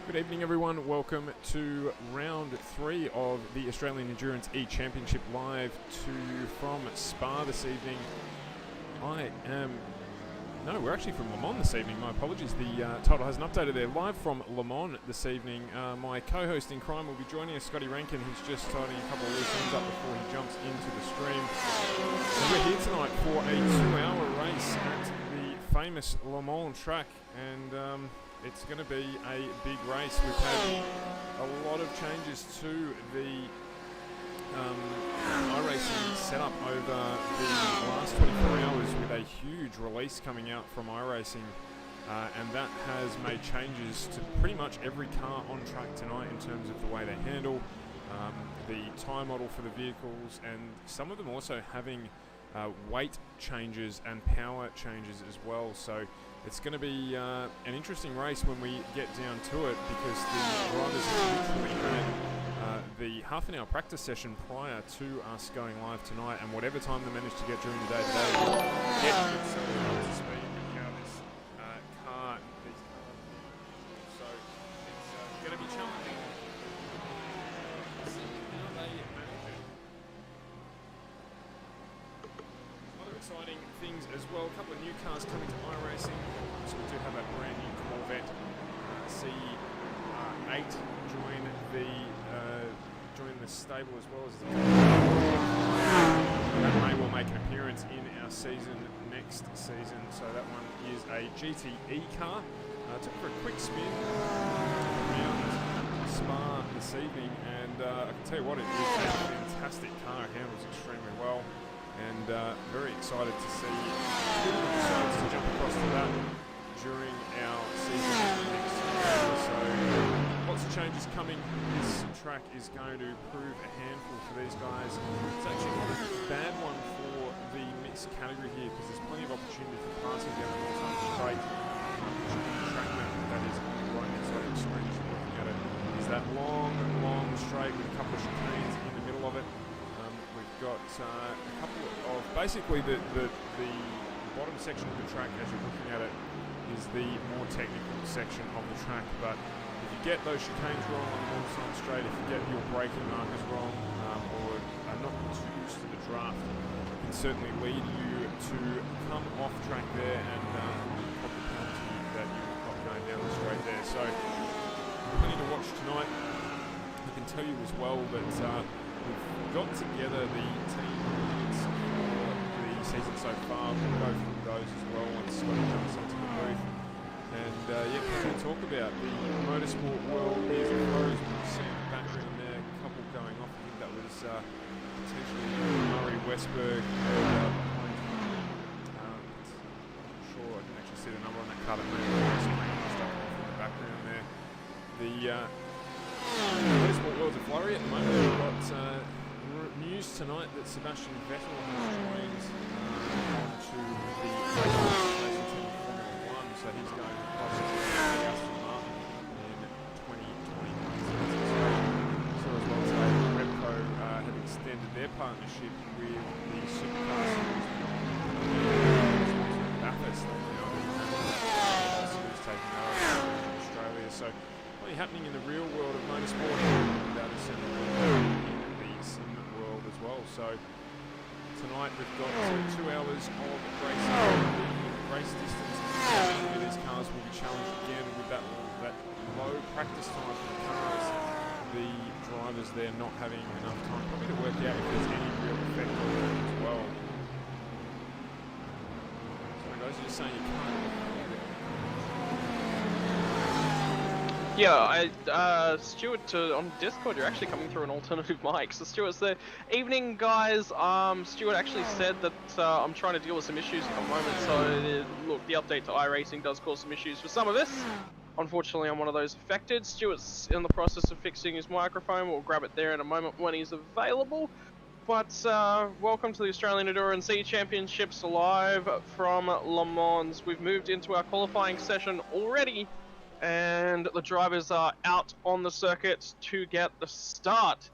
Good evening everyone, welcome to round 3 of the Australian Endurance E-Championship live from Spa this evening. We're actually from LeMan this evening, my apologies, the title hasn't updated there. Live from LeMan this evening, my co-host in crime will be joining us, Scotty Rankin, who's just tidying a couple of loose ends up before he jumps into the stream. And we're here tonight for a 2-hour race at the famous LeMan track, and it's going to be a big race. We've had a lot of changes to the iRacing setup over the last 24 hours with a huge release coming out from iRacing, and that has made changes to pretty much every car on track tonight in terms of the way they handle, the tyre model for the vehicles, and some of them also having weight changes and power changes as well. So it's going to be an interesting race when we get down to it, because the drivers have literally had the half-an-hour practice session prior to us going live tonight, and whatever time they manage to get during the day today, will get themselves up to speed with how this car, so it's going to be challenging. How they manage it. Other exciting things as well, a couple of new cars coming to iRacing. So we do have a brand new Corvette C8 join the stable, as well as that may well make an appearance in our season next season. So that one is a GTE car. Took it for a quick spin around Spa this evening, and I can tell you what, it is a fantastic car. It handles extremely well, and very excited to see who decides to jump across to that during our season next year. So lots of changes coming. This track is going to prove a handful for these guys. It's actually not a bad one for the mixed category here, because there's plenty of opportunity for passing down the north straight. Track that is right inside the screen as you're looking at it is that long straight with a couple of chicanes in the middle of it. We've got a couple of basically the bottom section of the track, as you're looking at it, is the more technical section of the track. But if you get those chicanes wrong on the north straight, if you get your braking markers wrong, or are not too used to the draft, it can certainly lead you to come off track there and pop the penalty that you've got going down the straight there. So plenty to watch tonight. I can tell you as well that we've got together the team leads for the season so far. We'll go through those as well once Scotty jumps into the booth. And we're going to talk about the Motorsport world is closed. We've seen the background there, a couple going off. I think that was potentially Murray Westberg. I'm not sure, I can actually see the number on that car that moved just up in the background there. The Motorsport world's a flurry at the moment. We've got news tonight that Sebastian Vettel has joined onto the racing team of Formula 1, so he's going to Aston Martin in 2020. So as well today, Repco have extended their partnership with the Supercar Series beyond Bathurst. Now the series taking over in Australia. So plenty happening in the real world of motorsport, without a sense in the sim world as well. So tonight we've got 2 hours of racing. The race distance, these cars will be challenged again with that low practice time for the cars. The drivers there not having enough time probably to work out if there's any real effect on them as well. So guys are just saying you can't. Yeah, Stuart, on Discord, you're actually coming through an alternative mic. So Stuart's there. Evening, guys. Stuart actually said that I'm trying to deal with some issues at the moment. So, look, the update to iRacing does cause some issues for some of us. Unfortunately, I'm one of those affected. Stuart's in the process of fixing his microphone. We'll grab it there in a moment when he's available. But welcome to the Australian Endurance E-Championships live from Le Mans. We've moved into our qualifying session already, and the drivers are out on the circuit to get the start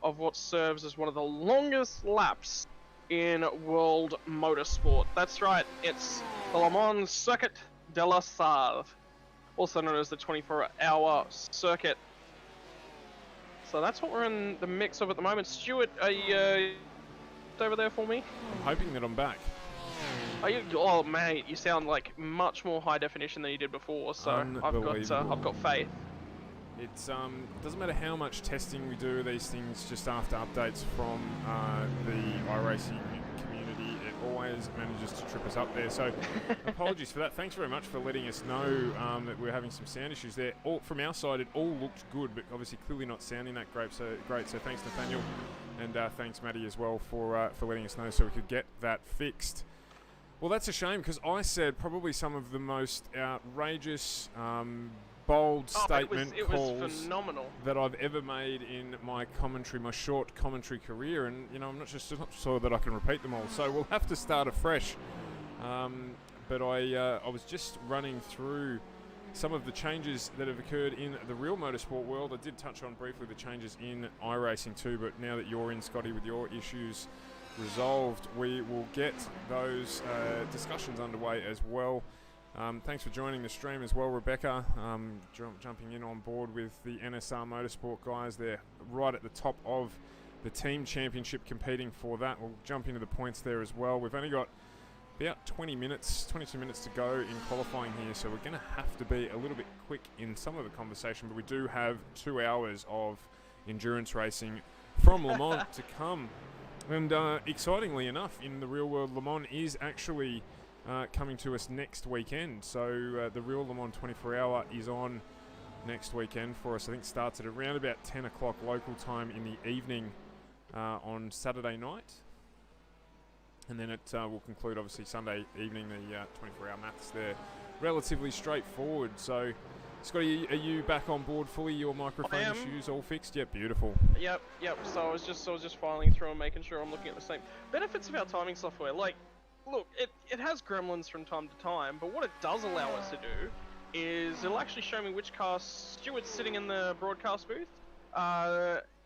of what serves as one of the longest laps in world motorsport. That's right, it's the Le Mans Circuit de la Salle. also known as the 24-hour circuit. So that's what we're in the mix of at the moment. Stuart, are you over there for me? I'm hoping that I'm back. Are you? Oh, mate, you sound like much more high definition than you did before. So I've got faith. It's doesn't matter how much testing we do these things just after updates from the iRacing community, it always manages to trip us up there. So apologies for that. Thanks very much for letting us know that we're having some sound issues there. From our side, it all looked good, but obviously clearly not sounding that great. So thanks, Nathaniel, and thanks, Maddie, as well for letting us know so we could get that fixed. Well, that's a shame because I said probably some of the most outrageous, bold statement calls that I've ever made in my short commentary career, and I'm not sure that I can repeat them all. So we'll have to start afresh. But I was just running through some of the changes that have occurred in the real motorsport world. I did touch on briefly the changes in iRacing too, but now that you're in, Scotty, with your issues resolved, we will get those discussions underway as well. Thanks for joining the stream as well, Rebecca, jumping in on board with the NSR Motorsport guys. They're right at the top of the team championship, competing for that. We'll jump into the points there as well. We've only got about 22 minutes to go in qualifying here, so we're going to have to be a little bit quick in some of the conversation, but we do have 2 hours of endurance racing from LeMan to come. And excitingly enough, in the real world, LeMan is actually coming to us next weekend. So the real LeMan 24-hour is on next weekend for us. I think starts at around about 10 o'clock local time in the evening on Saturday night. And then it will conclude, obviously, Sunday evening, the 24-hour maths there. Relatively straightforward. So, Scotty, are you back on board fully? Your microphone issues all fixed? Yeah, beautiful. Yep. So I was just filing through and making sure I'm looking at the same benefits of our timing software. Like, look, it has gremlins from time to time, but what it does allow us to do is it'll actually show me which car Stuart's sitting in the broadcast booth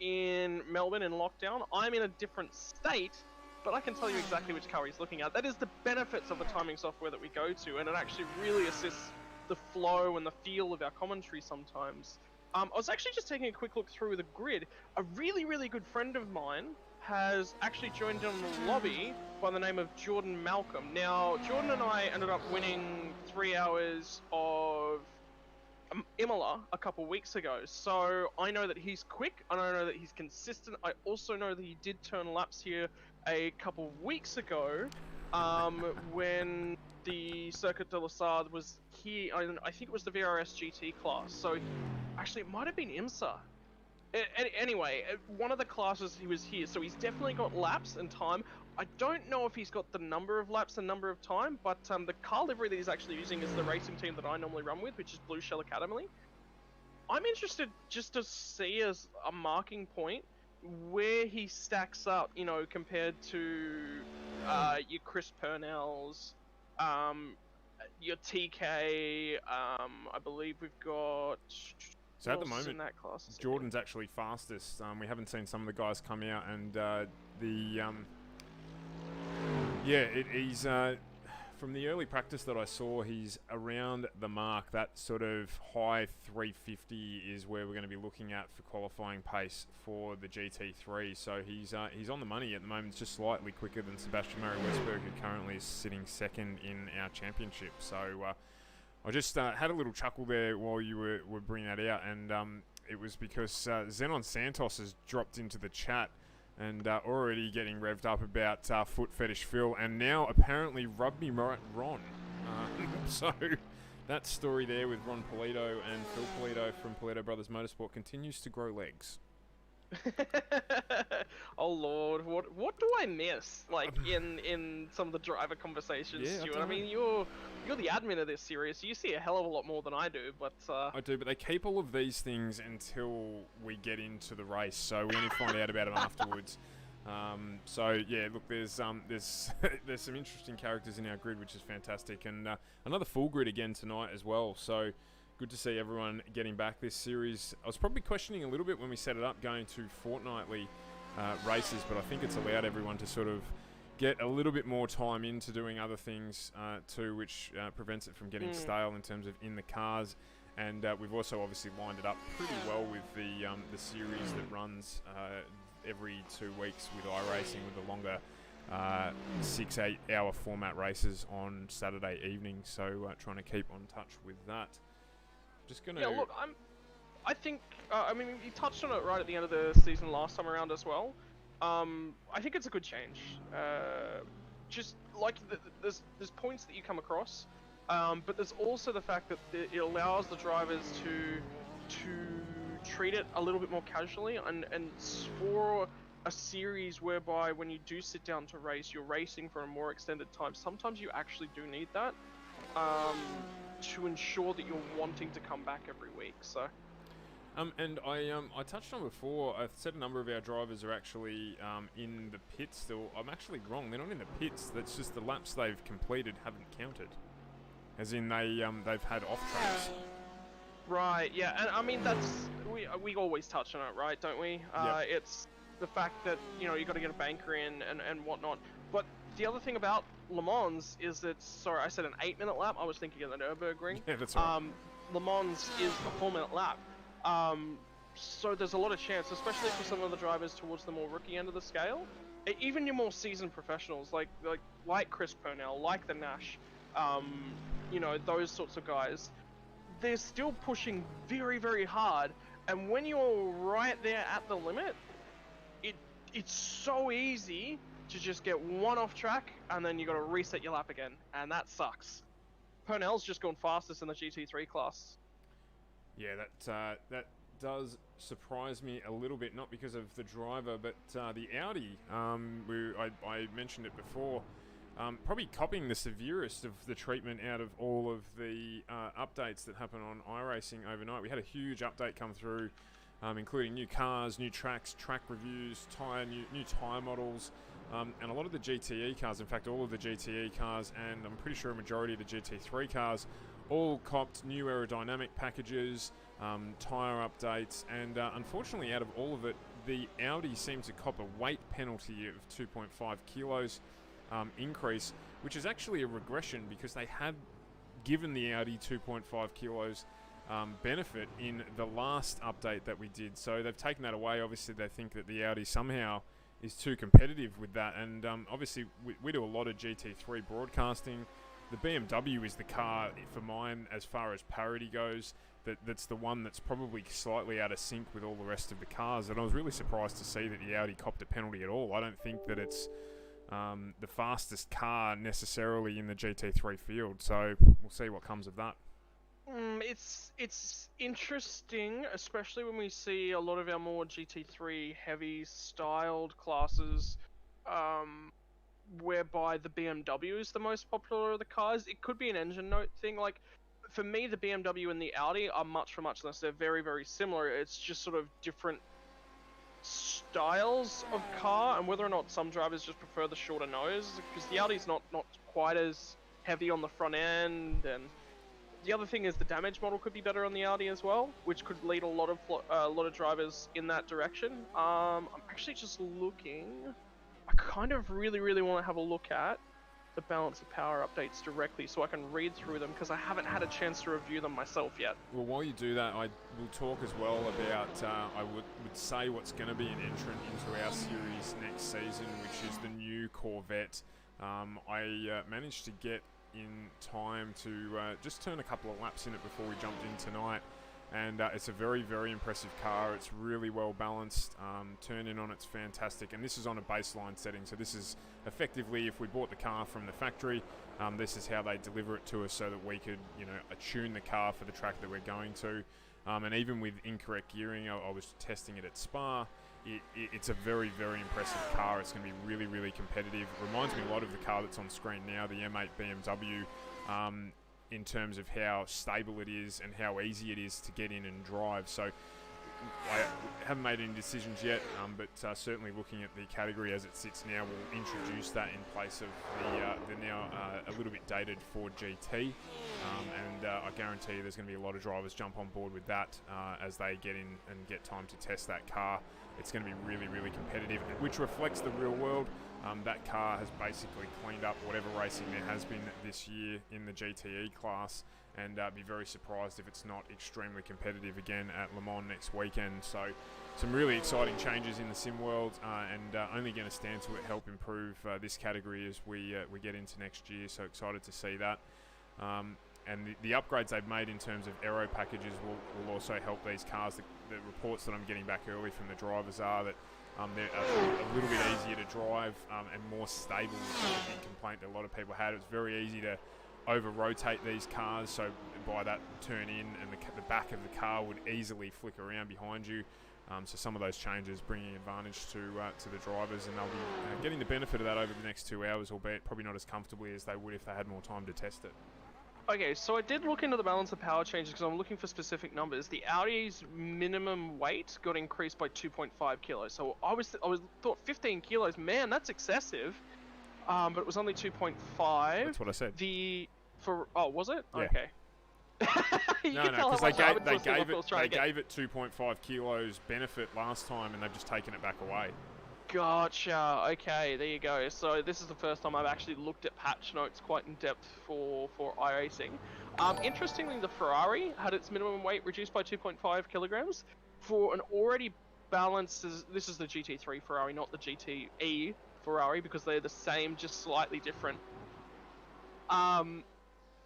in Melbourne in lockdown. I'm in a different state, but I can tell you exactly which car he's looking at. That is the benefits of the timing software that we go to, and it actually really assists the flow and the feel of our commentary sometimes. I was actually just taking a quick look through the grid. A really, really good friend of mine has actually joined in the lobby by the name of Jordan Malcolm. Now, Jordan and I ended up winning 3 hours of Imola a couple weeks ago, so I know that he's quick, and I know that he's consistent. I also know that he did turn laps here a couple weeks ago when the Circuit de la Sarthe was here. I think it was the VRS GT class, so actually it might have been IMSA. Anyway, one of the classes he was here, so he's definitely got laps and time. I don't know if he's got the number of laps and number of time, but the car livery that he's actually using is the racing team that I normally run with, which is Blue Shell Academy. I'm interested just to see as a marking point where he stacks up, compared to your Chris Purnells, your TK. I believe we've got. So at the moment, Jordan's actually fastest. We haven't seen some of the guys come out, and he's from the early practice that I saw, he's around the mark. That sort of high 350 is where we're going to be looking at for qualifying pace for the GT3. So he's on the money at the moment. It's just slightly quicker than Sebastian Murray-Westberg, who currently is sitting second in our championship. So I just had a little chuckle there while you were bringing that out, and it was because Zenon Santos has dropped into the chat and already getting revved up about Foot Fetish Phil, and now apparently Rub Me Right Ron. So that story there with Ron Polito and Phil Polito from Polito Brothers Motorsport continues to grow legs. Oh Lord, what do I miss? Like in some of the driver conversations, yeah, Stuart. I mean, you're the admin of this series, so you see a hell of a lot more than I do. But I do, but they keep all of these things until we get into the race, so we only find out about them afterwards. So yeah, look, there's some interesting characters in our grid, which is fantastic, and another full grid again tonight as well. So. Good to see everyone getting back this series. I was probably questioning a little bit when we set it up going to fortnightly races, but I think it's allowed everyone to sort of get a little bit more time into doing other things too, which prevents it from getting stale in terms of in the cars And we've also obviously lined it up pretty well with the series that runs every 2 weeks with iRacing, with the longer 6-8 hour format races on Saturday evening. So trying to keep on touch with that. Just gonna. Yeah, look, I think, I mean, you touched on it right at the end of the season last time around as well. I think it's a good change. Just like there's points that you come across, but there's also the fact that it allows the drivers to treat it a little bit more casually, and for a series whereby when you do sit down to race, you're racing for a more extended time. Sometimes you actually do need that to ensure that you're wanting to come back every week. So. And I touched on before, I said a number of our drivers are actually in the pits still. I'm actually wrong, they're not in the pits, that's just the laps they've completed haven't counted. As in they've had off tracks. Right, yeah, and I mean we always touch on it, right, don't we? Yep. It's the fact that, you know, you got to get a banker in and whatnot. But the other thing about Le Mans is that, sorry, I said an 8-minute lap, I was thinking of the Nürburgring. Yeah, that's right. Le Mans is a 4-minute lap. So there's a lot of chance, especially for some of the drivers towards the more rookie end of the scale. Even your more seasoned professionals, like Chris Purnell, like the Nash, you know, those sorts of guys, they're still pushing very, very hard. And when you're right there at the limit, it's so easy to just get one off track, and then you got to reset your lap again, and that sucks. Purnell's just gone fastest in the GT3 class. Yeah, that does surprise me a little bit, not because of the driver, but the Audi. I mentioned it before, probably copying the severest of the treatment out of all of the updates that happen on iRacing overnight. We had a huge update come through, including new cars, new tracks, track reviews, new tyre models, and a lot of the GTE cars, in fact all of the GTE cars, and I'm pretty sure a majority of the GT3 cars, all copped new aerodynamic packages, tyre updates, and unfortunately out of all of it, the Audi seemed to cop a weight penalty of 2.5 kilos increase, which is actually a regression because they had given the Audi 2.5 kilos benefit in the last update that we did. So they've taken that away. Obviously they think that the Audi somehow is too competitive with that, and obviously we do a lot of GT3 broadcasting. The BMW is the car for mine as far as parity goes. That's the one that's probably slightly out of sync with all the rest of the cars, and I was really surprised to see that the Audi copped a penalty at all. I don't think that it's the fastest car necessarily in the GT3 field, so we'll see what comes of that. It's interesting, especially when we see a lot of our more GT3 heavy styled classes, whereby the BMW is the most popular of the cars. It could be an engine note thing. Like, for me, the BMW and the Audi are much less. They're very, very similar. It's just sort of different styles of car, and whether or not some drivers just prefer the shorter nose, because the Audi's not quite as heavy on the front end, and the other thing is the damage model could be better on the Audi as well, which could lead a lot of drivers in that direction. I'm actually just looking. I kind of really want to have a look at the balance of power updates directly so I can read through them, because I haven't had a chance to review them myself yet. Well, while you do that, I will talk as well about, I would say what's going to be an entrant into our series next season, which is the new Corvette. I managed to get in time to just turn a couple of laps in it before we jumped in tonight, and it's a very impressive car. It's really well balanced. Turn in on it's fantastic, and this is on a baseline setting, so this is effectively, if we bought the car from the factory, this is how they deliver it to us so that we could, you know, attune the car for the track that we're going to. And even with incorrect gearing, I was testing it at Spa. It's a very impressive car. It's going to be really competitive. It reminds me a lot of the car that's on screen now, the M8 BMW, in terms of how stable it is and how easy it is to get in and drive. So I haven't made any decisions yet, but certainly looking at the category as it sits now, we'll introduce that in place of the now a little bit dated Ford GT, and I guarantee you there's going to be a lot of drivers jump on board with that as they get in and get time to test that car. It's going to be really competitive, which reflects the real world. That car has basically cleaned up whatever racing there has been this year in the GTE class, and be very surprised if it's not extremely competitive again at Le Mans next weekend. So some really exciting changes in the sim world, and only going to stand to help improve this category as we get into next year. So excited to see that. And the upgrades they've made in terms of aero packages will also help these cars. The reports that I'm getting back early from the drivers are that they're a little bit easier to drive and more stable. A big complaint that a lot of people had. It was very easy to over-rotate these cars, so by that turn in and the back of the car would easily flick around behind you. So some of those changes bringing advantage to the drivers, and they'll be getting the benefit of that over the next 2 hours, albeit probably not as comfortably as they would if they had more time to test it. Okay, so I did look into the balance of power changes because I'm looking for specific numbers. The Audi's minimum weight got increased by 2.5 kilos. So I thought 15 kilos, man, that's excessive. But it was only 2.5. That's what I said. Oh, was it? Yeah. Okay. No, because they gave it 2.5 kilos benefit last time, and they've just taken it back away. Gotcha. Okay, there you go. So this is the first time I've actually looked at patch notes quite in depth for iRacing. Interestingly, the Ferrari had its minimum weight reduced by 2.5 kilograms for an already balanced. This is the GT3 Ferrari, not the GTE Ferrari, because they're the same, just slightly different.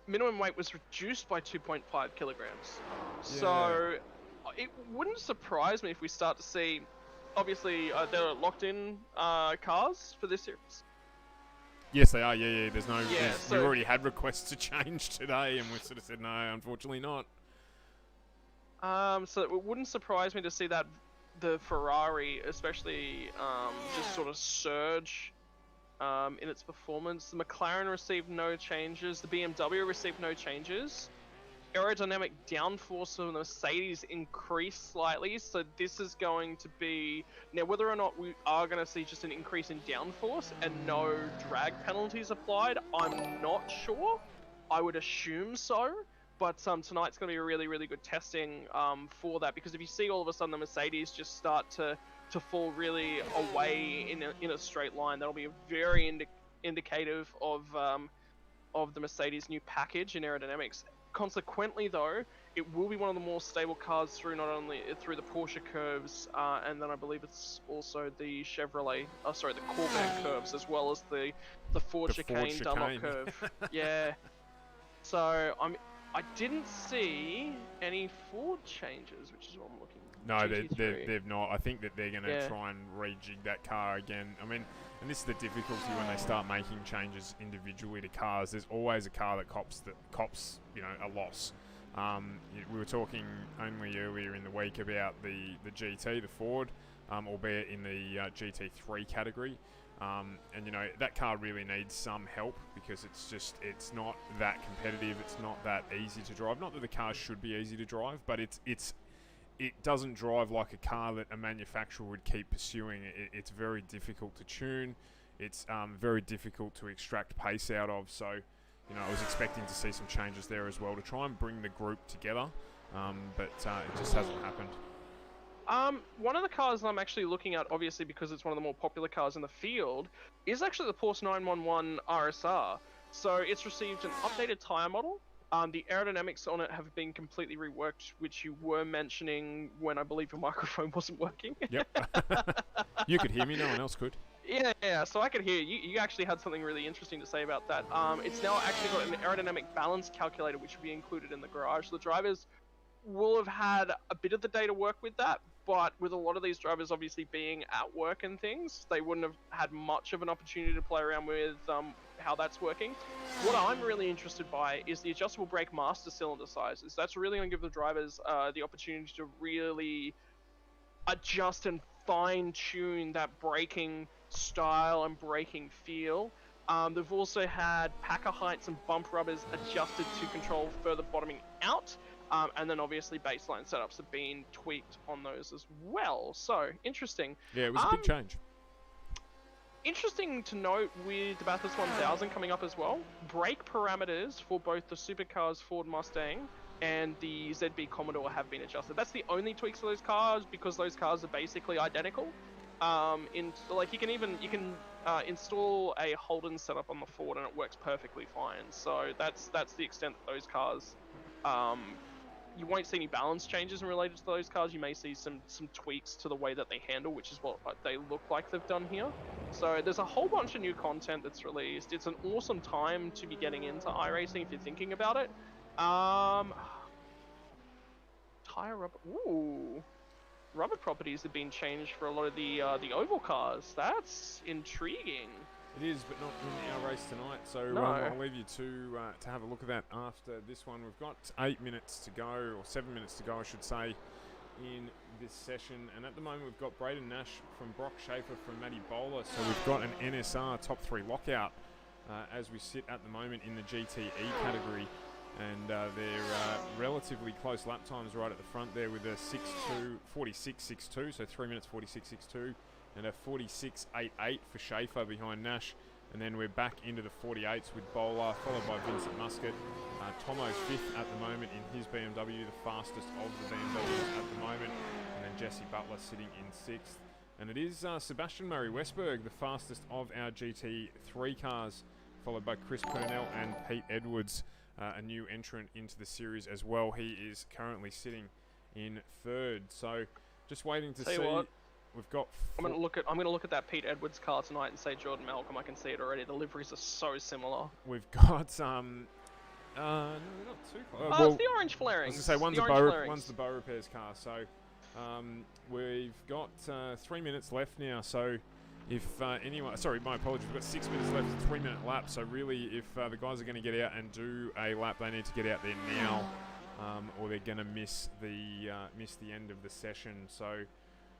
Minimum weight was reduced by 2.5 kilograms. Yeah. So it wouldn't surprise me if we start to see. Obviously, they're locked-in cars for this series. Yes, they are. Yeah. There's no. Yeah, we already had requests to change today, and we sort of said no, unfortunately not. So it wouldn't surprise me to see that the Ferrari, especially, just sort of surge in its performance. The McLaren received no changes. The BMW received no changes. Aerodynamic downforce of the Mercedes increased slightly, so this is going to be... Now, whether or not we are going to see just an increase in downforce and no drag penalties applied, I'm not sure. I would assume so, but tonight's going to be a really, really good testing for that, because if you see all of a sudden the Mercedes just start to fall really away in a straight line, that'll be a very indicative of the Mercedes' new package in aerodynamics. Consequently, though, it will be one of the more stable cars through not only through the Porsche curves, and then I believe it's also the Chevrolet, the Corvette curves, as well as the Ford chicane Dunlop curve. Yeah. So I didn't see any Ford changes, which is what I'm looking. No, they've not. I think that they're going to try and rejig that car again. I mean, and this is the difficulty when they start making changes individually to cars. There's always a car that cops a loss. We were talking only earlier in the week about the GT, the Ford, albeit in the GT3 category. And that car really needs some help, because it's not that competitive. It's not that easy to drive. Not that the car should be easy to drive, but it doesn't drive like a car that a manufacturer would keep pursuing. It's very difficult to tune. It's very difficult to extract pace out of. So, I was expecting to see some changes there as well to try and bring the group together, but it just hasn't happened. One of the cars I'm actually looking at, obviously because it's one of the more popular cars in the field, is actually the Porsche 911 RSR. So it's received an updated tyre model. The aerodynamics on it have been completely reworked, which you were mentioning when I believe your microphone wasn't working. Yep. You could hear me, no one else could. Yeah, so I could hear you. You actually had something really interesting to say about that. It's now actually got an aerodynamic balance calculator, which will be included in the garage. The drivers will have had a bit of the day to work with that, but with a lot of these drivers obviously being at work and things, they wouldn't have had much of an opportunity to play around with how that's working. What I'm really interested by is the adjustable brake master cylinder sizes. That's really going to give the drivers the opportunity to really adjust and fine-tune that braking style and braking feel. They've also had packer heights and bump rubbers adjusted to control further bottoming out. And then obviously baseline setups have been tweaked on those as well. So, interesting. Yeah, it was a big change. Interesting to note with the Bathurst 1000 coming up as well, brake parameters for both the supercars Ford Mustang and the ZB Commodore have been adjusted. That's the only tweaks for those cars, because those cars are basically identical. You can install a Holden setup on the Ford and it works perfectly fine. So that's the extent that those cars you won't see any balance changes related to those cars. You may see some tweaks to the way that they handle, which is what they look like they've done here. So there's a whole bunch of new content that's released. It's an awesome time to be getting into iRacing if you're thinking about it. Tire rubber. Ooh. Rubber properties have been changed for a lot of the oval cars. That's intriguing. It is, but not in our race tonight. So No. I'll leave you to have a look at that after this one. We've got 8 minutes to go, or 7 minutes to go, I should say, in this session. And at the moment, we've got Braden Nash from Brock Schaefer from Matty Bowler. So we've got an NSR top 3 lockout as we sit at the moment in the GTE category. And they're relatively close lap times right at the front there with a 46.62, so 3 minutes 46.62, and a 46.88 for Schaefer behind Nash. And then we're back into the 48s with Bowler, followed by Vincent Muscat. Tomo's 5th at the moment in his BMW, the fastest of the BMWs at the moment. And then Jesse Butler sitting in 6th. And it is Sebastian Murray Westberg, the fastest of our GT3 cars, followed by Chris Purnell and Pete Edwards. A new entrant into the series as well. He is currently sitting in 3rd. So just waiting to see. What? We've got. I'm gonna look at that Pete Edwards car tonight and say Jordan Malcolm. I can see it already. The liveries are so similar. We've got no, not too close. It's the orange flaring. I was gonna say one's the bow repairs car. So we've got 3 minutes left now. So. If anyone, sorry, my apologies, we've got 6 minutes left, 3 minute lap. So really, if the guys are going to get out and do a lap, they need to get out there now, or they're going to miss the end of the session. So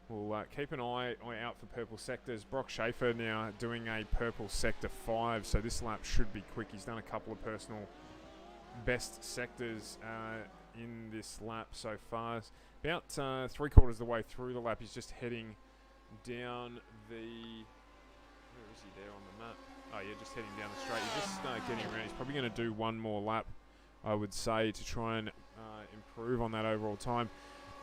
we'll keep an eye out for purple sectors. Brock Schaefer now doing a purple sector 5. So this lap should be quick. He's done a couple of personal best sectors in this lap so far. About 3/4 of the way through the lap, he's just heading down the, where is he there on the map? Oh yeah, just heading down the straight. He's just getting around. He's probably going to do one more lap, I would say, to try and improve on that overall time.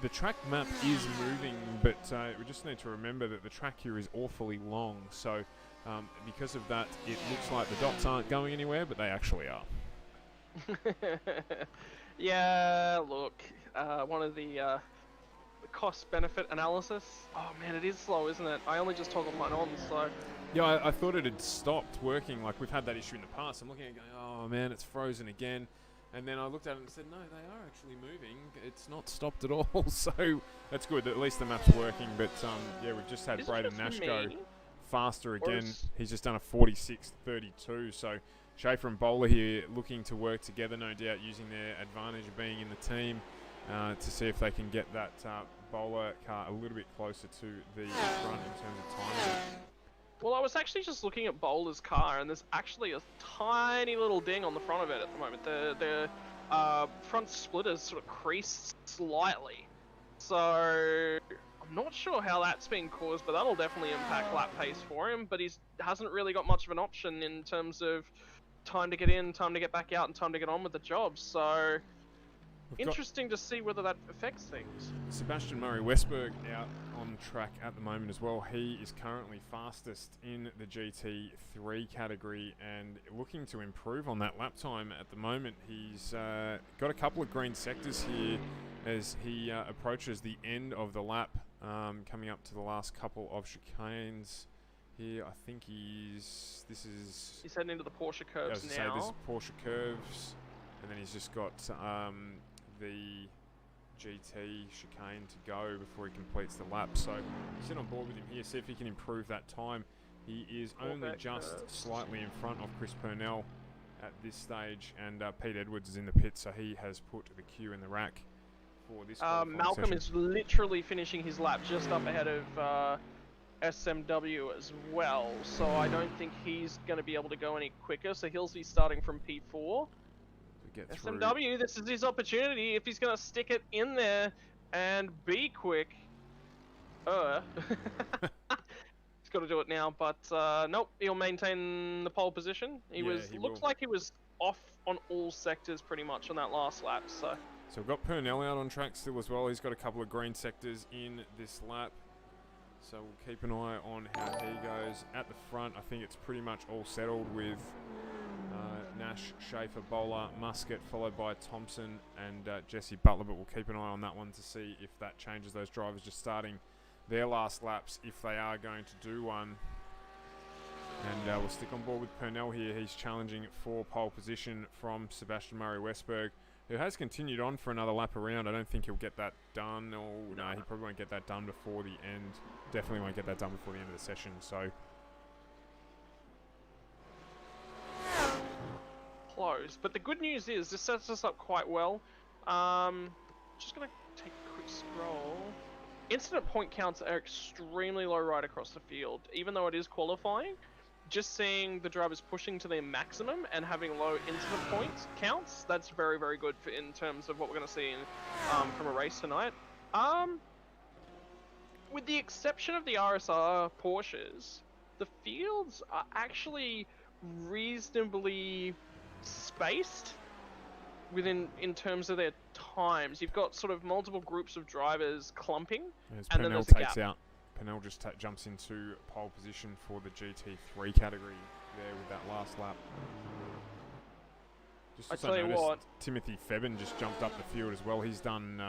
The track map is moving, but we just need to remember that the track here is awfully long. So because of that, it looks like the dots aren't going anywhere, but they actually are. Yeah, look, one of the cost-benefit analysis. Oh man, it is slow, isn't it? I only just toggled mine on, so... Yeah, I thought it had stopped working. Like, we've had that issue in the past. I'm looking at it going, oh man, it's frozen again. And then I looked at it and said, no, they are actually moving. It's not stopped at all. So that's good. At least the map's working. But yeah, we've just had Braden Nash go faster again. He's just done a 46.32. So Schaefer and Bowler here looking to work together, no doubt, using their advantage of being in the team to see if they can get that Bowler car a little bit closer to the front in terms of time. Well, I was actually just looking at Bowler's car, and there's actually a tiny little ding on the front of it at the moment. The front splitters sort of creased slightly. So I'm not sure how that's been caused, but that'll definitely impact lap pace for him. But he hasn't really got much of an option in terms of time to get in, time to get back out, and time to get on with the job. So interesting to see whether that affects things. Sebastian Murray Westberg out on track at the moment as well. He is currently fastest in the GT3 category and looking to improve on that lap time at the moment. He's got a couple of green sectors here as he approaches the end of the lap, coming up to the last couple of chicanes here. I think he's heading into the Porsche curves now. Say, this is Porsche curves, and then he's just got the GT chicane to go before he completes the lap. So sit on board with him here, see if he can improve that time. He is only just slightly in front of Chris Purnell at this stage, and Pete Edwards is in the pit, so he has put the cue in the rack for this Malcolm is literally finishing his lap just up ahead of SMW as well, so I don't think he's going to be able to go any quicker, so he'll be starting from P4. SMW, this is his opportunity if he's going to stick it in there and be quick. He's got to do it now, but nope, he'll maintain the pole position. He looks like he was off on all sectors pretty much on that last lap. So we've got Purnell out on track still as well. He's got a couple of green sectors in this lap. So we'll keep an eye on how he goes. At the front, I think it's pretty much all settled with Nash, Schaefer, Bowler, Muscat, followed by Thompson and Jesse Butler, but we'll keep an eye on that one to see if that changes. Those drivers just starting their last laps, if they are going to do one. And we'll stick on board with Purnell here. He's challenging for pole position from Sebastian Murray-Westberg, who has continued on for another lap around. I don't think he'll get that done. Or no, he probably won't get that done before the end. Definitely won't get that done before the end of the session. So close. But the good news is this sets us up quite well. Just gonna take a quick scroll. Incident point counts are extremely low right across the field, even though it is qualifying. Just seeing the drivers pushing to their maximum and having low incident points counts, that's very, very good for in terms of what we're going to see in, from a race tonight. With the exception of the RSR Porsches, the fields are actually reasonably spaced in terms of their times. You've got sort of multiple groups of drivers clumping, and then there's a gap. Purnell just jumps into pole position for the GT3 category there with that last lap. Just I tell you what, Timothy Febben just jumped up the field as well. He's done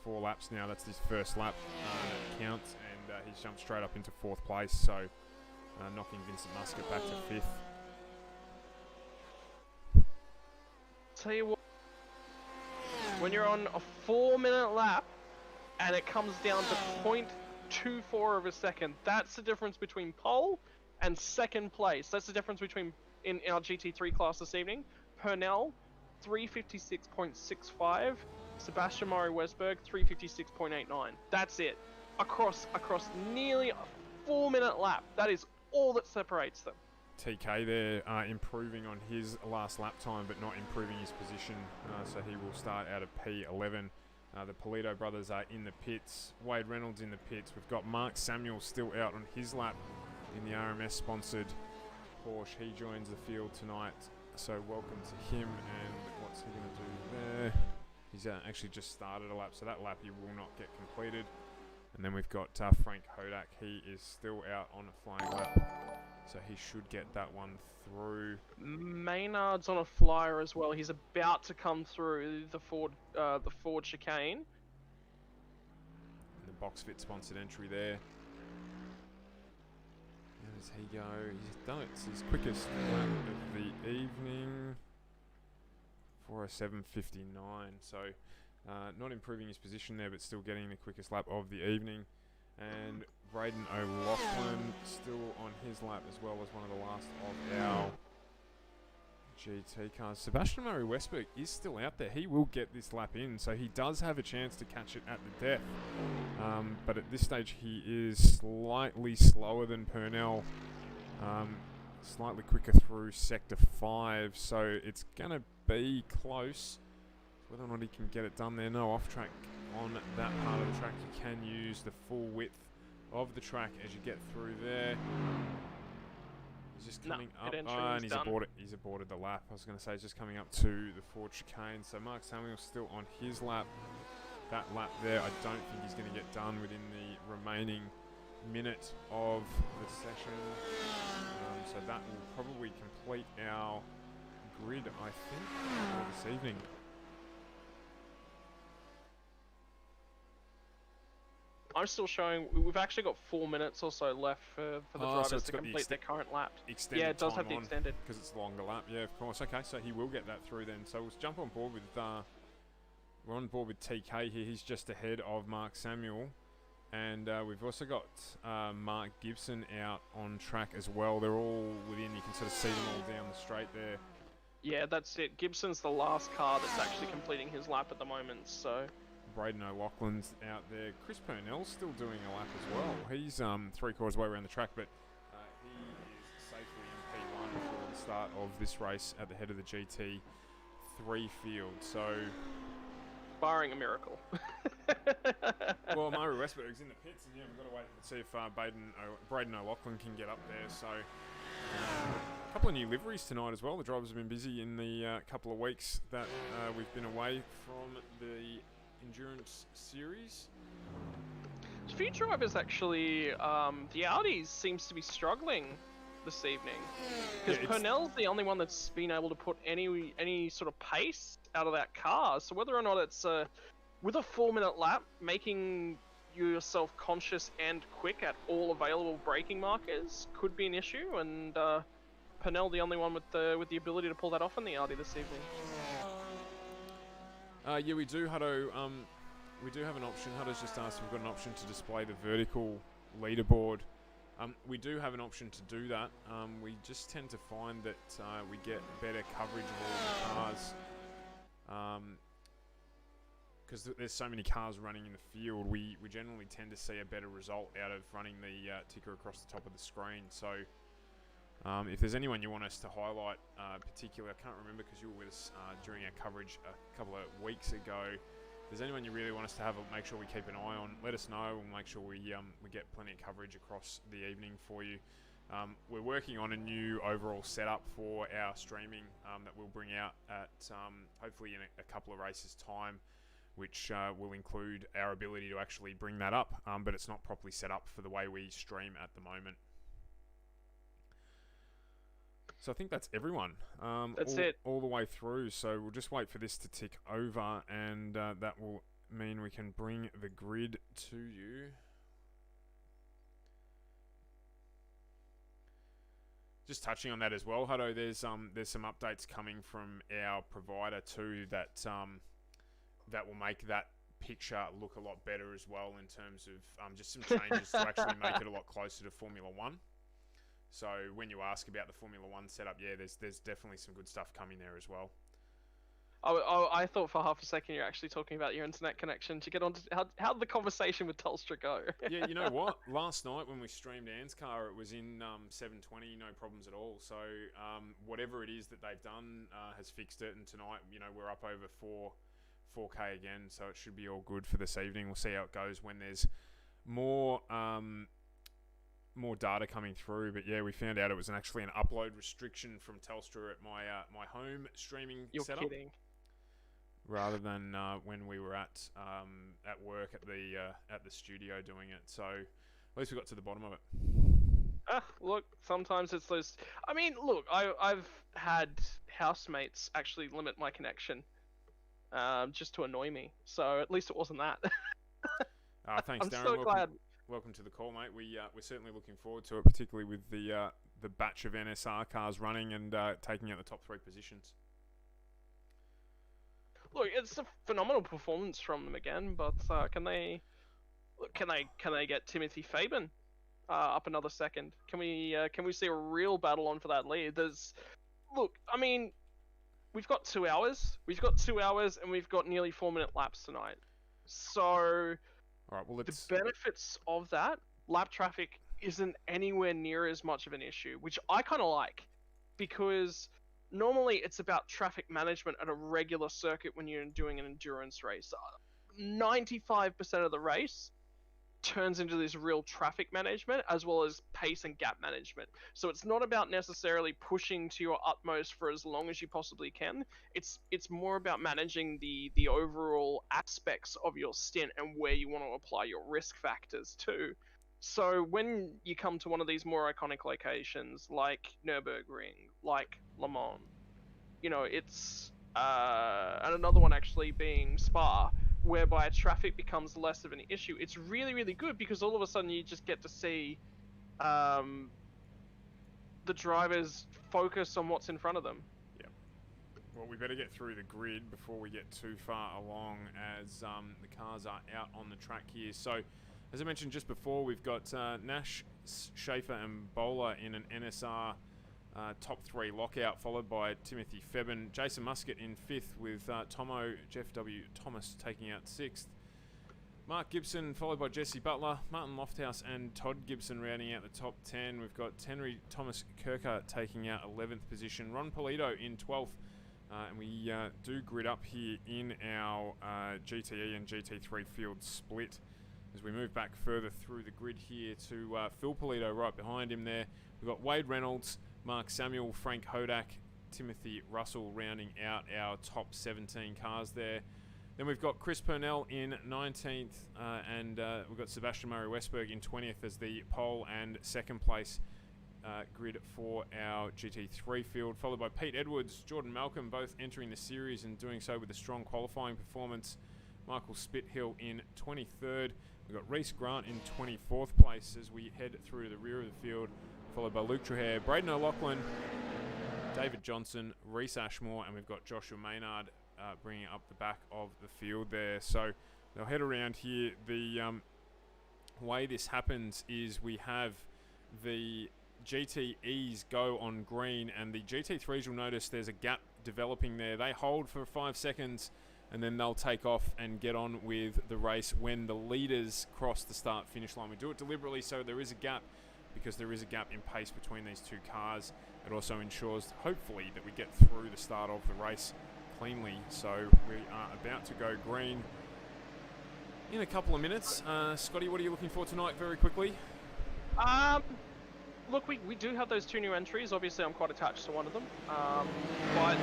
4 laps now. That's his first lap that counts, and he's jumped straight up into 4th place. So knocking Vincent Muscat back to 5th. Tell you what, when you're on a 4-minute lap and it comes down to 0.24 of a second, that's the difference between pole and 2nd place. That's the difference between in our GT3 class this evening. Purnell 356.65, Sebastian Murray-Westberg 356.89. That's it. Across nearly a 4-minute lap. That is all that separates them. TK there improving on his last lap time, but not improving his position, so he will start out of P11. The Polito brothers are in the pits. Wade Reynolds in the pits. We've got Mark Samuel still out on his lap in the RMS-sponsored Porsche. He joins the field tonight, so welcome to him. And what's he going to do there? He's actually just started a lap, so that lap he will not get completed. And then we've got Frank Hodak. He is still out on a flying lap, so he should get that one through. Maynard's on a flyer as well. He's about to come through the Ford chicane. And the box fit sponsored entry there. How does he go? He's done it. It's his quickest lap of the evening. 4:07.59. So not improving his position there, but still getting the quickest lap of the evening. And Braden O'Loughlin still on his lap as well as one of the last of our GT cars. Sebastian Murray-Westberg is still out there. He will get this lap in, so he does have a chance to catch it at the death. But at this stage, he is slightly slower than Purnell. Slightly quicker through Sector 5, so it's going to be close. Whether or not he can get it done there, no off-track on that part of the track. You can use the full width of the track as you get through there. He's just coming up, and he's aborted the lap. I was going to say he's just coming up to the Ford chicane. So Mark Samuel's still on his lap. That lap there, I don't think he's going to get done within the remaining minute of the session. So that will probably complete our grid, I think, for this evening. I'm still showing, we've actually got 4 minutes or so left for the drivers to complete their current lap. Yeah, it does have the extended. Because it's a longer lap, yeah, of course. Okay, so he will get that through then. So we'll jump on board with, we're on board with TK here. He's just ahead of Mark Samuel. And we've also got Mark Gibson out on track as well. They're all within, you can sort of see them all down the straight there. Yeah, that's it. Gibson's the last car that's actually completing his lap at the moment, so... Braden O'Loughlin's out there. Chris Purnell's still doing a lap as well. He's 3/4 way around the track, but he is safely in P1 before the start of this race at the head of the GT3 field. So, barring a miracle. Well, Murray-Westberg's in the pits, and yeah, we've got to wait and see if Braden O'Loughlin can get up there. So, a couple of new liveries tonight as well. The drivers have been busy in the couple of weeks that we've been away from the Endurance Series. A few drivers actually, the Audis seems to be struggling this evening. Because Yeah, Purnell's the only one that's been able to put any sort of pace out of that car. So whether or not it's with a 4-minute lap, making yourself conscious and quick at all available braking markers could be an issue. And Purnell the only one with the ability to pull that off in the Artie this evening. Yeah, we do, Hutto. We do have an option. Hutto's just asked if we've got an option to display the vertical leaderboard. We do have an option to do that. We just tend to find that we get better coverage of all the cars. Because there's so many cars running in the field, we generally tend to see a better result out of running the ticker across the top of the screen. So if there's anyone you want us to highlight particularly, I can't remember because you were with us during our coverage a couple of weeks ago. If there's anyone you really want us to make sure we keep an eye on, let us know. We'll make sure we get plenty of coverage across the evening for you. We're working on a new overall setup for our streaming that we'll bring out at hopefully in a couple of races' time, which will include our ability to actually bring that up, but it's not properly set up for the way we stream at the moment. So I think that's everyone. That's it. All the way through. So we'll just wait for this to tick over, and that will mean we can bring the grid to you. Just touching on that as well, Hutto, there's some updates coming from our provider too that that will make that picture look a lot better as well in terms of just some changes to actually make it a lot closer to Formula One. So when you ask about the Formula One setup, yeah, there's definitely some good stuff coming there as well. I thought for half a second you're actually talking about your internet connection to get on to... How'd the conversation with Telstra go? Yeah, you know what? Last night when we streamed Anne's car, it was in 720, no problems at all. So whatever it is that they've done has fixed it. And tonight, we're up over 4K again. So it should be all good for this evening. We'll see how it goes when there's more data coming through. But yeah, we found out it was actually an upload restriction from Telstra at my home streaming setup. You're kidding. Rather than when we were at work at the studio doing it. So at least we got to the bottom of it. Look, sometimes it's those... I mean, look, I've had housemates actually limit my connection just to annoy me. So at least it wasn't that. Thanks, I'm Darren. so glad. Welcome to the call, mate. We're certainly looking forward to it, particularly with the batch of NSR cars running and taking out the top 3 positions. Look, it's a phenomenal performance from them again, but can they get Timothy Fabian up another second? Can we see a real battle on for that lead? Look, I mean, we've got 2 hours. We've got 2 hours, and we've got nearly 4-minute laps tonight. So, all right, well, the benefits of that lap traffic isn't anywhere near as much of an issue, which I kind of like, because normally it's about traffic management at a regular circuit when you're doing an endurance race. 95% of the race turns into this real traffic management as well as pace and gap management. So it's not about necessarily pushing to your utmost for as long as you possibly can. It's more about managing the overall aspects of your stint and where you want to apply your risk factors too. So when you come to one of these more iconic locations like Nürburgring, like LeMan, it's and another one actually being Spa, whereby traffic becomes less of an issue. It's really, really good because all of a sudden you just get to see the drivers focus on what's in front of them. Yeah. Well, we better get through the grid before we get too far along as the cars are out on the track here. So, as I mentioned just before, we've got Nash, Schaefer and Bowler in an NSR top 3 lockout, followed by Timothy Fabian. Jason Muscat in 5th with Tomo, Jeff W. Thomas taking out 6th. Mark Gibson followed by Jesse Butler, Martin Lofthouse and Todd Gibson rounding out the top 10. We've got Henry Thomas Kirker taking out 11th position. Ron Polito in 12th. And we do grid up here in our GTE and GT3 field split. As we move back further through the grid here to Phil Polito right behind him there. We've got Wade Reynolds, Mark Samuel, Frank Hodak, Timothy Russell rounding out our top 17 cars there. Then we've got Chris Purnell in 19th and we've got Sebastian Murray Westberg in 20th as the pole and second place grid for our GT3 field, followed by Pete Edwards, Jordan Malcolm, both entering the series and doing so with a strong qualifying performance. Michael Spithill in 23rd. We've got Reese Grant in 24th place as we head through to the rear of the field, followed by Luke Trahair, Braden O'Loughlin, David Johnson, Reese Ashmore, and we've got Joshua Maynard bringing up the back of the field there. So they'll head around here. The way this happens is we have the GTEs go on green, and the GT3s, you'll notice there's a gap developing there. They hold for 5 seconds, and then they'll take off and get on with the race when the leaders cross the start-finish line. We do it deliberately so there is a gap, because there is a gap in pace between these two cars. It also ensures, hopefully, that we get through the start of the race cleanly. So we are about to go green in a couple of minutes. Scotty, what are you looking for tonight, very quickly? Look, we do have those 2 new entries. Obviously, I'm quite attached to one of them, but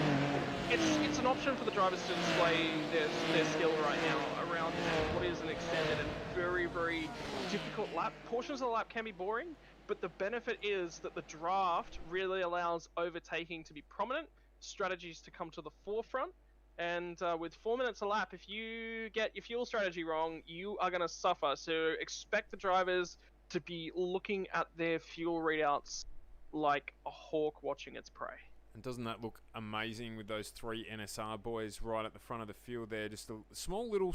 it's an option for the drivers to display their skill right now around what is an extended and very, very difficult lap. Portions of the lap can be boring, but the benefit is that the draft really allows overtaking to be prominent, strategies to come to the forefront, and with 4 minutes a lap, if you get your fuel strategy wrong, you are going to suffer. So expect the drivers to be looking at their fuel readouts like a hawk watching its prey. And doesn't that look amazing with those 3 NSR boys right at the front of the field there? Just a small little,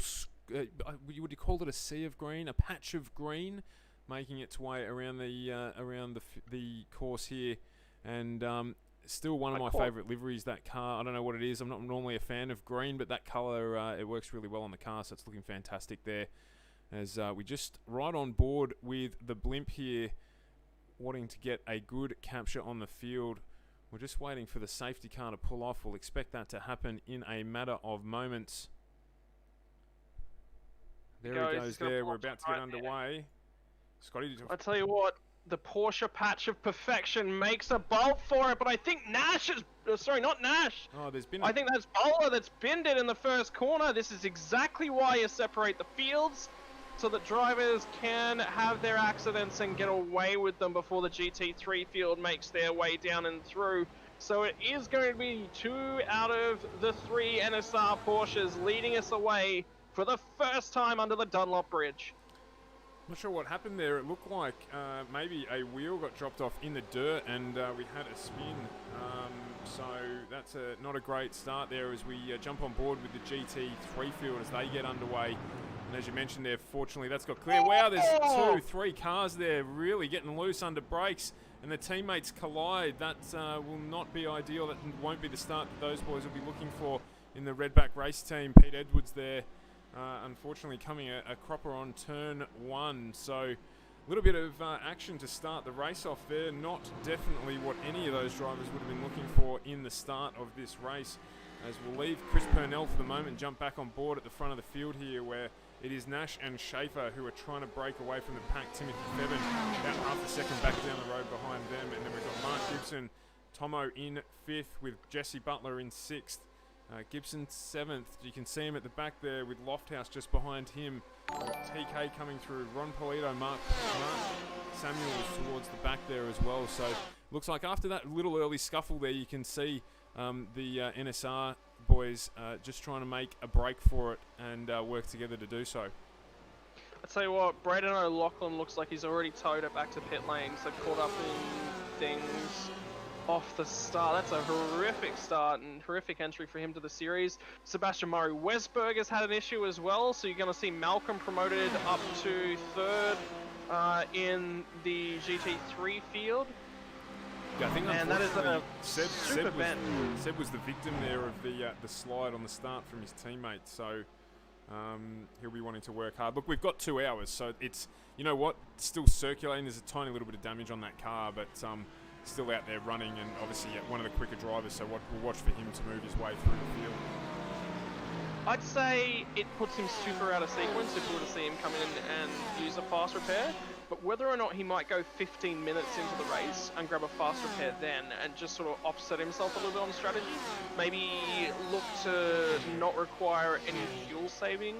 would you call it a sea of green, a patch of green, making its way around the course here, and still one of my favourite liveries, that car. I don't know what it is. I'm not normally a fan of green, but that colour, it works really well on the car, so it's looking fantastic there. As we just right on board with the blimp here, wanting to get a good capture on the field. We're just waiting for the safety car to pull off. We'll expect that to happen in a matter of moments. There he goes there. We're about to get underway. Scotty, I tell you what, the Porsche patch of perfection makes a bolt for it, but I think Nash is... sorry, not Nash. Oh, there's been... I think that's Bowler that's binned it in the first corner. This is exactly why you separate the fields, so that drivers can have their accidents and get away with them before the GT3 field makes their way down and through. So it is going to be 2 out of the 3 NSR Porsches leading us away for the first time under the Dunlop Bridge. Not sure what happened there. It looked like maybe a wheel got dropped off in the dirt, and we had a spin. So that's not a great start there as we jump on board with the GT3 field as they get underway. And as you mentioned there, fortunately, that's got clear. Wow, there's 2, 3 cars there really getting loose under brakes, and the teammates collide. That will not be ideal. That won't be the start that those boys will be looking for in the Redback race team. Pete Edwards there, unfortunately, coming a cropper on turn 1. So a little bit of action to start the race off there. Not definitely what any of those drivers would have been looking for in the start of this race. As we'll leave Chris Purnell for the moment, jump back on board at the front of the field here, where it is Nash and Schaefer who are trying to break away from the pack. Timothy Fevin about half a second back down the road behind them. And then we've got Mark Gibson, Tomo in 5th with Jesse Butler in 6th. Gibson 7th. You can see him at the back there with Lofthouse just behind him. TK coming through. Ron Polito, Mark Samuels towards the back there as well. So looks like after that little early scuffle there, you can see the NSR boys just trying to make a break for it and work together to do so. I tell you what, Braden O'Loughlin looks like he's already towed it back to pit lane, so caught up in things off the start. That's a horrific start and horrific entry for him to the series. Sebastian Murray Westberg has had an issue as well, so you're going to see Malcolm promoted up to 3rd in the GT3 field. Yeah, I think that is a Seb was the victim there of the slide on the start from his teammate, so he'll be wanting to work hard. Look, we've got 2 hours, so it's, you know what, still circulating. There's a tiny little bit of damage on that car, but still out there running, and obviously one of the quicker drivers, so we'll watch for him to move his way through the field. I'd say it puts him super out of sequence if we were to see him come in and use a fast repair. But whether or not he might go 15 minutes into the race and grab a fast repair then and just sort of offset himself a little bit on strategy, maybe look to not require any fuel saving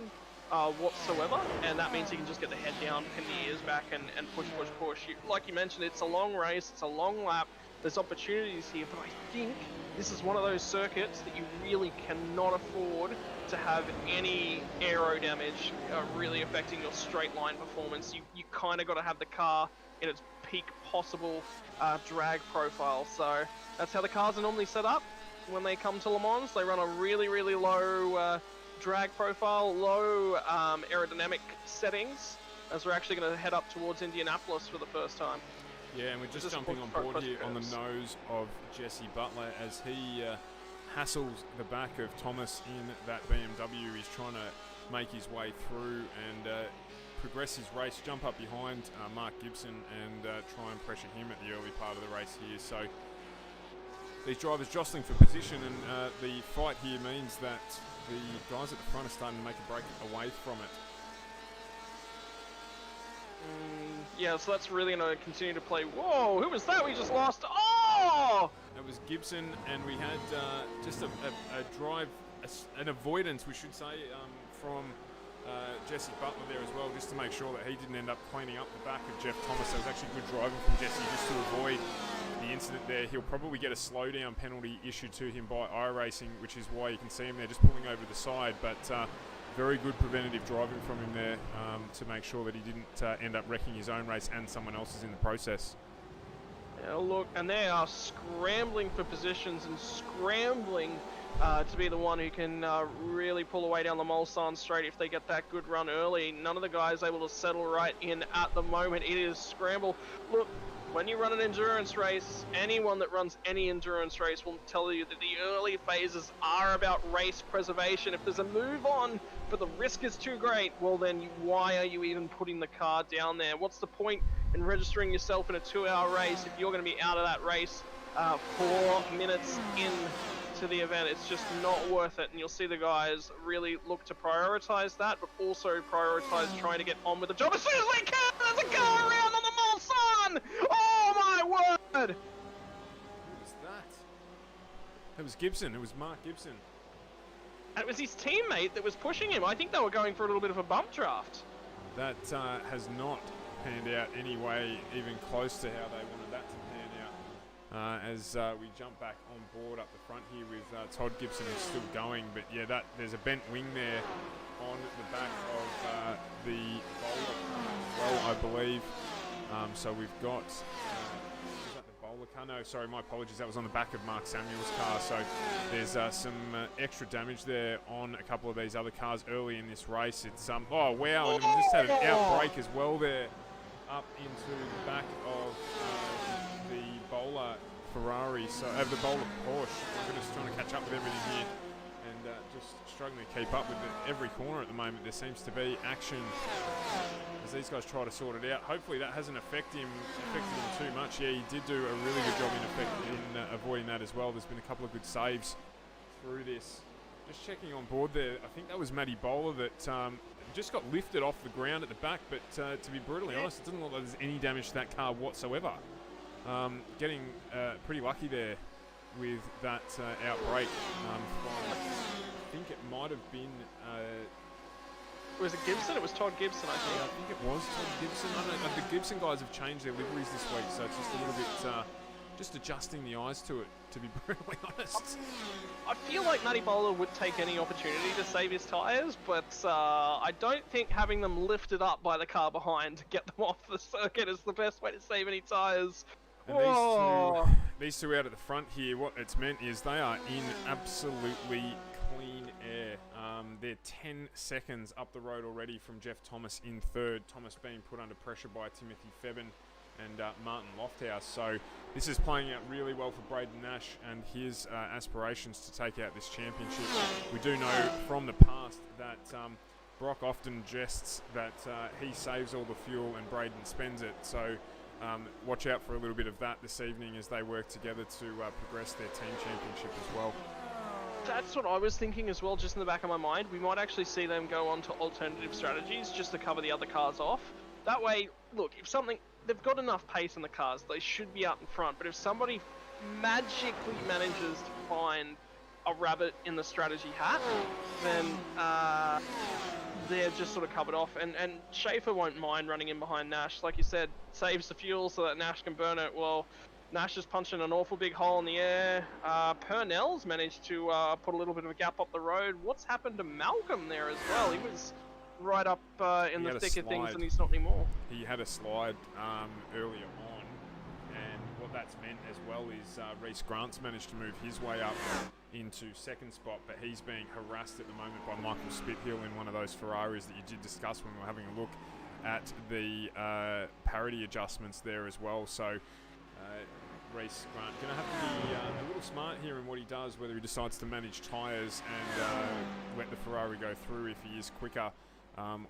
whatsoever, and that means he can just get the head down, pin the ears back, and push, push, push. Like you mentioned, it's a long race, it's a long lap, there's opportunities here, but I think this is one of those circuits that you really cannot afford to have any aero damage really affecting your straight line performance. You kind of got to have the car in its peak possible drag profile, so that's how the cars are normally set up. When they come to Le Mans, they run a really, really low drag profile, low aerodynamic settings, as we're actually going to head up towards Indianapolis for the first time. Yeah, and we're just jumping on board here on the nose of Jesse Butler as he hassles the back of Thomas in that BMW. He's trying to make his way through and progress his race, jump up behind Mark Gibson and try and pressure him at the early part of the race here. So these drivers jostling for position, and the fight here means that the guys at the front are starting to make a break away from it. Yeah, so that's really going to continue to play. Whoa, who was that we just lost? Oh! That was Gibson, and we had just a drive, an avoidance, we should say, from Jesse Butler there as well, just to make sure that he didn't end up cleaning up the back of Jeff Thomas. That was actually good driving from Jesse just to avoid the incident there. He'll probably get a slowdown penalty issued to him by iRacing, which is why you can see him there just pulling over the side, but very good preventative driving from him there to make sure that he didn't end up wrecking his own race and someone else's in the process. Yeah, look, and they are scrambling for positions and scrambling to be the one who can really pull away down the Mulsanne straight if they get that good run early. None of the guys able to settle right in at the moment. It is scramble. Look, when you run an endurance race, anyone that runs any endurance race will tell you that the early phases are about race preservation. If there's a move on, but the risk is too great, well then why are you even putting the car down there? What's the point in registering yourself in a 2-hour race if you're going to be out of that race 4 minutes into the event? It's just not worth it, and you'll see the guys really look to prioritize that, but also prioritize trying to get on with the job as soon as they can. There's a car around on the Mulsanne! Oh my word! Who was that? That was Gibson. It was Mark Gibson. And it was his teammate that was pushing him. I think they were going for a little bit of a bump draft. That has not panned out anyway, even close to how they wanted that to pan out. As we jump back on board up the front here with Todd Gibson, who's still going, but yeah, there's a bent wing there on the back of the bowler as well, I believe. So we've got, was that the bowler car? No, sorry, my apologies, that was on the back of Mark Samuel's car. So there's some extra damage there on a couple of these other cars early in this race. It's, oh wow, and we just had an outbreak as well there up into the back of the bowler Ferrari, so over the bowler Porsche. We're just trying to catch up with everything here and just struggling to keep up with it. Every corner at the moment there seems to be action as these guys try to sort it out. Hopefully that hasn't affected him too much. Yeah, he did do a really good job in avoiding that as well. There's been a couple of good saves through this. Just checking on board there, I think that was Matty Bowler that just got lifted off the ground at the back, but to be brutally honest, it doesn't look like there's any damage to that car whatsoever. Getting pretty lucky there with that outbreak from, I think it might have been... was it Gibson? It was Todd Gibson, I think. Yeah, I think it was Todd Gibson. I don't know, the Gibson guys have changed their liveries this week, so it's just a little bit... just adjusting the eyes to it, to be brutally honest. I feel like Matty Bowler would take any opportunity to save his tyres, but I don't think having them lifted up by the car behind to get them off the circuit is the best way to save any tyres. And these two out at the front here, what it's meant is they are in absolutely clean air. They're 10 seconds up the road already from Jeff Thomas in third. Thomas being put under pressure by Timothy Febin and Martin Lofthouse. So this is playing out really well for Braden Nash and his aspirations to take out this championship. We do know from the past that Brock often jests that he saves all the fuel and Braden spends it. So watch out for a little bit of that this evening as they work together to progress their team championship as well. That's what I was thinking as well, just in the back of my mind. We might actually see them go on to alternative strategies just to cover the other cars off. That way, look, if something... They've got enough pace in the cars, they should be out in front, but if somebody magically manages to find a rabbit in the strategy hat, then they're just sort of covered off, and Schaefer won't mind running in behind Nash. Like you said, saves the fuel so that Nash can burn it. Well, Nash is punching an awful big hole in the air. Purnell's managed to put a little bit of a gap up the road. What's happened to Malcolm there as well? He was right up in the thick of things, and he's not anymore. He had a slide earlier on, and what that's meant as well is Reece Grant's managed to move his way up into second spot, but he's being harassed at the moment by Michael Spithill in one of those Ferraris that you did discuss when we were having a look at the parity adjustments there as well. So Reece Grant going to have to be a little smart here in what he does, whether he decides to manage tyres and let the Ferrari go through if he is quicker,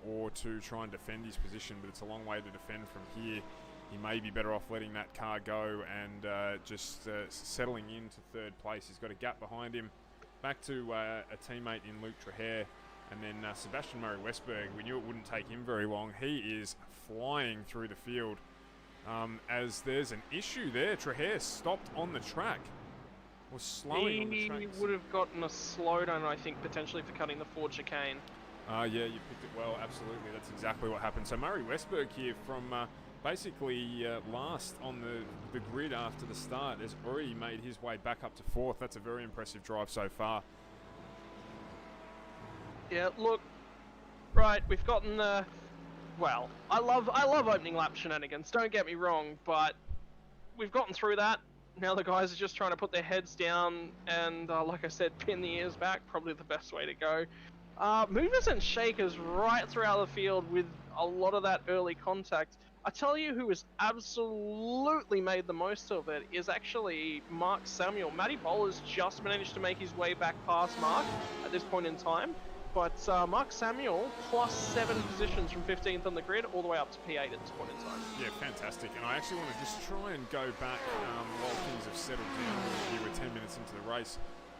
or to try and defend his position. But it's a long way to defend from here. He may be better off letting that car go and just settling into third place. He's got a gap behind him. Back to a teammate in Luke Trahair, and then Sebastian Murray-Westberg. We knew it wouldn't take him very long. He is flying through the field. As there's an issue there. Trahair stopped on the track. Was slowing on the track. He would have gotten a slowdown, I think, potentially for cutting the Ford chicane. Yeah, you picked it well. Absolutely. That's exactly what happened. So Murray-Westberg here from basically last on the grid after the start has already made his way back up to fourth. That's a very impressive drive so far. Yeah, look, right, we've gotten well, I love opening lap shenanigans, don't get me wrong, but we've gotten through that. Now the guys are just trying to put their heads down and, like I said, pin the ears back, probably the best way to go. Movers and shakers right throughout the field with a lot of that early contact. I tell you who has absolutely made the most of it is actually Mark Samuel. Matty Bowler's just managed to make his way back past Mark at this point in time. But Mark Samuel plus 7 positions from 15th on the grid all the way up to P8 at this point in time. Yeah, fantastic. And I actually want to just try and go back while things have settled down here. We're 10 minutes into the race.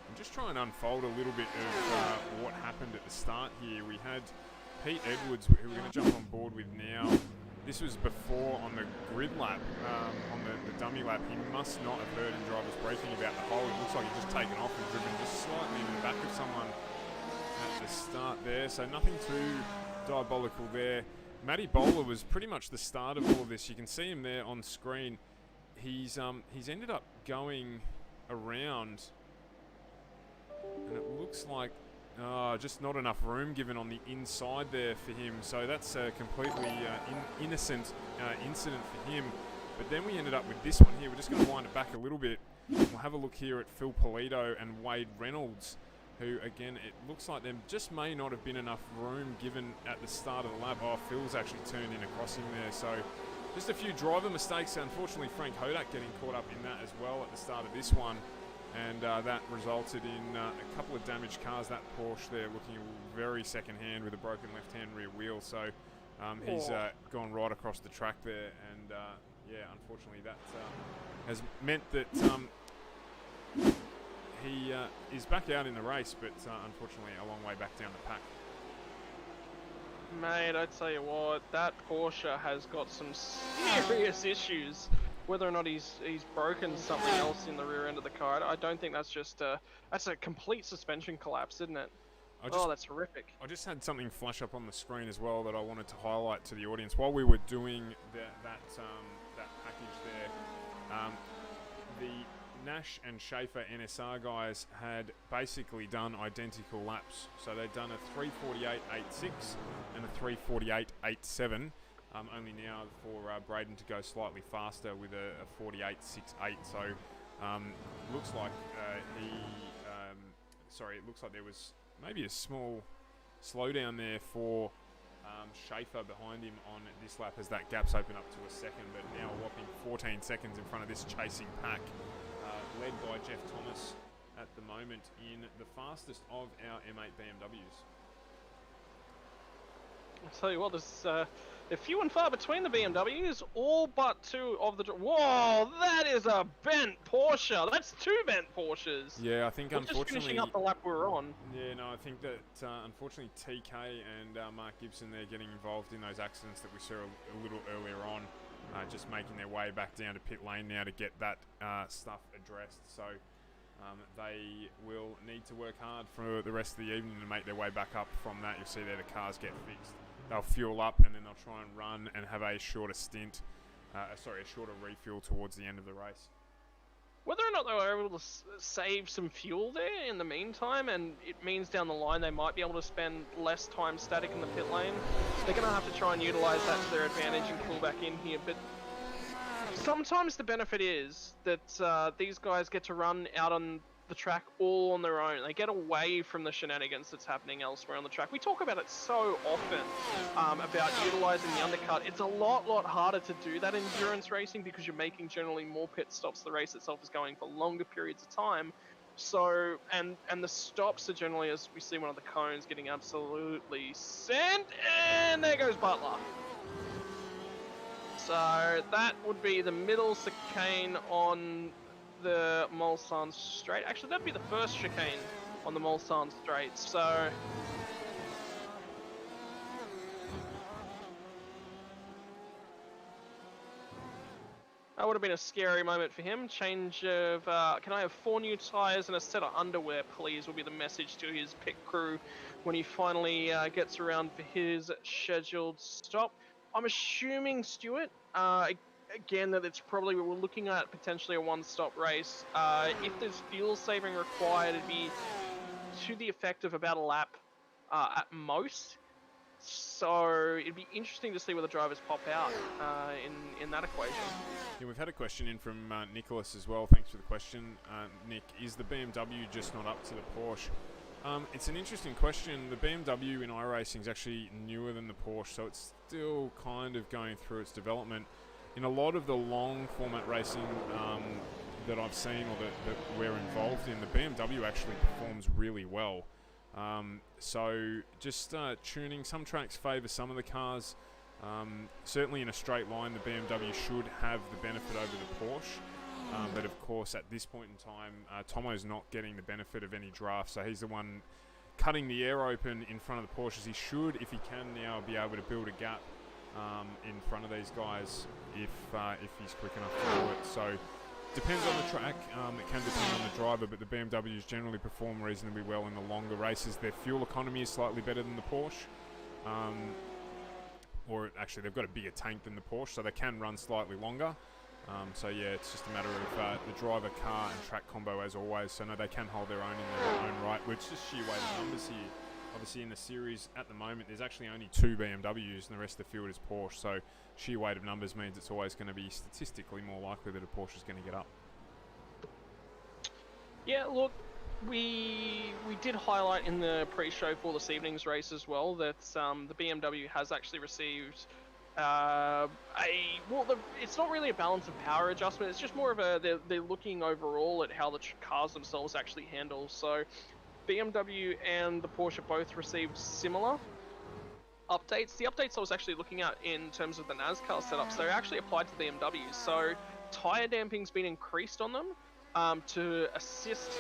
And just try and unfold a little bit of what happened at the start here. We had Pete Edwards, who we're going to jump on board with now. This was before on the grid lap, on the dummy lap. He must not have heard in driver's briefing about the hole. It looks like he's just taken off and driven just slightly in the back of someone at the start there. So nothing too diabolical there. Matty Bowler was pretty much the start of all of this. You can see him there on screen. He's ended up going around, and it looks like just not enough room given on the inside there for him. So that's a completely innocent incident for him. But then we ended up with this one here. We're just going to wind it back a little bit. We'll have a look here at Phil Polito and Wade Reynolds, who, again, it looks like there just may not have been enough room given at the start of the lap. Oh, Phil's actually turned in across him there. So just a few driver mistakes. Unfortunately, Frank Hodak getting caught up in that as well at the start of this one. And that resulted in a couple of damaged cars. That Porsche there looking very second-hand with a broken left-hand rear wheel. So he's gone right across the track there. And, yeah, unfortunately that has meant that he is back out in the race, but unfortunately a long way back down the pack. Mate, I tell you what, that Porsche has got some serious issues. Whether or not he's broken something else in the rear end of the car, I don't think that's just that's a complete suspension collapse, isn't it? That's horrific. I just had something flash up on the screen as well that I wanted to highlight to the audience while we were doing that package there. The Nash and Schaefer NSR guys had basically done identical laps, so they'd done a 3:48.86 and a 3:48.87. Only now for Braden to go slightly faster with a 48.68. So looks like it looks like there was maybe a small slowdown there for Schaefer behind him on this lap as that gap's opened up to a second, but now a whopping 14 seconds in front of this chasing pack, led by Jeff Thomas at the moment in the fastest of our M8 BMWs. I'll tell you what, there's few and far between the BMWs, all but 2 of the... Whoa, that is a bent Porsche. That's 2 bent Porsches. Yeah, I think unfortunately... Just finishing up the lap we were on. Yeah, no, I think that unfortunately TK and Mark Gibson, they're getting involved in those accidents that we saw a little earlier on, just making their way back down to pit lane now to get that stuff addressed. So They will need to work hard for the rest of the evening to make their way back up from that. You'll see there the cars get fixed. They'll fuel up and then they'll try and run and have a shorter stint, a shorter refuel towards the end of the race. Whether or not they were able to save some fuel there in the meantime, and it means down the line they might be able to spend less time static in the pit lane, they're going to have to try and utilise that to their advantage and pull back in here. But sometimes the benefit is that these guys get to run out on the track all on their own. They get away from the shenanigans that's happening elsewhere on the track. We talk about it so often, about utilising the undercut. It's a lot harder to do that in endurance racing because you're making generally more pit stops. The race itself is going for longer periods of time. So, and the stops are generally, as we see one of the cones getting absolutely sent, and there goes Butler. So that would be the middle chicane on the Mulsanne Straight. Actually, that'd be the first chicane on the Mulsanne Straight. So that would have been a scary moment for him. Change of, can I have 4 new tyres and a set of underwear, please, will be the message to his pit crew when he finally gets around for his scheduled stop. I'm assuming, Stuart, again, that it's probably, we're looking at potentially a one-stop race. If there's fuel saving required, it'd be to the effect of about a lap at most. So it'd be interesting to see where the drivers pop out in that equation. Yeah, we've had a question in from Nicholas as well. Thanks for the question, Nick. Is the BMW just not up to the Porsche? It's an interesting question. The BMW in iRacing is actually newer than the Porsche, so it's still kind of going through its development. In a lot of the long format racing that I've seen or that we're involved in, the BMW actually performs really well. So just tuning, some tracks favour some of the cars. Certainly in a straight line, the BMW should have the benefit over the Porsche. But of course, at this point in time, Tomo's not getting the benefit of any draft, so he's the one cutting the air open in front of the Porsches. He should, if he can now, be able to build a gap in front of these guys if he's quick enough to do it. So depends on the track. It can depend on the driver, but the BMWs generally perform reasonably well in the longer races. Their fuel economy is slightly better than the Porsche. Or actually, they've got a bigger tank than the Porsche, so they can run slightly longer. So yeah, it's just a matter of the driver, car and track combo as always. So no, they can hold their own in their own right. But it's just sheer weight of numbers here. Obviously in the series at the moment, there's actually only 2 BMWs and the rest of the field is Porsche. So sheer weight of numbers means it's always going to be statistically more likely that a Porsche is going to get up. Yeah, look, we did highlight in the pre-show for this evening's race as well that the BMW has actually received it's not really a balance of power adjustment. It's just more of a they're looking overall at how the cars themselves actually handle. So BMW and the Porsche both received similar updates. The updates I was actually looking at in terms of the NASCAR setups, they're actually applied to BMW. So tire damping's been increased on them to assist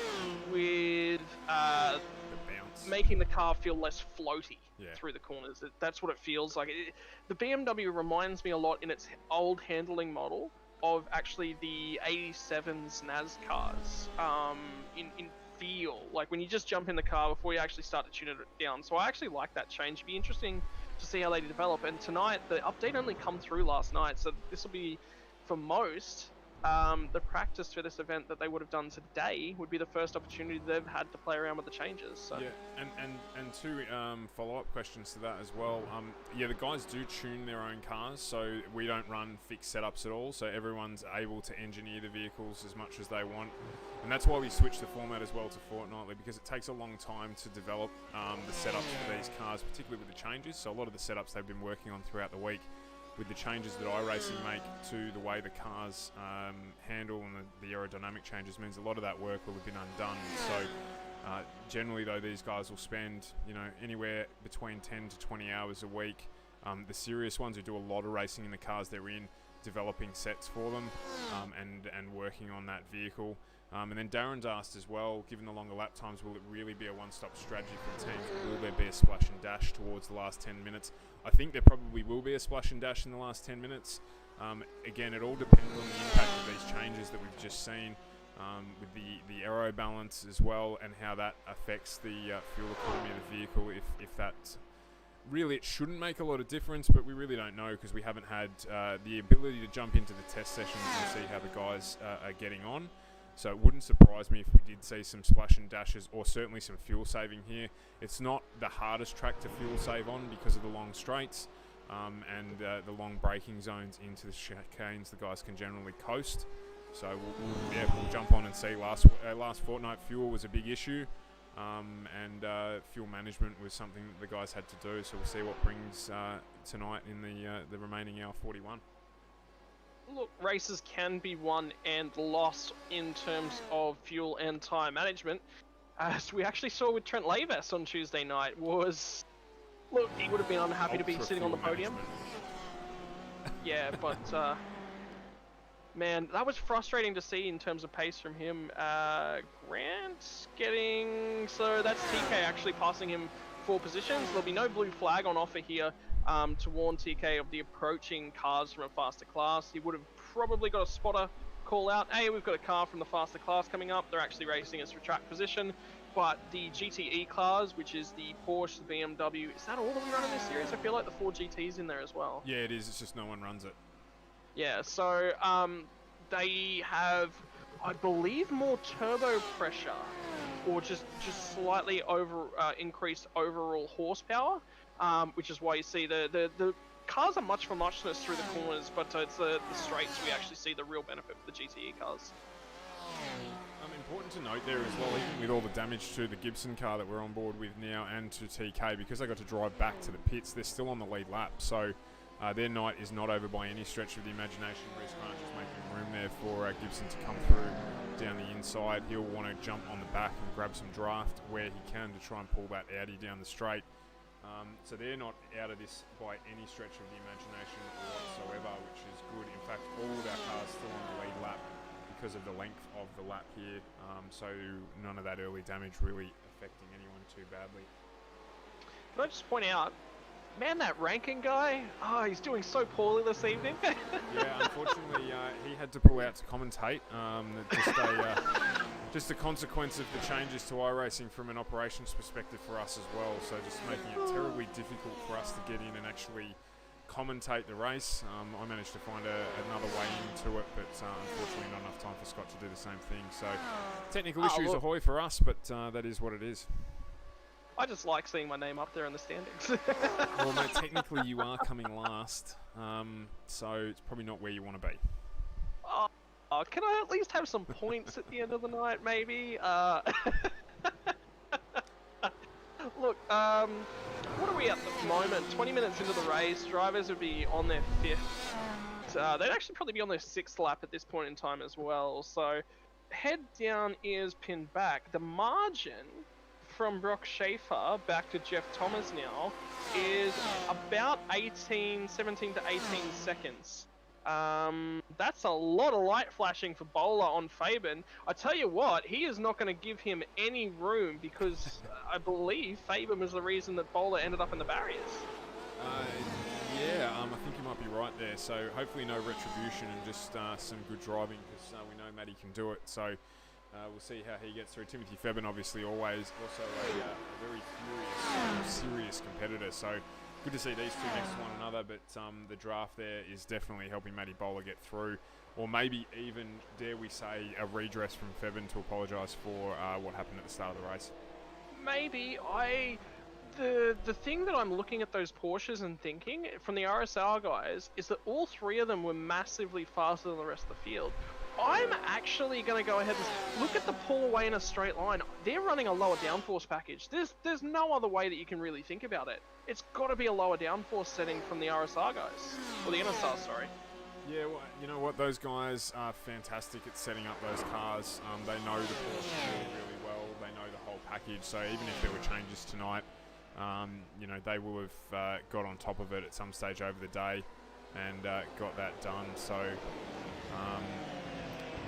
with making the car feel less floaty through the corners. That's what it feels like. The BMW reminds me a lot in its old handling model of actually the 87's NASCARs in feel. Like when you just jump in the car before you actually start to tune it down. So I actually like that change. It'd be interesting to see how they develop. And tonight, the update only come through last night. So this will be, for most, the practice for this event that they would have done today would be the first opportunity they've had to play around with the changes. So. Yeah, and two follow-up questions to that as well. Yeah, the guys do tune their own cars, so we don't run fixed setups at all, so everyone's able to engineer the vehicles as much as they want. And that's why we switched the format as well to fortnightly, because it takes a long time to develop the setups for these cars, particularly with the changes. So a lot of the setups they've been working on throughout the week, with the changes that iRacing make to the way the cars handle and the aerodynamic changes, means a lot of that work will have been undone. So generally though, these guys will spend anywhere between 10 to 20 hours a week. The serious ones who do a lot of racing in the cars they're in, developing sets for them and working on that vehicle. And then Darren's asked as well, given the longer lap times, will it really be a one-stop strategy for the teams? Will there be a splash and dash towards the last 10 minutes? I think there probably will be a splash and dash in the last 10 minutes. Again, it all depends on the impact of these changes that we've just seen. with the aero balance as well, and how that affects the fuel economy of the vehicle. If that really, it shouldn't make a lot of difference, but we really don't know because we haven't had the ability to jump into the test sessions and see how the guys are getting on. So it wouldn't surprise me if we did see some splash and dashes, or certainly some fuel saving here. It's not the hardest track to fuel save on because of the long straights and the long braking zones into the chicanes. The guys can generally coast. So we'll jump on and see. Last fortnight, fuel was a big issue. And fuel management was something that the guys had to do, so we'll see what brings tonight in the remaining hour 41. Look, races can be won and lost in terms of fuel and tyre management, as we actually saw with Trent Lavis on Tuesday night. Look, he would have been unhappy to be sitting on the podium. Yeah, but man, that was frustrating to see in terms of pace from him. Grant so that's TK actually passing him 4 positions. There'll be no blue flag on offer here to warn TK of the approaching cars from a faster class. He would have probably got a spotter call out. Hey, we've got a car from the faster class coming up. They're actually racing us for track position. But the GT E-cars, which is the Porsche, the BMW, is that all that we run in this series? I feel like the 4 GTs in there as well. Yeah, it is. It's just no one runs it. Yeah, so they have, I believe, more turbo pressure, or just slightly increased overall horsepower, which is why you see the cars are much for muchness through the corners, but it's the straights we actually see the real benefit for the GTE cars. Important to note there as well, even with all the damage to the Gibson car that we're on board with now and to TK, because they got to drive back to the pits, they're still on the lead lap. So their night is not over by any stretch of the imagination. Reece Grant just making room there for Gibson to come through down the inside. He'll want to jump on the back and grab some draft where he can to try and pull that Audi down the straight. So they're not out of this by any stretch of the imagination whatsoever, which is good. In fact, all of our cars still on the lead lap because of the length of the lap here, so none of that early damage really affecting anyone too badly. Can I just point out, man, that Rankin guy, he's doing so poorly this evening. Yeah, unfortunately, he had to pull out to commentate. Just a consequence of the changes to iRacing from an operations perspective for us as well, so just making it terribly difficult for us to get in and actually commentate the race. I managed to find another way into it, but unfortunately not enough time for Scott to do the same thing. So technical issues ahoy for us, but that is what it is. I just like seeing my name up there in the standings. Well, mate, technically you are coming last, so it's probably not where you want to be. Can I at least have some points at the end of the night, maybe? Look, what are we at the moment? 20 minutes into the race, drivers would be on their 5th. They'd actually probably be on their 6th lap at this point in time as well. So, head down, ears pinned back. The margin from Brock Schaefer back to Jeff Thomas now is about 17 to 18 seconds. That's a lot of light flashing for Bowler on Fabian. I tell you what, he is not going to give him any room, because I believe Fabian was the reason that Bowler ended up in the barriers. Yeah, I think you might be right there. So hopefully no retribution and just some good driving, because we know Matty can do it. So we'll see how he gets through. Timothy Fabian obviously always also a very furious, serious competitor. So good to see these two next to one another, but the draft there is definitely helping Matty Bowler get through, or maybe even, dare we say, a redress from Fabian to apologise for what happened at the start of the race. Maybe. The thing that I'm looking at those Porsches and thinking from the RSR guys is that all 3 of them were massively faster than the rest of the field. I'm actually going to go ahead and look at the pull away in a straight line. They're running a lower downforce package. There's no other way that you can really think about it. It's got to be a lower downforce setting from the RSR guys. Or the NSR, sorry. Yeah, well, you know what? Those guys are fantastic at setting up those cars. They know the Porsche really, really well. They know the whole package. So even if there were changes tonight, you know, they will have got on top of it at some stage over the day and got that done. So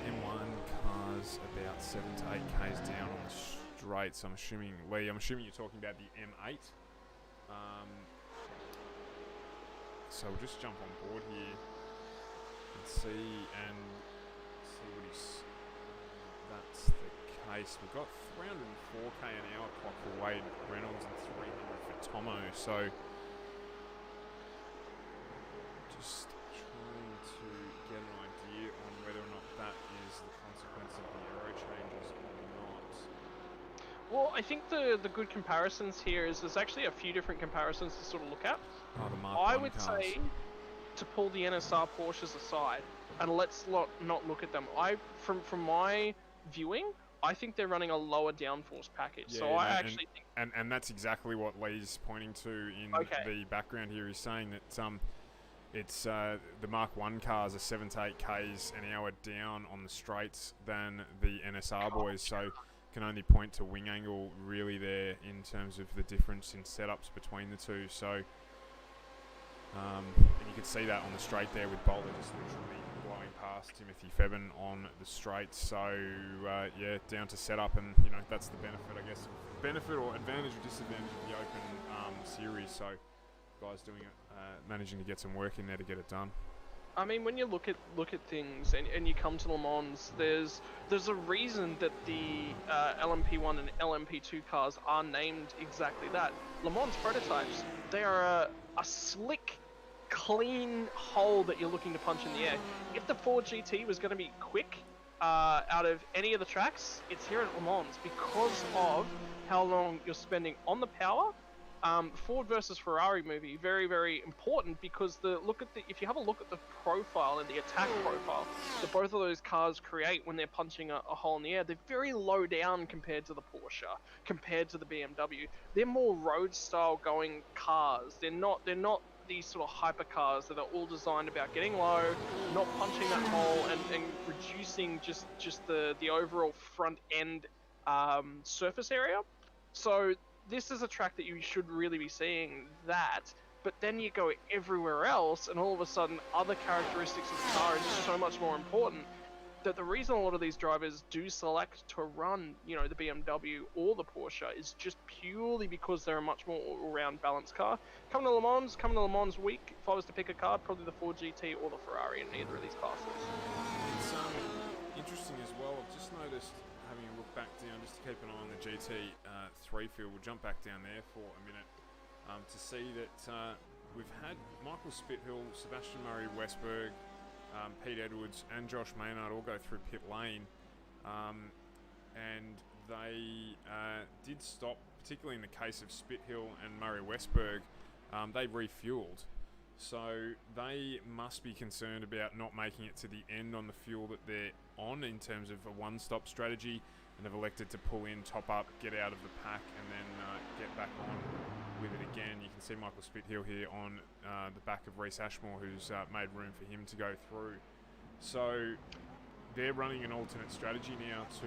M1 cars about 7 to 8 k's down on the straight. So I'm assuming, Lee, you're talking about the M8. So we'll just jump on board here and see what he's that's the case. We've got 304k an hour clock for Wade Reynolds and 300 for Tomo. So just trying to get an idea on whether or not that is the consequence of the aero changes or not. Well, I think the good comparisons here is there's actually a few different comparisons to sort of look at. Oh, the Mark I 1 would cars. say to pull the NSR Porsches aside and let's not look at them. From my viewing, I think they're running a lower downforce package. Yeah, so I actually think, and that's exactly what Lee's pointing to in the background here. He's saying that it's the Mark 1 cars are 7 to 8 k's an hour down on the straights than the NSR boys, so can only point to wing angle really there in terms of the difference in setups between the two. So and you can see that on the straight there with Boulder just literally blowing past Timothy Febben on the straight. So yeah, down to setup, and you know that's the benefit, I guess, benefit or advantage or disadvantage of the open series. So guys doing it, managing to get some work in there to get it done. I mean, when you look at things and you come to Le Mans, there's a reason that the LMP1 and LMP2 cars are named exactly that. Le Mans prototypes, they are a slick, clean hole that you're looking to punch in the air. If the Ford GT was going to be quick out of any of the tracks, it's here at Le Mans because of how long you're spending on the power. Ford versus Ferrari movie, very, very important because if you have a look at the profile and the attack profile that both of those cars create when they're punching a hole in the air, they're very low down compared to the Porsche, compared to the BMW. They're more road style going cars. They're not these sort of hyper cars that are all designed about getting low, not punching that hole and reducing just the overall front end surface area. So this is a track that you should really be seeing that, but then you go everywhere else and all of a sudden other characteristics of the car are just so much more important that the reason a lot of these drivers do select to run, you know, the BMW or the Porsche is just purely because they're a much more all-round balanced car. Coming to Le Mans week, if I was to pick a car, probably the Ford GT or the Ferrari in either of these classes. It's interesting as well. I've just noticed, having a look back down just to keep an eye on the GT3 field, we'll jump back down there for a minute to see that we've had Michael Spithill, Sebastian Murray Westberg, Pete Edwards and Josh Maynard all go through pit lane, and they did stop, particularly in the case of Spithill and Murray Westberg. They refueled, so they must be concerned about not making it to the end on the fuel that they're on in terms of a one-stop strategy, and have elected to pull in, top up, get out of the pack, and then get back on with it again. You can see Michael Spithill here on the back of Reece Ashmore, who's made room for him to go through. So they're running an alternate strategy now to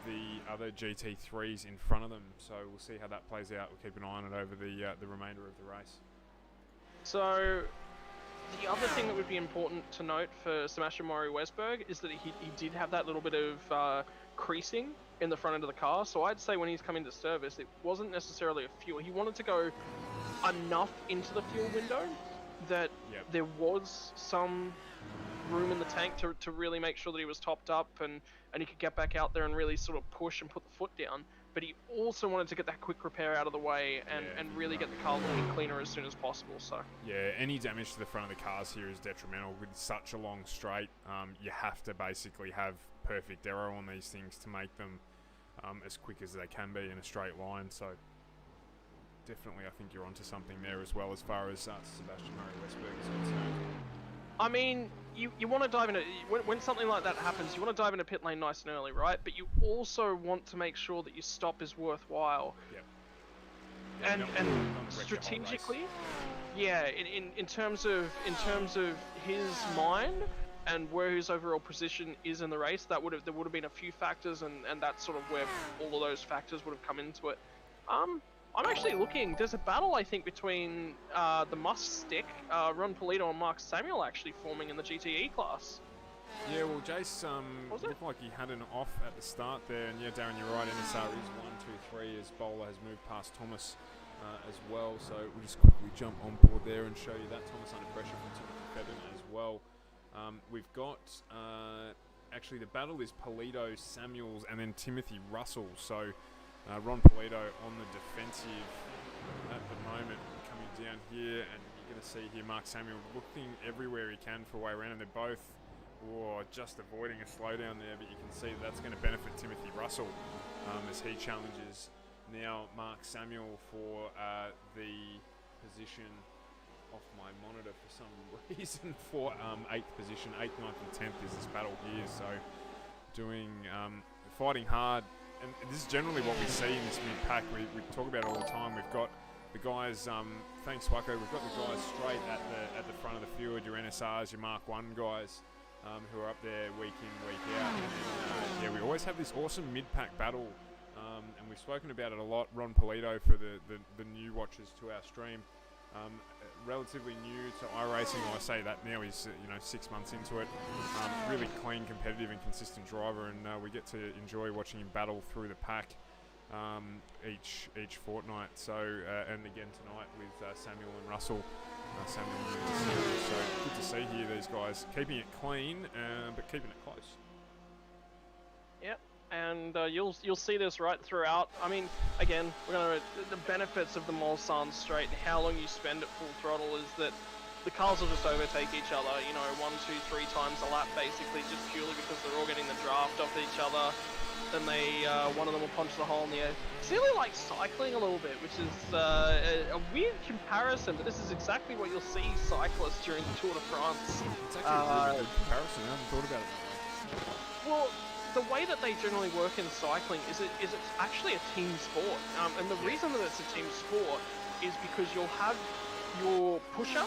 the other GT3s in front of them. So we'll see how that plays out. We'll keep an eye on it over the remainder of the race. So the other thing that would be important to note for Sebastian Murray Westberg is that he did have that little bit of creasing in the front end of the car. So I'd say when he's coming to service, it wasn't necessarily a fuel. He wanted to go enough into the fuel window that there was some room in the tank to really make sure that he was topped up and he could get back out there and really sort of push and put the foot down. But he also wanted to get that quick repair out of the way and really get the car looking cleaner as soon as possible. So yeah, any damage to the front of the cars here is detrimental. With such a long straight, you have to basically have perfect aero on these things to make them as quick as they can be in a straight line. So definitely I think you're onto something there as well as far as Sebastian Murray Westberg is concerned. I mean, you want to dive into when something like that happens, you want to dive into pit lane nice and early, right? But you also want to make sure that your stop is worthwhile. Yep. And strategically, yeah, in terms of his mind and where his overall position is in the race, there would have been a few factors, and that's sort of where all of those factors would have come into it. I'm actually looking. There's a battle, I think, between the Must Stick, Ron Polito and Mark Samuel actually forming in the GTE class. Yeah, well, Jace looked like he had an off at the start there, and yeah, Darren, you're right. NSR is 1, 2, 3 as Bowler has moved past Thomas as well. So we'll just quickly jump on board there and show you that Thomas under pressure from Timothy Febben as well. We've got actually the battle is Polito, Samuels, and then Timothy Russell. So Ron Polito on the defensive at the moment, coming down here, and you're going to see here Mark Samuel looking everywhere he can for a way around, and they're both just avoiding a slowdown there, but you can see that's going to benefit Timothy Russell as he challenges now Mark Samuel for the position off my monitor for some reason for 8th position. 8th, 9th and 10th is this battle here, so fighting hard, and this is generally what we see in this mid-pack. We talk about it all the time. We've got the guys, thanks Wacko, we've got the guys straight at the front of the field, your NSRs, your Mark 1 guys, who are up there week in, week out. And then, we always have this awesome mid-pack battle, and we've spoken about it a lot. Ron Polito, for the new watchers to our stream, relatively new to iRacing. I say that now, he's 6 months into it. Really clean, competitive and consistent driver, and we get to enjoy watching him battle through the pack each fortnight. So and again tonight with Samuel and Russell. Samuel and Samuel. So good to see here these guys keeping it clean, but keeping it close. Yep. And you'll see this right throughout. I mean, again, the benefits of the Mulsanne straight and how long you spend at full throttle is that the cars will just overtake each other, 1, 2, 3 times a lap, basically, just purely because they're all getting the draft off each other. Then one of them will punch the hole in the air. It's really like cycling a little bit, which is a weird comparison, but this is exactly what you'll see cyclists during the Tour de France. It's actually a really good comparison. I haven't thought about it that way. Well, the way that they generally work in cycling is it's actually a team sport, and the reason that it's a team sport is because you'll have your pusher.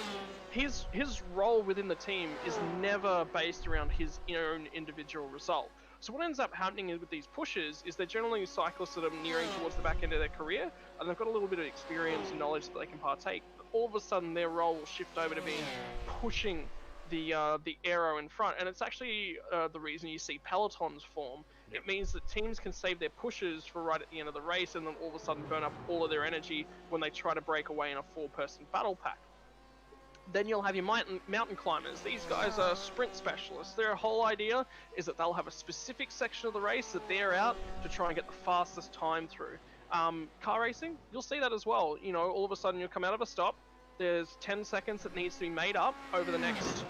His role within the team is never based around his own individual result. So what ends up happening with these pushers is they're generally cyclists that are nearing towards the back end of their career, and they've got a little bit of experience and knowledge that they can partake. But all of a sudden, their role will shift over to being pushing the aero in front, and it's actually the reason you see pelotons form. Yep. It means that teams can save their pushers for right at the end of the race, and then all of a sudden burn up all of their energy when they try to break away in a 4-person battle pack. Then you'll have your mountain climbers. These guys are sprint specialists. Their whole idea is that they'll have a specific section of the race that they're out to try and get the fastest time through. Car racing, you'll see that as well. All of a sudden you'll come out of a stop. There's 10 seconds that needs to be made up over the next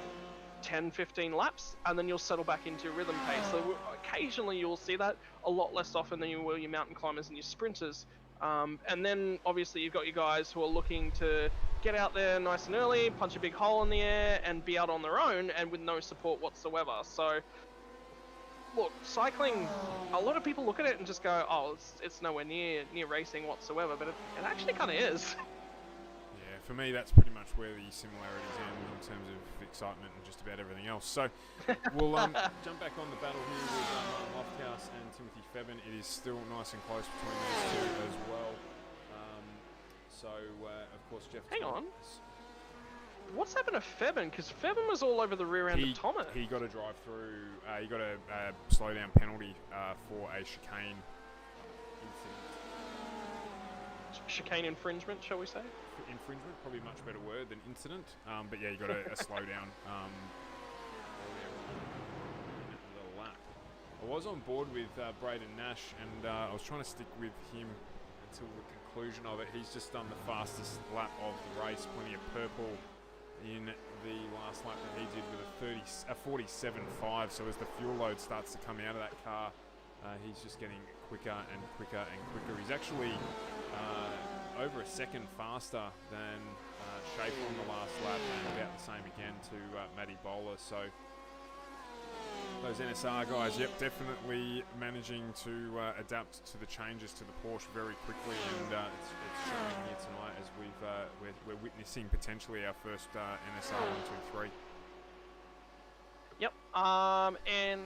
10, 15 laps, and then you'll settle back into your rhythm pace. So occasionally you'll see that, a lot less often than you will your mountain climbers and your sprinters. And then obviously you've got your guys who are looking to get out there nice and early, punch a big hole in the air, and be out on their own and with no support whatsoever. So, look, cycling, a lot of people look at it and just go, oh, it's nowhere near racing whatsoever, but it actually kind of is. Yeah, for me that's pretty much where the similarities end in terms of excitement and just about everything else. So we'll jump back on the battle here with Lofthouse and Timothy Febin. It is still nice and close between those two as well. Of course, Jeff. Hang on. What's happened to Febin? Because Febin was all over the rear end of Thomas. He got a drive through. He got a slow down penalty for a chicane incident. Chicane infringement, shall we say? Infringement, probably a much better word than incident. But yeah, he got a slow down. Little lap. I was on board with Braden Nash, and I was trying to stick with him until the conclusion of it. He's just done the fastest lap of the race, plenty of purple in the last lap that he did with a 47.5. So as the fuel load starts to come out of that car, he's just getting quicker and quicker and quicker. He's actually over a second faster than Schaefer on the last lap, and about the same again to Matty Bowler. So those NSR guys, yep, definitely managing to adapt to the changes to the Porsche very quickly, and it's showing here tonight as we're witnessing potentially our first NSR 1, 2, 3. Yep. And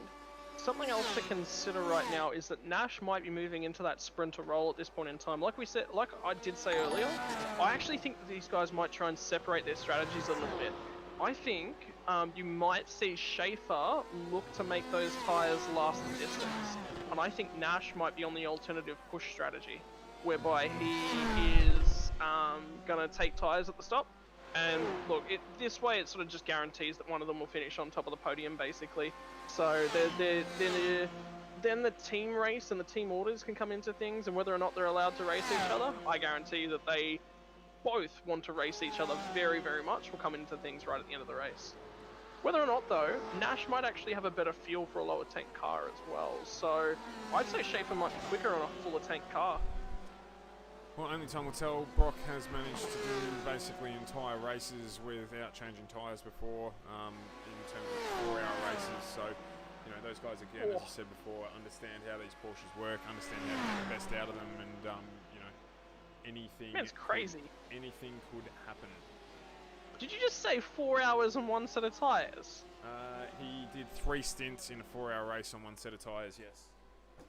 something else to consider right now is that Nash might be moving into that sprinter role at this point in time. Like I did say earlier, I actually think that these guys might try and separate their strategies a little bit. I think you might see Schaefer look to make those tyres last the distance, and I think Nash might be on the alternative push strategy, whereby he is going to take tyres at the stop, And look, this way it sort of just guarantees that one of them will finish on top of the podium, basically. So then the team race and the team orders can come into things, and whether or not they're allowed to race each other, I guarantee that they both want to race each other very, very much will come into things right at the end of the race. Whether or not, though, Nash might actually have a better feel for a lower tank car as well. So I'd say Schaefer might be quicker on a fuller tank car. Well, only time will tell. Brock has managed to do basically entire races without changing tyres before, in terms of 4-hour races. So, you know, those guys, again, as you said before, understand how these Porsches work, understand how to get the best out of them, and, you know, anything... Man, it's crazy. Anything could happen. Did you just say 4 hours on one set of tyres? He did 3 stints in a 4-hour race on one set of tyres, yes.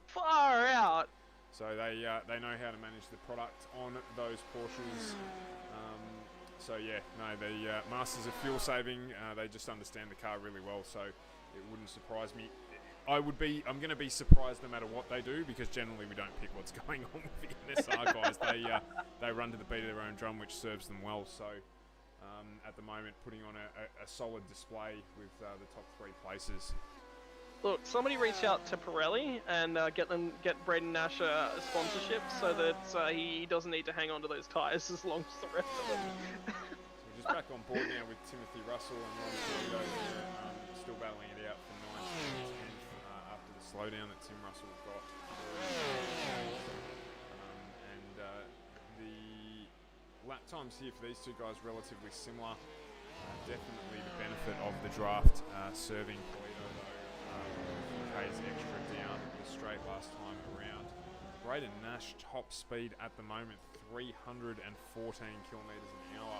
Far out! So they know how to manage the product on those Porsches. So yeah, no, the masters of fuel saving, they just understand the car really well. So it wouldn't surprise me. I'm going to be surprised no matter what they do, because generally we don't pick what's going on with the NSR guys. They run to the beat of their own drum, which serves them well. So at the moment, putting on a solid display with the top 3 places. Look, somebody reach out to Pirelli and get Braden Nash a sponsorship so that he doesn't need to hang on to those tyres as long as the rest of them. So we're just back on board now with Timothy Russell and Ron Toledo, still battling it out for 9th and 10th after the slowdown that Tim Russell got. The lap times here for these two guys relatively similar. Definitely the benefit of the draft serving Toledo though. K's extra down the straight last time around. Braden Nash top speed at the moment, 314 kilometres an hour.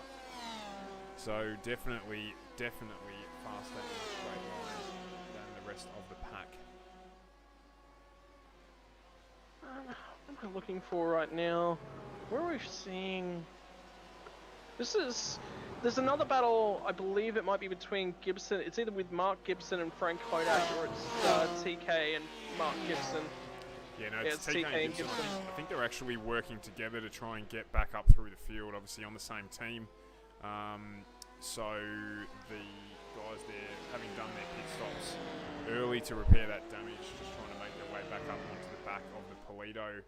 So definitely faster in a straight line than the rest of the pack. What am I looking for right now? Where are we seeing? There's another battle, I believe it might be between Gibson. It's either with Mark Gibson and Frank Kodak, or it's TK and Mark Gibson. Yeah, no, Yeah, it's TK and Gibson. I think they're actually working together to try and get back up through the field, obviously on the same team. So the guys there, having done their pit stops early to repair that damage, just trying to make their way back up onto the back of the Toledo.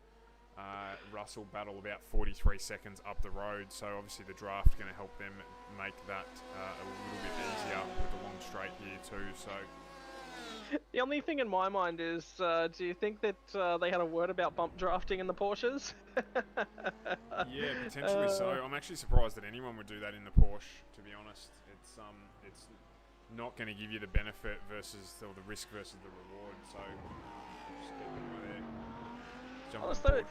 Russell battle about 43 seconds up the road, so obviously the draft going to help them make that a little bit easier with the long straight here too. So the only thing in my mind is, do you think that they had a word about bump drafting in the Porsches? Yeah, potentially so. I'm actually surprised that anyone would do that in the Porsche, to be honest. It's not going to give you the benefit versus the risk versus the reward. So just get them right there. Jump on board.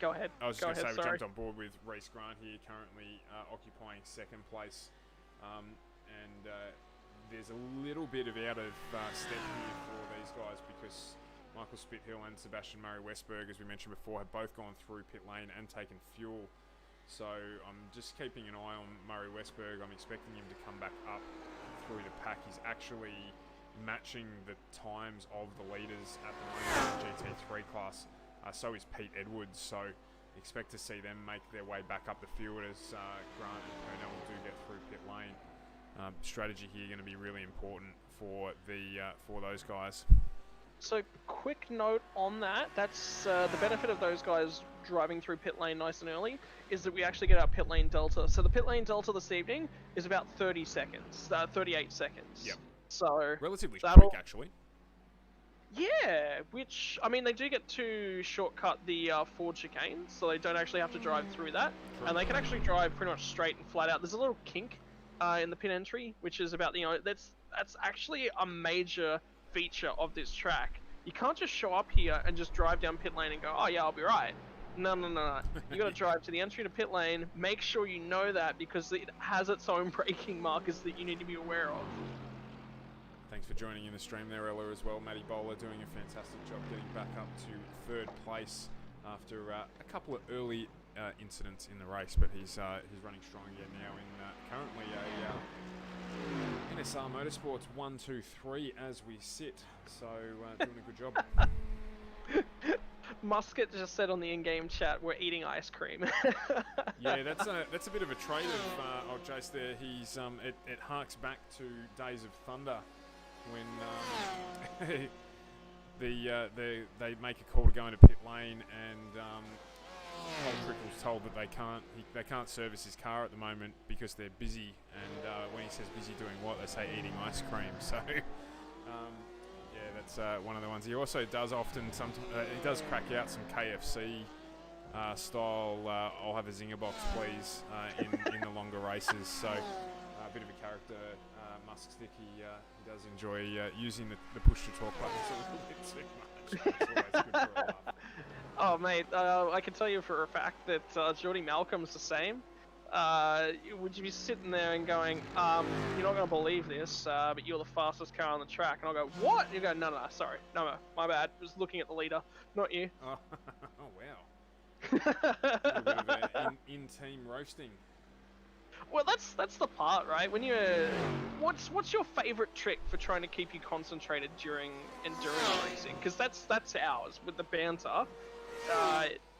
Go ahead. I was just going to say, we sorry. jumped on board with Reece Grant here, currently occupying 2nd place. There's a little bit of out of step here for these guys, because Michael Spithill and Sebastian Murray-Westberg, as we mentioned before, have both gone through pit lane and taken fuel. So I'm just keeping an eye on Murray-Westberg. I'm expecting him to come back up through the pack. He's actually matching the times of the leaders at the moment in the GT3 class. So is Pete Edwards, so expect to see them make their way back up the field as Grant and Purnell do get through pit lane. Strategy here going to be really important for those guys. So quick note on that, that's the benefit of those guys driving through pit lane nice and early, is that we actually get our pit lane delta. So the pit lane delta this evening is about 30 seconds, 38 seconds. Yep. So relatively quick, actually. Yeah, which, I mean, they do get to shortcut the Ford chicane, so they don't actually have to drive through that. True. And they can actually drive pretty much straight and flat out. There's a little kink in the pit entry, which is about, that's actually a major feature of this track. You can't just show up here and just drive down pit lane and go, oh yeah, I'll be right. No. You got to drive to the entry to pit lane, make sure you know that, because it has its own braking markers that you need to be aware of. Thanks for joining in the stream there, Ella, as well. Matty Bowler doing a fantastic job getting back up to 3rd place after a couple of early incidents in the race, but he's running strong again now in currently a NSR Motorsports 1-2-3 as we sit. So doing a good job. Musket just said on the in-game chat, we're eating ice cream. Yeah, that's a bit of a trait of Jace there. He's it harks back to Days of Thunder when they make a call to go into pit lane and Old Crickle's told that they can't service his car at the moment because they're busy. And when he says busy doing what, they say eating ice cream. So. Yeah, that's one of the ones. He also does often. He does crack out some KFC style. I'll have a zinger box, please, in the longer races. So a bit of a character, Musk Stick. He does enjoy using the push to talk buttons a little bit too much. It's always good for a laugh. Oh mate, I can tell you for a fact that Jordy Malcolm's the same. Would you be sitting there and going, you're not going to believe this, but you're the fastest car on the track? And I'll go, what? You go, no, sorry. No, my bad. Just looking at the leader, not you. Oh, wow. A little bit of in-team roasting. Well, that's the part, right? When you're... What's your favourite trick for trying to keep you concentrated during endurance racing? Because that's ours, with the banter.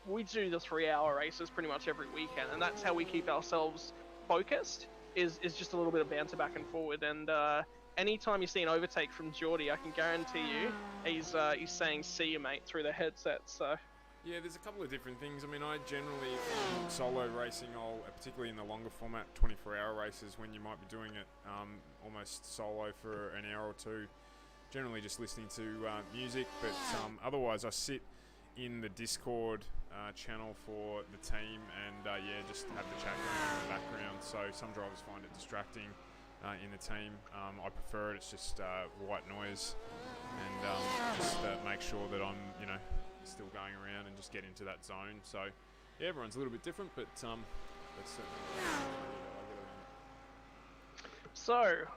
We do the 3-hour races pretty much every weekend, and that's how we keep ourselves focused, is just a little bit of banter back and forward. And anytime you see an overtake from Geordie, I can guarantee you he's saying "see you, mate" through the headset. So yeah, there's a couple of different things. I mean, I generally solo racing, particularly in the longer format 24-hour races, when you might be doing it almost solo for an hour or two, generally just listening to music. But otherwise, I sit in the Discord channel for the team and just have the chat going on in the background. So some drivers find it distracting in the team. I prefer it. It's just white noise, and just make sure that I'm still going around and just get into that zone. So yeah, everyone's a little bit different, but that's certainly So,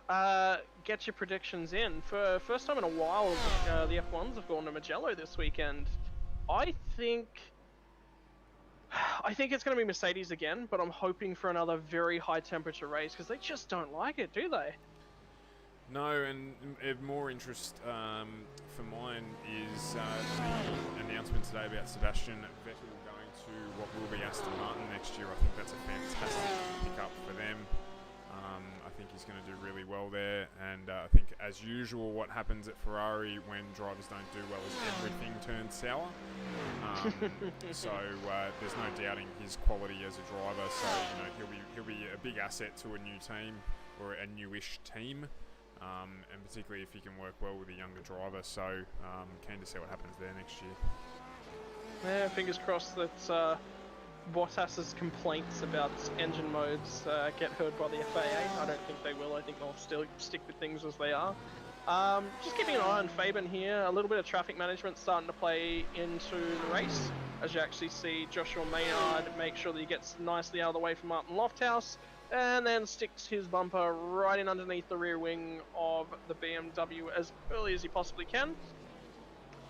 get your predictions in. For first time in a while, the F1s have gone to Mugello this weekend. I think it's going to be Mercedes again, but I'm hoping for another very high temperature race because they just don't like it, do they? No, and more interest for mine is the announcement today about Sebastian Vettel going to what will be Aston Martin next year. I think that's a fantastic pickup for them. I think he's going to do really well there, and I think, as usual, what happens at Ferrari when drivers don't do well is everything turns sour. So there's no doubting his quality as a driver. So he'll be a big asset to a new team or a newish team, and particularly if he can work well with a younger driver. So keen to see what happens there next year. Yeah, fingers crossed that Bottas's complaints about engine modes get heard by the FAA. I don't think they will. I think they'll still stick with things as they are. Just keeping an eye on Fabian here. A little bit of traffic management starting to play into the race, as you actually see Joshua Maynard make sure that he gets nicely out of the way from Martin Lofthouse, and then sticks his bumper right in underneath the rear wing of the BMW as early as he possibly can.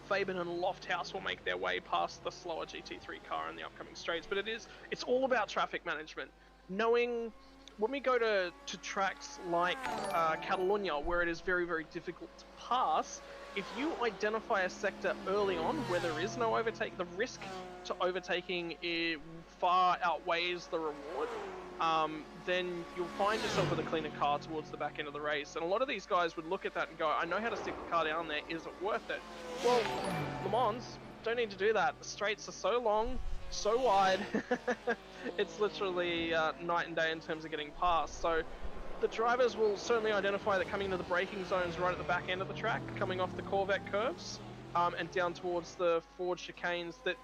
Fabian and Lofthouse will make their way past the slower GT3 car in the upcoming straights, but it's all about traffic management. Knowing when we go to tracks like Catalonia, where it is very, very difficult to pass, if you identify a sector early on where there is no overtake, the risk to overtaking far outweighs the reward. Then you'll find yourself with a cleaner car towards the back end of the race. And a lot of these guys would look at that and go, I know how to stick the car down there, is it worth it? Well, Le Mans don't need to do that. The straights are so long, so wide, it's literally night and day in terms of getting past. So the drivers will certainly identify that coming into the braking zones right at the back end of the track, coming off the Corvette curves, and down towards the Ford chicanes, that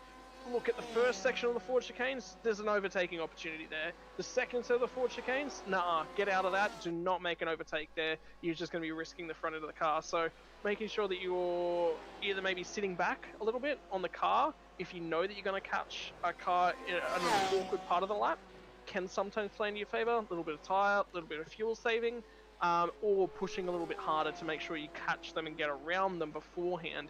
look at the first section of the Ford chicanes, there's an overtaking opportunity there. The second set of the Ford chicanes, nah, get out of that. Do not make an overtake there. You're just going to be risking the front end of the car. So making sure that you're either maybe sitting back a little bit on the car, if you know that you're going to catch a car in an awkward part of the lap, can sometimes play into your favor. A little bit of tyre, a little bit of fuel saving, or pushing a little bit harder to make sure you catch them and get around them beforehand.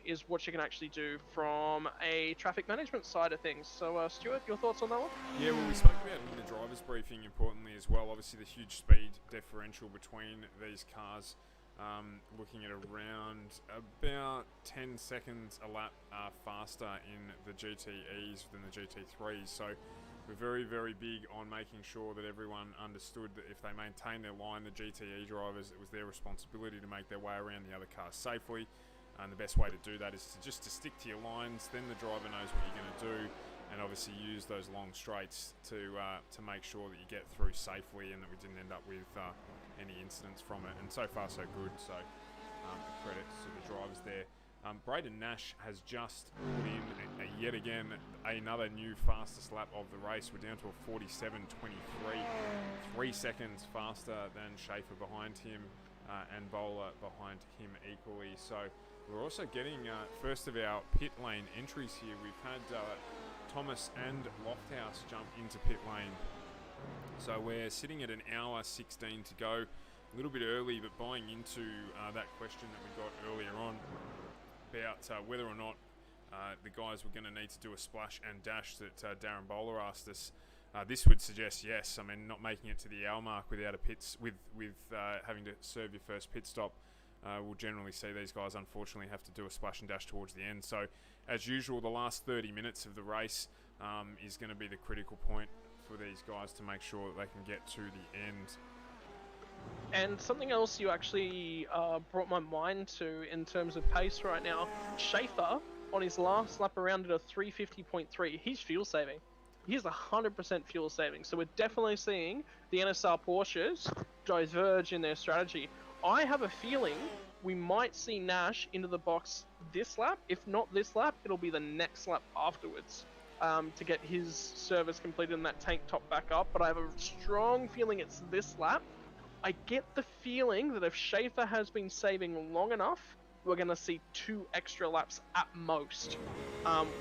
Is what you can actually do from a traffic management side of things. So, Stuart, your thoughts on that one? Yeah, well, we spoke about in the driver's briefing, importantly as well, obviously the huge speed differential between these cars. looking at around about 10 seconds a lap faster in the GTEs than the GT3s. So we're very, very big on making sure that everyone understood that if they maintain their line, the GTE drivers, it was their responsibility to make their way around the other cars safely. And the best way to do that is to just stick to your lines. Then the driver knows what you're going to do, and obviously use those long straights to make sure that you get through safely and that we didn't end up with any incidents from it. And so far so good. So credits to the drivers there. Braden Nash has just put in yet again another new fastest lap of the race. We're down to a 47.23, 3 seconds faster than Schaefer behind him, and Bowler behind him equally. So we're also getting first of our pit lane entries here. We've had Thomas and Lofthouse jump into pit lane. So we're sitting at an hour 16 to go. A little bit early, but buying into that question that we got earlier on about whether or not the guys were going to need to do a splash and dash that Darren Bowler asked us. This would suggest yes. I mean, not making it to the hour mark without a pits with having to serve your first pit stop. We'll generally see these guys unfortunately have to do a splash and dash towards the end. So as usual, the last 30 minutes of the race is going to be the critical point for these guys to make sure that they can get to the end. And something else you actually brought my mind to in terms of pace right now, Schaefer on his last lap around at a 350.3, he's fuel saving. He's 100% fuel saving. So we're definitely seeing the NSR Porsches diverge in their strategy. I have a feeling we might see Nash into the box this lap. If not this lap, it'll be the next lap afterwards to get his service completed and that tank top back up. But I have a strong feeling it's this lap. I get the feeling that if Schaefer has been saving long enough, we're going to see 2 extra laps at most,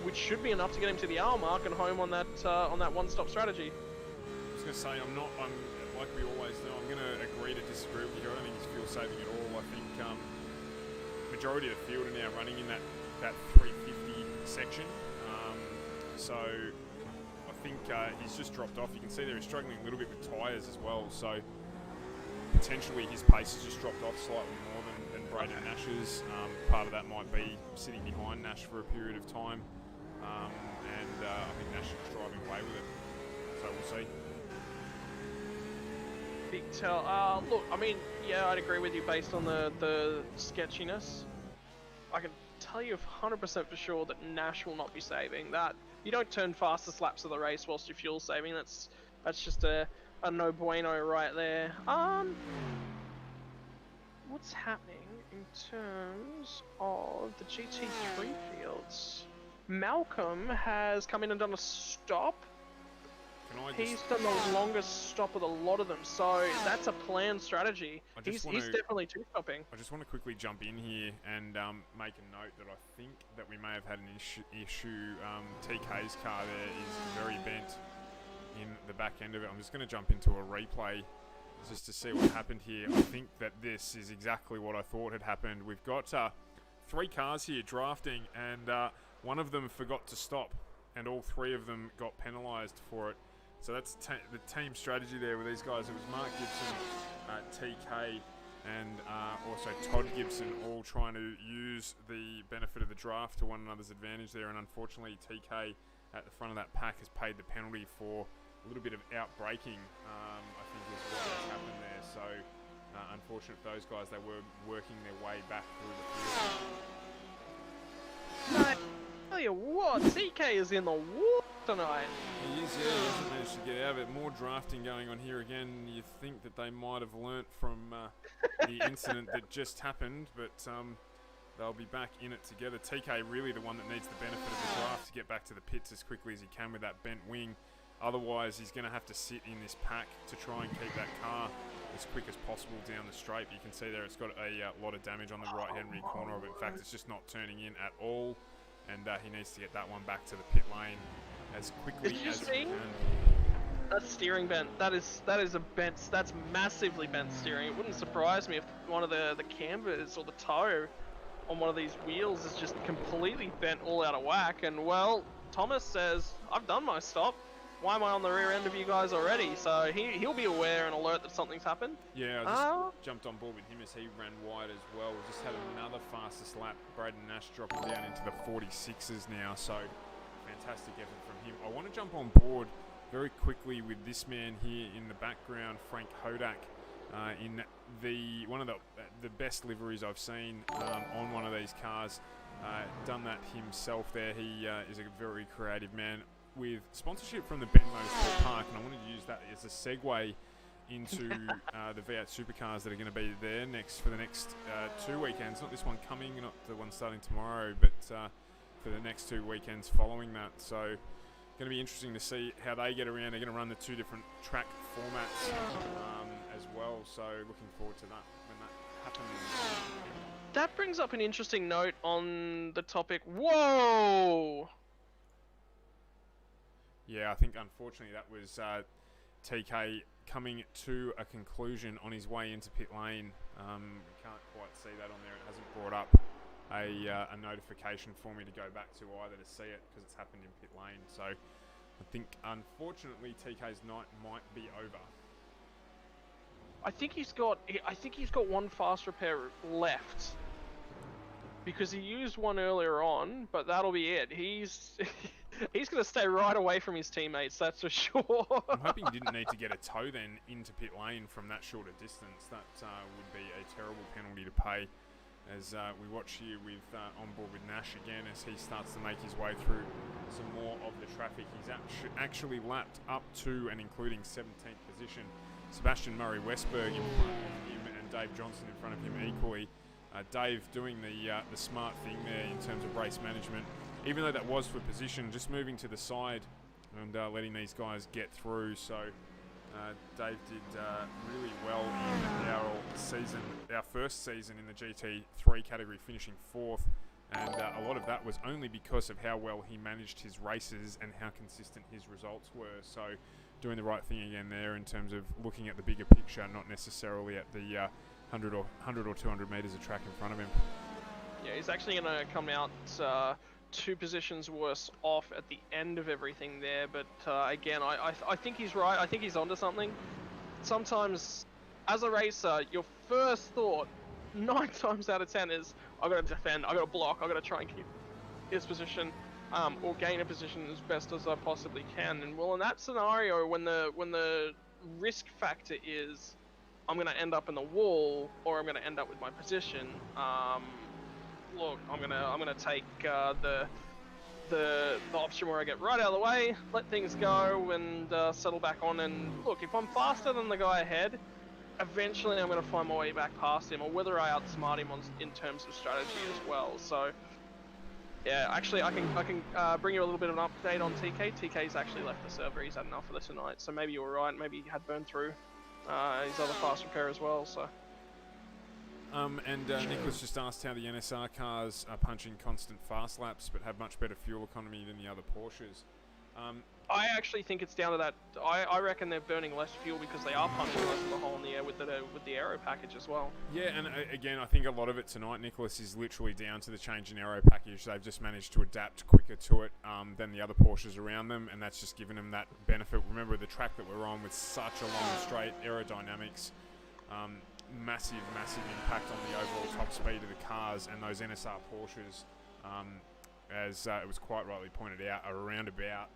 which should be enough to get him to the hour mark and home on that one-stop strategy. I was going to say, I'm like we always do, I'm going to agree to disagree with you. I don't think he's fuel saving at all. I think majority of the field are now running in that 350 section. So I think he's just dropped off. You can see there he's struggling a little bit with tyres as well. So potentially his pace has just dropped off slightly more than Braden Nash's. Part of that might be sitting behind Nash for a period of time. And I think Nash is driving away with it. So we'll see. Big tell. Look, I mean, yeah, I'd agree with you based on the sketchiness. I can tell you 100% for sure that Nash will not be saving. That you don't turn fastest laps of the race whilst you're fuel saving. That's just a no bueno right there. What's happening in terms of the GT3 fields? Malcolm has come in and done a stop. He's done the longest stop of a lot of them, so that's a planned strategy. He's definitely two-stopping. I just want to quickly jump in here and make a note that I think that we may have had an issue. TK's car there is very bent in the back end of it. I'm just going to jump into a replay just to see what happened here. I think that this is exactly what I thought had happened. We've got 3 cars here drafting, and one of them forgot to stop, and all 3 of them got penalised for it. So that's the team strategy there with these guys. It was Mark Gibson, TK, and also Todd Gibson, all trying to use the benefit of the draft to one another's advantage there. And unfortunately, TK at the front of that pack has paid the penalty for a little bit of out-braking, I think is what has happened there. So unfortunate for those guys, they were working their way back through the field. Tell you what, TK is in the water tonight. He is, yeah. He hasn't managed to get out of it. More drafting going on here again. You think that they might have learnt from the incident that just happened, but they'll be back in it together. TK really the one that needs the benefit of the draft to get back to the pits as quickly as he can with that bent wing. Otherwise, he's going to have to sit in this pack to try and keep that car as quick as possible down the straight. You can see there it's got a lot of damage on the right-hand rear corner of it. In fact, it's just not turning in at all. And he needs to get that one back to the pit lane as quickly as he can. That's steering bent. That is a bent. That's massively bent steering. It wouldn't surprise me if one of the cambers or the toe on one of these wheels is just completely bent all out of whack. And well, Thomas says, "I've done my stop. why am I on the rear end of you guys already? So he'll be aware and alert that something's happened. Yeah, I just jumped on board with him as he ran wide as well. We just had another fastest lap. Braden Nash dropping down into the 46s now, so fantastic effort from him. I want to jump on board very quickly with this man here in the background, Frank Hodak, in one of the best liveries I've seen on one of these cars. Done that himself there. He is a very creative man with sponsorship from the Ben Motorsport Park, and I want to use that as a segue into the V8 supercars that are going to be there for the next 2 weekends. Not this one coming, not the one starting tomorrow, but for the next 2 weekends following that. So going to be interesting to see how they get around. They're going to run the 2 different track formats as well, so looking forward to that when that happens. That brings up an interesting note on the topic. Whoa! Yeah, I think unfortunately that was TK coming to a conclusion on his way into pit lane. We can't quite see that on there. It hasn't brought up a notification for me to go back to either to see it because it's happened in pit lane. So I think unfortunately TK's night might be over. I think he's got one fast repair left. Because he used one earlier on, but that'll be it. He's going to stay right away from his teammates, that's for sure. I'm hoping he didn't need to get a tow then into pit lane from that shorter distance. That would be a terrible penalty to pay. As we watch here with on board with Nash again as he starts to make his way through some more of the traffic. He's actually lapped up to and including 17th position. Sebastian Murray Westberg in front of him and Dave Johnson in front of him equally. Dave doing the smart thing there in terms of race management, even though that was for position, just moving to the side and letting these guys get through. So Dave did really well in our first season in the GT3 category, finishing 4th, and a lot of that was only because of how well he managed his races and how consistent his results were. So doing the right thing again there in terms of looking at the bigger picture, not necessarily at the 100 or 200 metres of track in front of him. Yeah, he's actually going to come out 2 positions worse off at the end of everything there, but again, I think he's right. I think he's onto something. Sometimes, as a racer, your first thought, 9 times out of 10 is, I've got to defend, I've got to block, I've got to try and keep his position, or gain a position as best as I possibly can. And well, in that scenario, when the risk factor is, I'm going to end up in the wall, or I'm going to end up with my position. Look, I'm gonna take the option where I get right out of the way, let things go, and settle back on. And look, if I'm faster than the guy ahead, eventually I'm gonna find my way back past him, or whether I outsmart him in terms of strategy as well. So yeah, actually I can bring you a little bit of an update on TK. TK's actually left the server. He's had enough for the tonight. So maybe you were right. Maybe he had burned through his other fast repair as well. So. Nicholas just asked how the NSR cars are punching constant fast laps but have much better fuel economy than the other Porsches. I actually think it's down to that. I reckon they're burning less fuel because they are punching less of a hole in the air with the aero package as well. Yeah, and again, I think a lot of it tonight, Nicholas, is literally down to the change in aero package. They've just managed to adapt quicker to it than the other Porsches around them, and that's just given them that benefit. Remember, the track that we're on with such a long straight, aerodynamics, massive impact on the overall top speed of the cars, and those NSR Porsches, as it was quite rightly pointed out, are around about,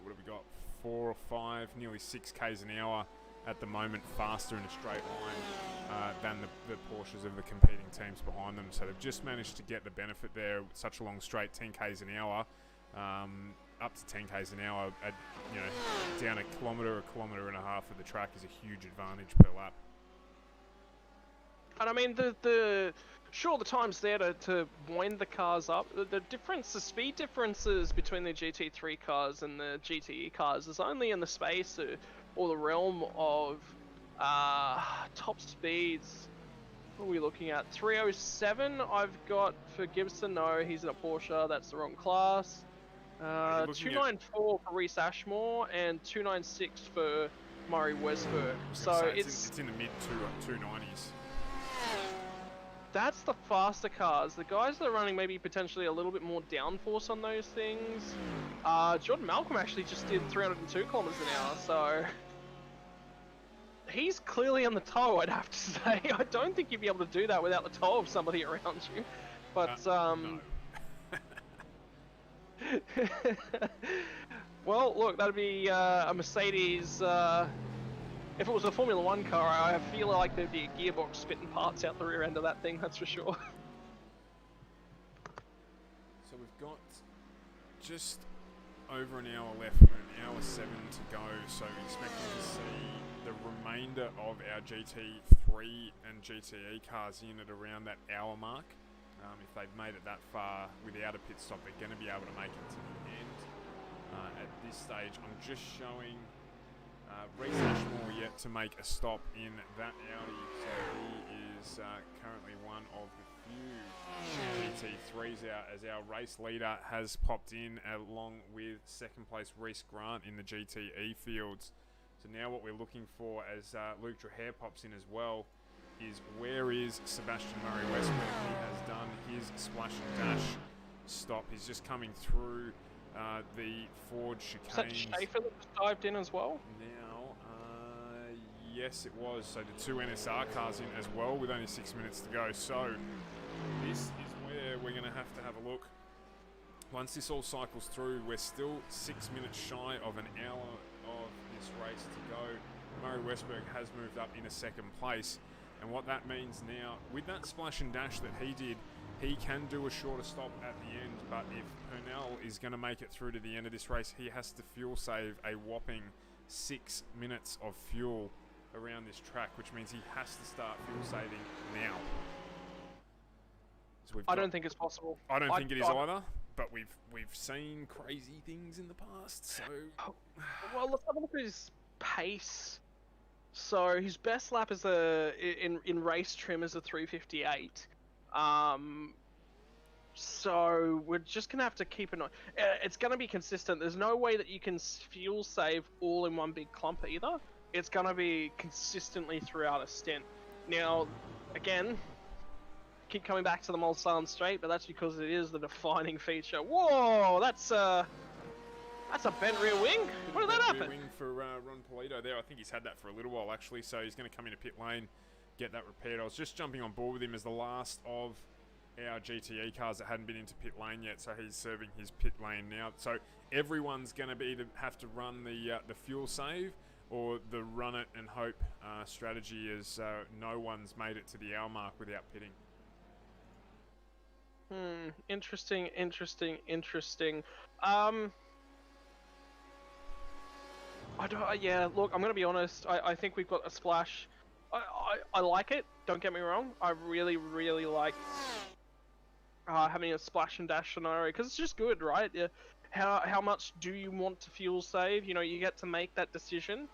what have we got, 4 or 5, nearly 6 k's an hour at the moment faster in a straight line than the Porsches of the competing teams behind them. So they've just managed to get the benefit there with such a long straight, 10 k's an hour, up to 10 k's an hour, at, down a kilometre and a half of the track is a huge advantage per lap. And I mean, the time's there to wind the cars up. The speed differences between the GT3 cars and the GTE cars is only in the space or the realm of top speeds. What are we looking at? 307 I've got for Gibson. No, he's in a Porsche. That's the wrong class. 294 for Reese Ashmore and 296 for Murray Westberg. So it's in the mid 290s. that's the faster cars. The guys that are running maybe potentially a little bit more downforce on those things. Jordan Malcolm actually just did 302 kilometers an hour, so he's clearly on the toe, I'd have to say. I don't think you'd be able to do that without the toe of somebody around you. But, No. well, look, that'd be a Mercedes. If it was a Formula 1 car, I feel like there'd be a gearbox spitting parts out the rear end of that thing, that's for sure. So we've got just over an hour left, we've got an hour 7 to go, so we're expecting to see the remainder of our GT3 and GTE cars in at around that hour mark. If they've made it that far without a pit stop, they're going to be able to make it to the end. At this stage, I'm just showing Reece Ashmore yet to make a stop in that Audi, so he is currently one of the few GT3s out, as our race leader has popped in along with second place Reece Grant in the GTE fields. So now what we're looking for, as Luke Dreher pops in as well, is where is Sebastian Murray Westbrook? He has done his splash and dash stop. He's just coming through the Ford chicanes. Was that Schaefer that just dived in as well? Now, yes it was. So the two NSR cars in as well with only 6 minutes to go. So this is where we're going to have a look. Once this all cycles through, we're still 6 minutes shy of an hour of this race to go. Murray Westberg has moved up in a second place. And what that means now, with that splash and dash that he did, he can do a shorter stop at the end, but if Purnell is going to make it through to the end of this race, he has to fuel save a whopping 6 minutes of fuel around this track, which means he has to start fuel saving now. So I don't think it's possible. I don't think it is either, but we've seen crazy things in the past, so... Well, let's have a look at his pace. So his best lap is in race trim is a 3:58. So we're just gonna have to keep an eye. It's gonna be consistent. There's no way that you can fuel save all in one big clump either. It's gonna be consistently throughout a stint. Now, again, keep coming back to the Mulsanne straight, but that's because it is the defining feature. Whoa, that's a bent rear wing. What did that happen? Rear wing for Ron Polito there. I think he's had that for a little while actually, so he's going to come into pit lane, get that repaired. I was just jumping on board with him as the last of our GTE cars that hadn't been into pit lane yet, so he's serving his pit lane now. So everyone's going to be to have to run the fuel save or the run it and hope strategy, as no one's made it to the hour mark without pitting. Interesting. Yeah, look, I'm gonna be honest. I think we've got a splash. I like it. Don't get me wrong. I really like having a splash and dash scenario, because it's just good, right? Yeah. How much do you want to fuel save? You know, you get to make that decision.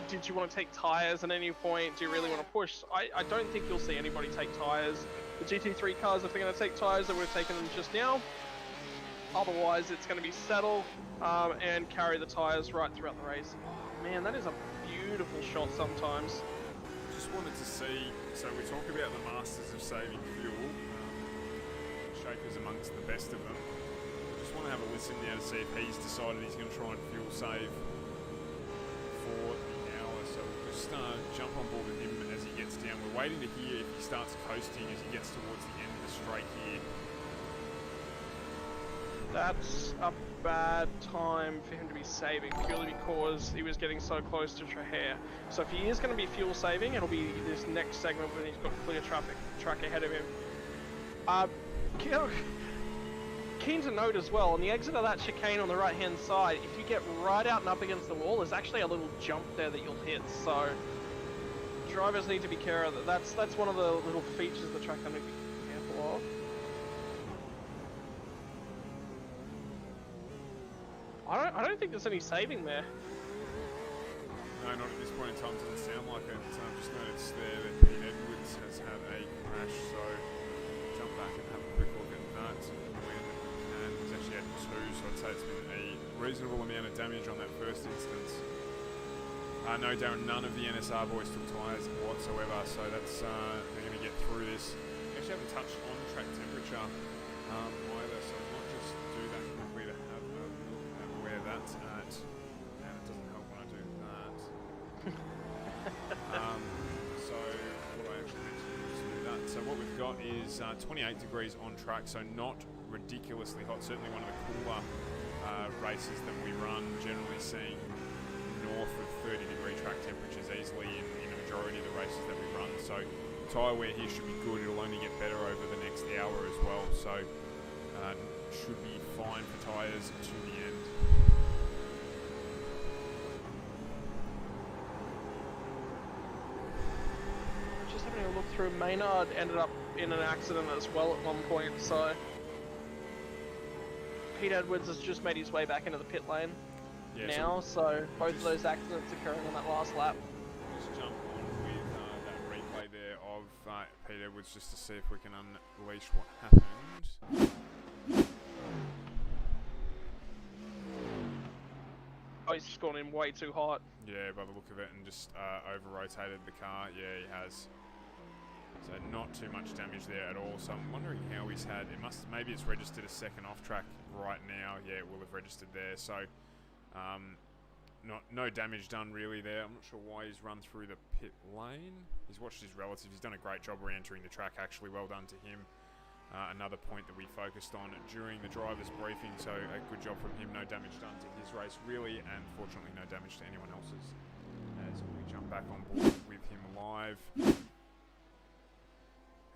Did you want to take tires at any point? Do you really want to push? I don't think you'll see anybody take tires. The GT3 cars, if they're going to take tires, they would have taken them just now. Otherwise, it's going to be settle and carry the tires right throughout the race. Oh, man, that is a beautiful shot sometimes. Just wanted to see, so we talk about the masters of saving fuel. Schaefer's amongst the best of them. Just want to have a listen now to see if he's decided he's going to try and fuel save for the hour. So we'll just jump on board with him as he gets down. We're waiting to hear if he starts coasting as he gets towards the end of the straight here. That's a bad time for him to be saving, purely because he was getting so close to Traher. So if he is going to be fuel saving, it'll be this next segment when he's got clear track ahead of him. Keen to note as well, on the exit of that chicane on the right hand side, if you get right out and up against the wall, there's actually a little jump there that you'll hit. So drivers need to be careful. That's one of the little features of the track I need to be careful of. I don't think there's any saving there. No, not at this point in time. Doesn't sound like it. Just noticed there that Pete Edwards has had a crash, so jump back and have a quick look at that. And he's actually had 2, so I'd say it's been a reasonable amount of damage on that first instance. No, Darren, none of the NSR boys took tyres whatsoever, so that's they're going to get through this. We actually haven't touched on track temperature either, so I might just do that quickly to have a look at where that's at. And it doesn't help when I do that. So what do I actually need to do to do that? So what we've got is 28 degrees on track, so not ridiculously hot. Certainly one of the cooler races that we run, generally seeing north of 30-degree track temperatures easily in a majority of the races that we run. So tyre wear here should be good. It'll only get better over the next hour as well. So should be fine for tyres to the end. Just having a look through, Maynard ended up in an accident as well at one point, so Pete Edwards has just made his way back into the pit lane now, so both of those accidents occurring on that last lap. Just jump on with that replay there of Pete Edwards just to see if we can unleash what happened. Oh, he's just gone in way too hot. Yeah, by the look of it, and just over-rotated the car. Yeah, he has. So not too much damage there at all. So I'm wondering how he's had. Maybe it's registered a second off track right now. Yeah, it will have registered there. So no damage done really there. I'm not sure why he's run through the pit lane. He's watched his relatives. He's done a great job re-entering the track. Actually, well done to him. Another point that we focused on during the driver's briefing. So a good job from him. No damage done to his race really, and fortunately no damage to anyone else's. As we jump back on board with him live.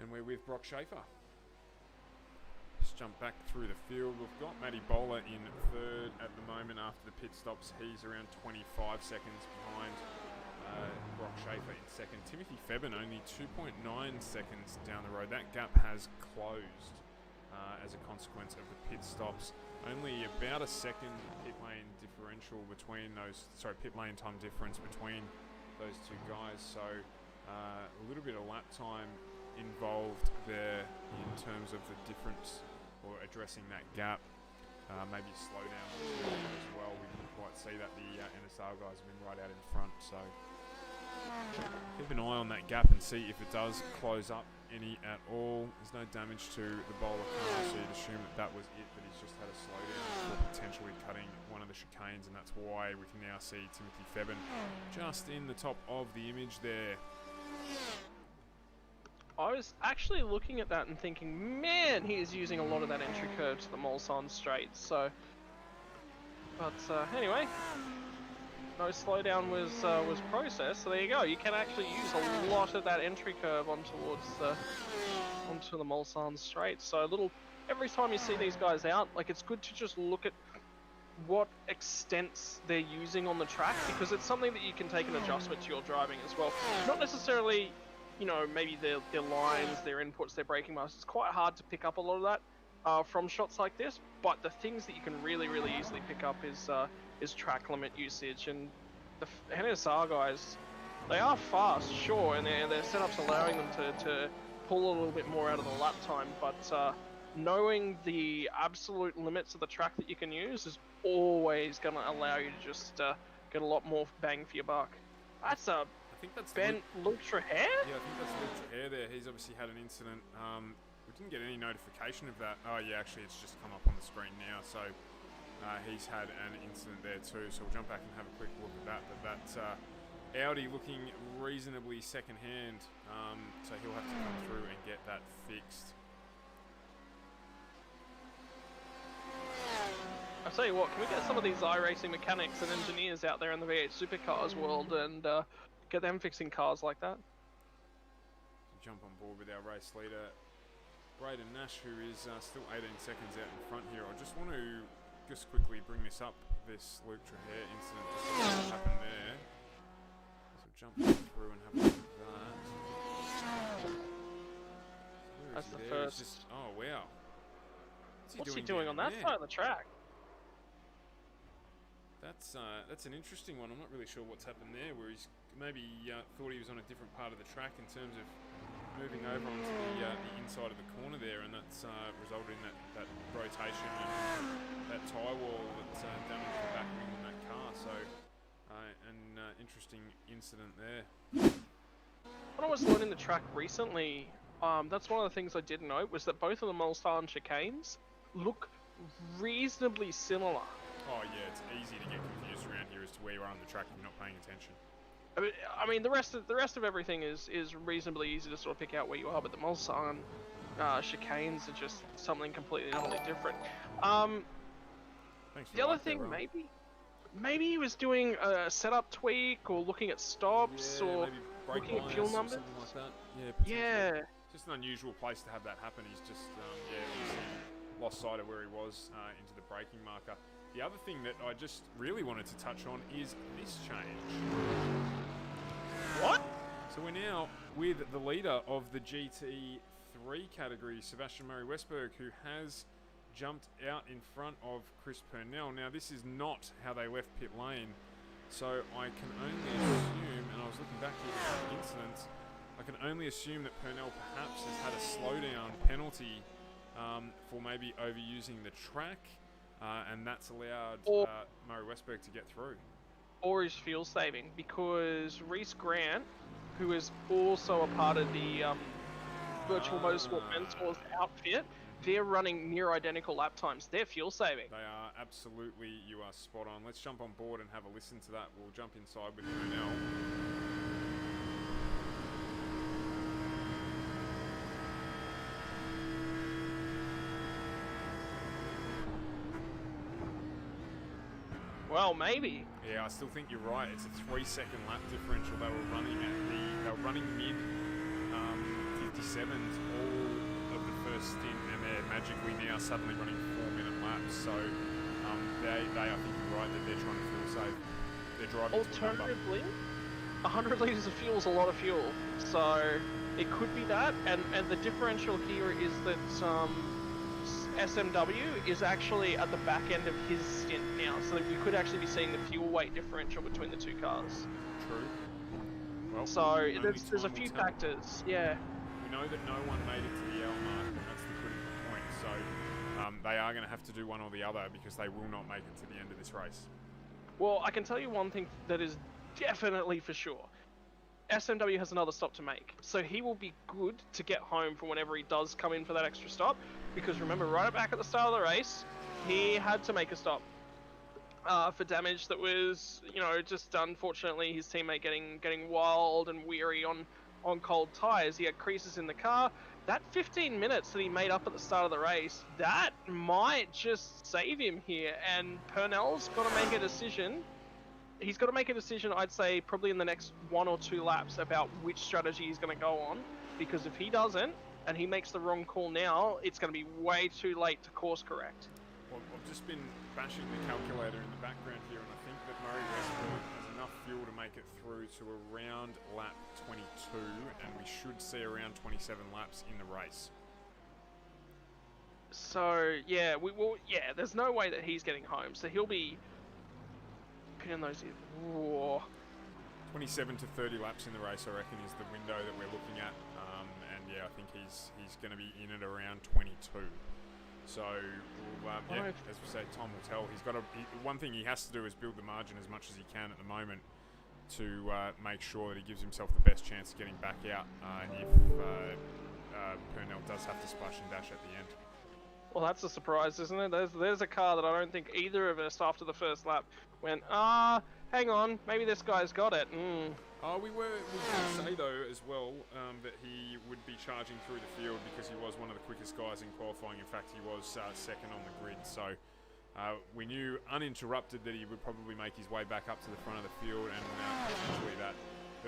And we're with Brock Schaefer. Just jump back through the field. We've got Matty Bowler in third at the moment after the pit stops. He's around 25 seconds behind Brock Schaefer in second. Timothy Febben only 2.9 seconds down the road. That gap has closed as a consequence of the pit stops. Only about a second pit lane differential between those, pit lane time difference between those two guys. So a little bit of lap time involved there in terms of the difference or addressing that gap. Maybe slow down as well. We didn't quite see that. The NSR guys have been right out in front, so keep an eye on that gap and see if it does close up any at all. There's no damage to the bowler car, so you'd assume that was it, but he's just had a slowdown before potentially cutting one of the chicanes, and that's why we can now see Timothy Febben just in the top of the image there. I was actually looking at that and thinking, man, he is using a lot of that entry curve to the Mulsanne straight, so... But anyway, no slowdown was processed, so there you go. You can actually use a lot of that entry curve onto the Mulsanne straight. So every time you see these guys out, like, it's good to just look at what extents they're using on the track, because it's something that you can take an adjustment to your driving as well. Not necessarily, you know, maybe their lines, their inputs, their braking masters. It's quite hard to pick up a lot of that from shots like this, but the things that you can really easily pick up is track limit usage. And the NSR guys, they are fast, sure, and their setup's allowing them to pull a little bit more out of the lap time, but knowing the absolute limits of the track that you can use is always going to allow you to just get a lot more bang for your buck. That's a I think that's Ben Lutra hair? Yeah, I think that's Lutra hair there. He's obviously had an incident. We didn't get any notification of that. Oh yeah, actually it's just come up on the screen now. So he's had an incident there too. So we'll jump back and have a quick look at that. But that Audi looking reasonably second-hand. So he'll have to come through and get that fixed. I'll tell you what, can we get some of these iRacing mechanics and engineers out there in the V8 supercars world and get them fixing cars like that? Jump on board with our race leader, Braden Nash, who is still 18 seconds out in front here. I just want to quickly bring this up, this Luke Trahair incident, to see what happened there. So jump through and have a look at that. That's the first. Just, oh wow. What's he doing on that side of the track? That's an interesting one. I'm not really sure what's happened there, where he's maybe thought he was on a different part of the track in terms of moving over onto the inside of the corner there, and that's resulted in that rotation and that tyre wall that's damaged the back wing on that car. So an interesting incident there. When I was learning the track recently, that's one of the things I did note, was that both of the Mulsanne chicanes look reasonably similar. Oh yeah, it's easy to get confused around here as to where you are on the track if you're not paying attention. I mean, the rest of everything is reasonably easy to sort of pick out where you are, but the Mulsanne chicanes are just something completely and utterly different. Thanks for The other like that, thing, Rowan. maybe he was doing a setup tweak or looking at stops or maybe brake looking at fuel bias or numbers. something like that. Yeah, potentially. Yeah. Just an unusual place to have that happen. He's just, he's lost sight of where he was into the braking marker. The other thing that I just really wanted to touch on is this change. What? So we're now with the leader of the GT3 category, Sebastian Murray-Westberg, who has jumped out in front of Chris Purnell. Now, this is not how they left pit lane, so I can only assume, and I was looking back here at the incident, I can only assume that Purnell perhaps has had a slowdown penalty for maybe overusing the track, and that's allowed Murray-Westberg to get through. Or is fuel saving, because Reese Grant, who is also a part of the Virtual Motorsport Mentors outfit, they're running near identical lap times. They're fuel saving. They are, absolutely. You are spot on. Let's jump on board and have a listen to that. We'll jump inside with Purnell. Well, maybe. Yeah, I still think you're right. It's a 3-second lap differential. They were running mid 57s all of the first stint, and they're magically now suddenly running 4-minute laps. So I think you're right that they're trying to fuel save. They're driving to a number. Alternatively, 100 litres of fuel is a lot of fuel. So it could be that, and the differential here is that SMW is actually at the back end of his stint now, so that we could actually be seeing the fuel weight differential between the two cars. True. Well, so there's a few factors, yeah. We know that no one made it to the L mark, and that's the critical point. So they are going to have to do one or the other, because they will not make it to the end of this race. Well, I can tell you one thing that is definitely for sure. SMW has another stop to make, so he will be good to get home for whenever he does come in for that extra stop, because remember, right back at the start of the race, he had to make a stop for damage that was, just unfortunately his teammate getting wild and weary on cold tyres. He had creases in the car. That 15 minutes that he made up at the start of the race, that might just save him here, and Purnell's got to make a decision. He's got to make a decision, I'd say, probably in the next 1 or 2 laps about which strategy he's going to go on, because if he doesn't, and he makes the wrong call now, it's going to be way too late to course correct. Well, I've just been bashing the calculator in the background here, and I think that Murray-Westberg has enough fuel to make it through to around lap 22, and we should see around 27 laps in the race. So, yeah, there's no way that he's getting home, so he'll be pinning those in. Whoa. 27 to 30 laps in the race, I reckon, is the window that we're looking at. And yeah, I think he's going to be in at around 22. So, yeah, as we say, time will tell. One thing he has to do is build the margin as much as he can at the moment to make sure that he gives himself the best chance of getting back out if Purnell does have to splash and dash at the end. Well, that's a surprise, isn't it? There's a car that I don't think either of us after the first lap went, hang on, maybe this guy's got it. We did say though as well that he would be charging through the field because he was one of the quickest guys in qualifying. In fact, he was second on the grid. So we knew uninterrupted that he would probably make his way back up to the front of the field, and potentially that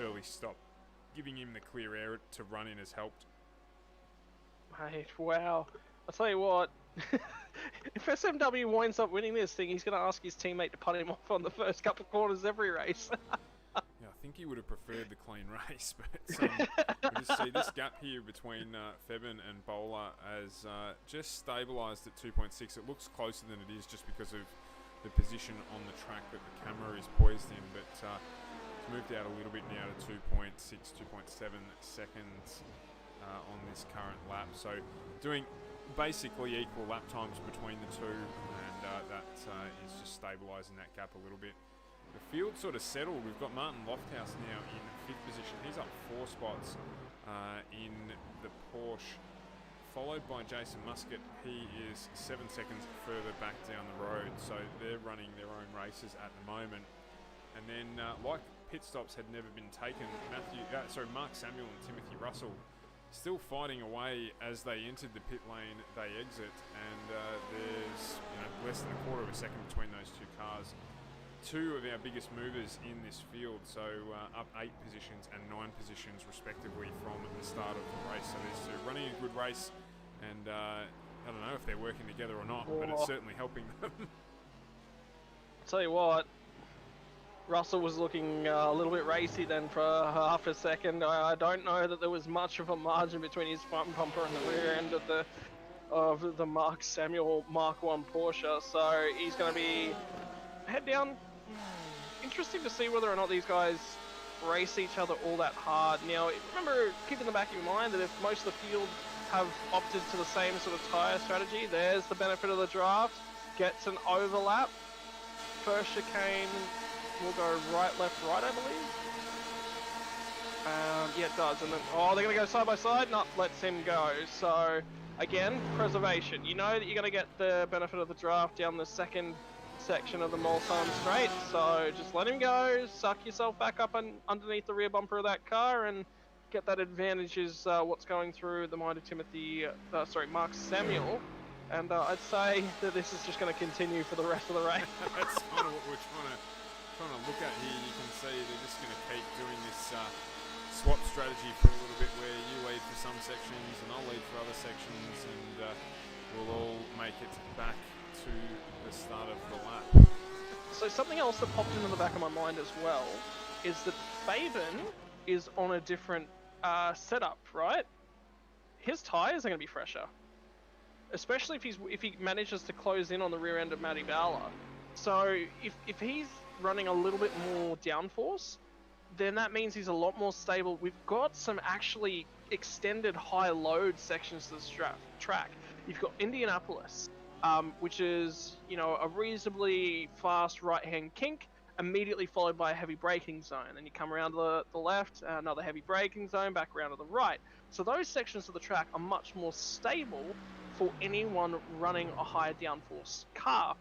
early stop giving him the clear air to run in has helped. Mate, wow. I'll tell you what, if SMW winds up winning this thing, he's going to ask his teammate to putt him off on the first couple of corners every race. Yeah, I think he would have preferred the clean race, but we just see this gap here between Febin and Bowler as just stabilised at 2.6. It looks closer than it is just because of the position on the track that the camera is poised in, but it's moved out a little bit now to 2.6, 2.7 seconds on this current lap. So doing basically equal lap times between the two, and that is just stabilising that gap a little bit. The field sort of settled. We've got Martin Lofthouse now in 5th position. He's up 4 spots in the poor Porsche, followed by Jason Muscat. He is 7 seconds further back down the road, so they're running their own races at the moment. And then, like pit stops had never been taken, Mark Samuel and Timothy Russell still fighting away as they entered the pit lane. They exit, and there's less than a quarter of a second between those two cars. Two of our biggest movers in this field, so up 8 positions and 9 positions respectively from the start of the race. So these two running a good race, and I don't know if they're working together or not, but it's certainly helping them. I'll tell you what, Russell was looking a little bit racy then for half a second. I don't know that there was much of a margin between his front bumper and the rear end of the Mark Samuel Mark 1 Porsche, so he's going to be head down. Interesting to see whether or not these guys race each other all that hard. Now, remember, keep in the back of your mind that if most of the field have opted to the same sort of tyre strategy, there's the benefit of the draft. Gets an overlap. First chicane will go right, left, right, I believe. Yeah, it does. And then, they're going to go side by side? No, lets him go. So, again, preservation. You know that you're going to get the benefit of the draft down the second section of the Mulsanne straight, so just let him go, suck yourself back up underneath the rear bumper of that car and get that advantage is what's going through the mind of Mark Samuel, and I'd say that this is just going to continue for the rest of the race. That's kind of what we're trying to look at here. You can see they're just going to keep doing this swap strategy for a little bit, where you lead for some sections and I'll lead for other sections, and we'll all make it back to the start of the lap. So something else that popped into the back of my mind as well is that Fabian is on a different setup, right? His tyres are going to be fresher, especially if he manages to close in on the rear end of Matty Bowler. So if he's running a little bit more downforce, then that means he's a lot more stable. We've got some actually extended high load sections to the track. You've got Indianapolis, which is, a reasonably fast right-hand kink, immediately followed by a heavy braking zone. Then you come around to the left, another heavy braking zone, back around to the right. So those sections of the track are much more stable for anyone running a higher downforce car.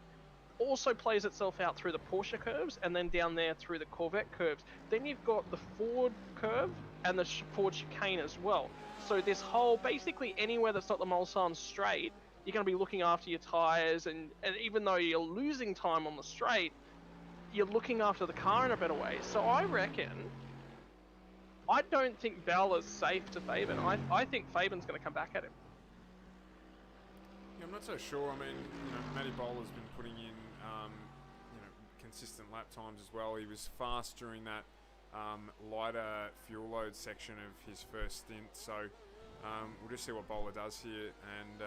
Also plays itself out through the Porsche curves, and then down there through the Corvette curves. Then you've got the Ford curve and the Ford chicane as well. So this whole, basically anywhere that's not the Mulsanne straight, you're going to be looking after your tyres, and even though you're losing time on the straight, you're looking after the car in a better way. So I don't think Bowler's safe to Fabian. I think Fabian's going to come back at him. Yeah, I'm not so sure. I mean, Matty Bowler's been putting in, consistent lap times as well. He was fast during that lighter fuel load section of his first stint. So we'll just see what Bowler does here, and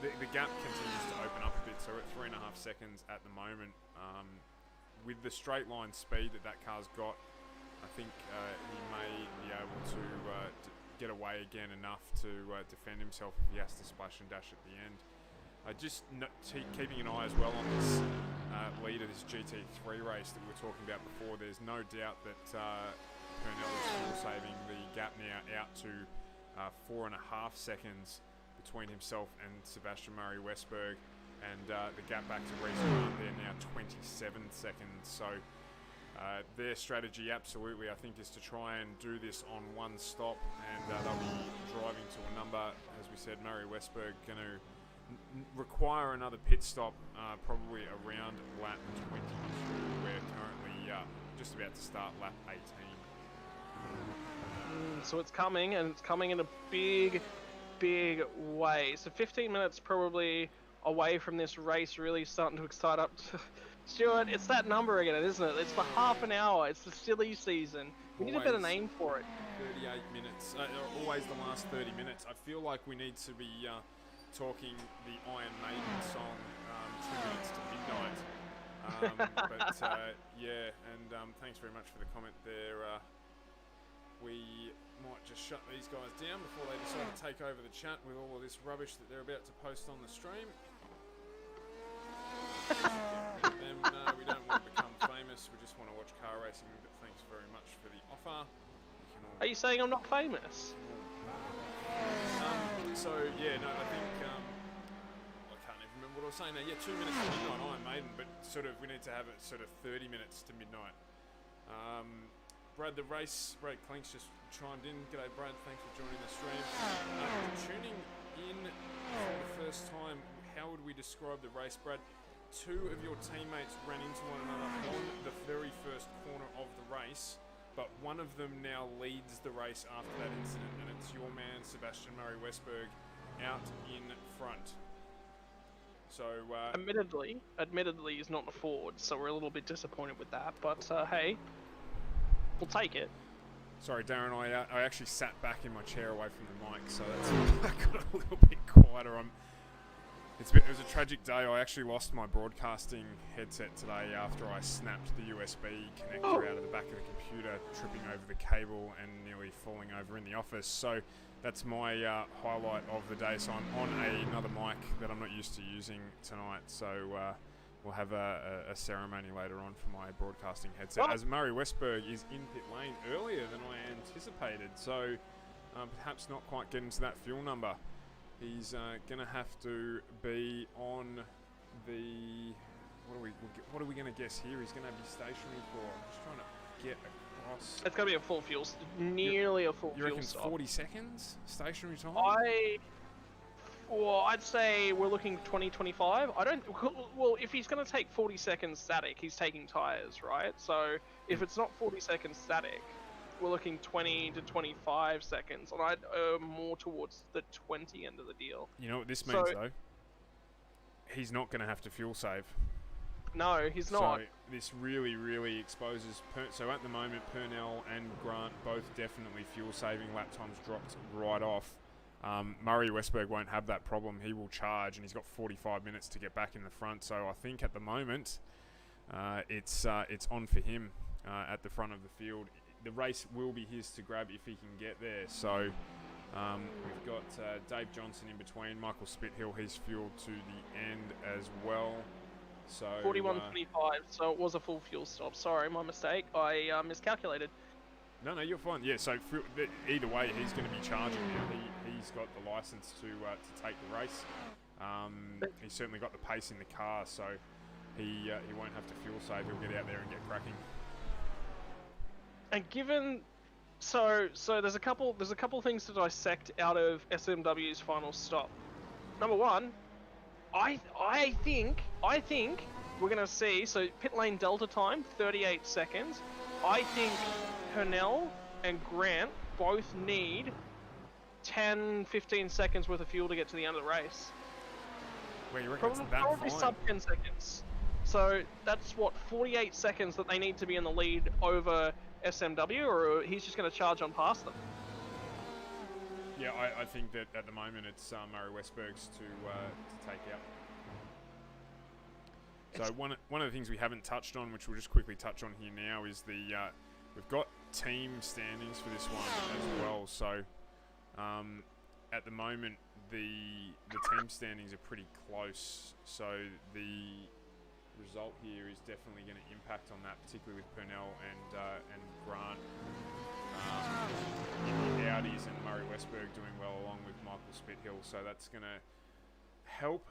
the gap continues to open up a bit. So we're at 3.5 seconds at the moment. With the straight line speed that car's got, I think he may be able to get away again enough to defend himself if he has to splash and dash at the end. Keeping an eye as well on this lead of this GT3 race that we were talking about before. There's no doubt that Purnell is still saving the gap now out to 4.5 seconds between himself and Sebastian Murray Westberg, and the gap back to Reece Grant, they're now 27 seconds. So their strategy absolutely, I think, is to try and do this on one stop, and they'll be driving to a number, as we said. Murray Westberg going to require another pit stop probably around lap 22. We're currently just about to start lap 18. So it's coming, and it's coming in a big way. So 15 minutes probably away from this race really starting to excite up. Stuart, it's that number again, isn't it? It's the half an hour. It's the silly season. We need a better name for it. 38 minutes. Always the last 30 minutes. I feel like we need to be talking the Iron Maiden song, 2 minutes to midnight. Thanks very much for the comment there. We might just shut these guys down before they decide to take over the chat with all of this rubbish that they're about to post on the stream. We don't want to become famous, we just want to watch car racing, but thanks very much for the offer. Are you saying I'm not famous? So yeah, no, I think I can't even remember what I was saying now. Yeah, 2 minutes to midnight Iron Maiden, but sort of we need to have it sort of 30 minutes to midnight. Brad Clinks just chimed in. G'day Brad, thanks for joining the stream. Tuning in for the first time, how would we describe the race, Brad? Two of your teammates ran into one another on the very first corner of the race, but one of them now leads the race after that incident, and it's your man Sebastian Murray Westberg out in front. So admittedly he's not a Ford, so we're a little bit disappointed with that, but hey, we'll take it. Sorry, Darren, I actually sat back in my chair away from the mic, so that's I got a little bit quieter. It was a tragic day. I actually lost my broadcasting headset today after I snapped the USB connector out of the back of the computer, tripping over the cable and nearly falling over in the office. So that's my highlight of the day. So I'm on another mic that I'm not used to using tonight. So we'll have a ceremony later on for my broadcasting headset, as Murray Westberg is in pit lane earlier than I anticipated. So perhaps not quite getting to that fuel number. He's going to have to be on the... What are we going to guess here? He's going to be stationary for... I'm just trying to get across... It's going to be a full fuel... Nearly a full fuel stop. You reckon 40 seconds stationary time? Well, I'd say we're looking 20-25. Well, if he's going to take 40 seconds static, he's taking tyres, right? So if it's not 40 seconds static, we're looking 20 to 25 seconds, and I'd more towards the 20 end of the deal. You know what this means, though? He's not going to have to fuel save. No, he's not. So this really, really exposes... So at the moment, Purnell and Grant both definitely fuel saving. Lap times dropped right off. Murray Westberg won't have that problem. He will charge, and he's got 45 minutes to get back in the front. So I think at the moment, it's on for him at the front of the field. The race will be his to grab if he can get there. So we've got Dave Johnson in between. Michael Spithill, he's fueled to the end as well. So 41.25. So it was a full fuel stop. Sorry, my mistake. I miscalculated. No, you're fine. Yeah, so either way, he's going to be charging now. He's got the license to take the race. He's certainly got the pace in the car, so he won't have to fuel save. He'll get out there and get cracking. And given, so there's a couple things to dissect out of SMW's final stop. Number one, I think we're gonna see, so pit lane delta time 38 seconds. I think Purnell and Grant both need 10-15 seconds worth of fuel to get to the end of the race. Wait, you reckon probably sub 10 seconds. So that's what, 48 seconds that they need to be in the lead over SMW, or he's just going to charge on past them? Yeah, I think that at the moment it's Murray Westberg's to take out. So one of the things we haven't touched on, which we'll just quickly touch on here now, is we've got team standings for this one as well. So at the moment the team standings are pretty close. So the result here is definitely going to impact on that, particularly with Purnell and Grant in the Audis, and Murray Westberg doing well along with Michael Spithill. So that's going to help,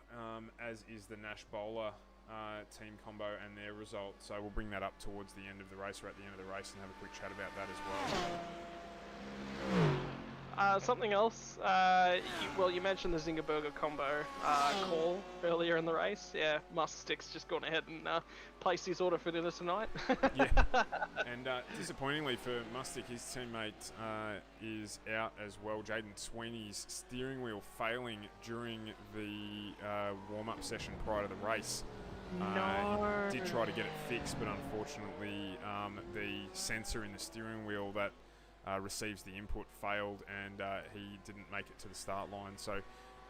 as is the Nash Bowler team combo and their result. So we'll bring that up towards the end of the race, or at the end of the race, and have a quick chat about that as well. Something else, you mentioned the Zinger Burger combo call earlier in the race. Yeah, Mustick's just gone ahead and placed his order for dinner tonight. Yeah, and disappointingly for Mustick, his teammate is out as well. Jaden Sweeney's steering wheel failing during the warm-up session prior to the race. No. He did try to get it fixed, but unfortunately the sensor in the steering wheel that receives the input failed, and he didn't make it to the start line. So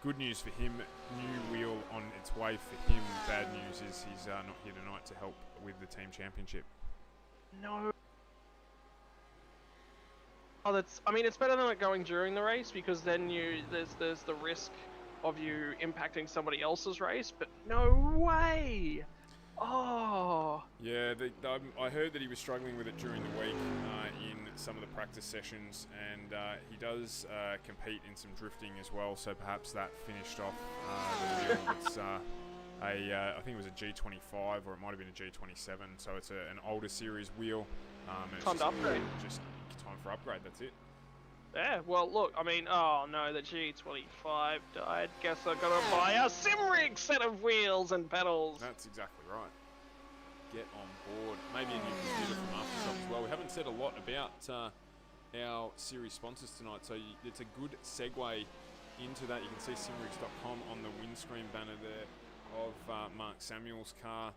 good news for him, new wheel on its way for him. Bad news is he's not here tonight to help with the team championship. No. Oh, it's better than it going during the race, because then there's the risk of you impacting somebody else's race, but no way! Oh! Yeah, I heard that he was struggling with it during the week in some of the practice sessions, and he does compete in some drifting as well, so perhaps that finished off the wheel. It's I think it was a G25, or it might have been a G27, so it's an older series wheel. And Time to upgrade. Just time for upgrade, that's it. Yeah, well, look, I mean, oh no, the G25 died. Guess I gotta buy a Simrig set of wheels and pedals. That's exactly right. Get on board. Maybe a new computer from AFTERSHOCK as well. We haven't said a lot about our series sponsors tonight, so it's a good segue into that. You can see simrigs.com on the windscreen banner there of Mark Samuel's car.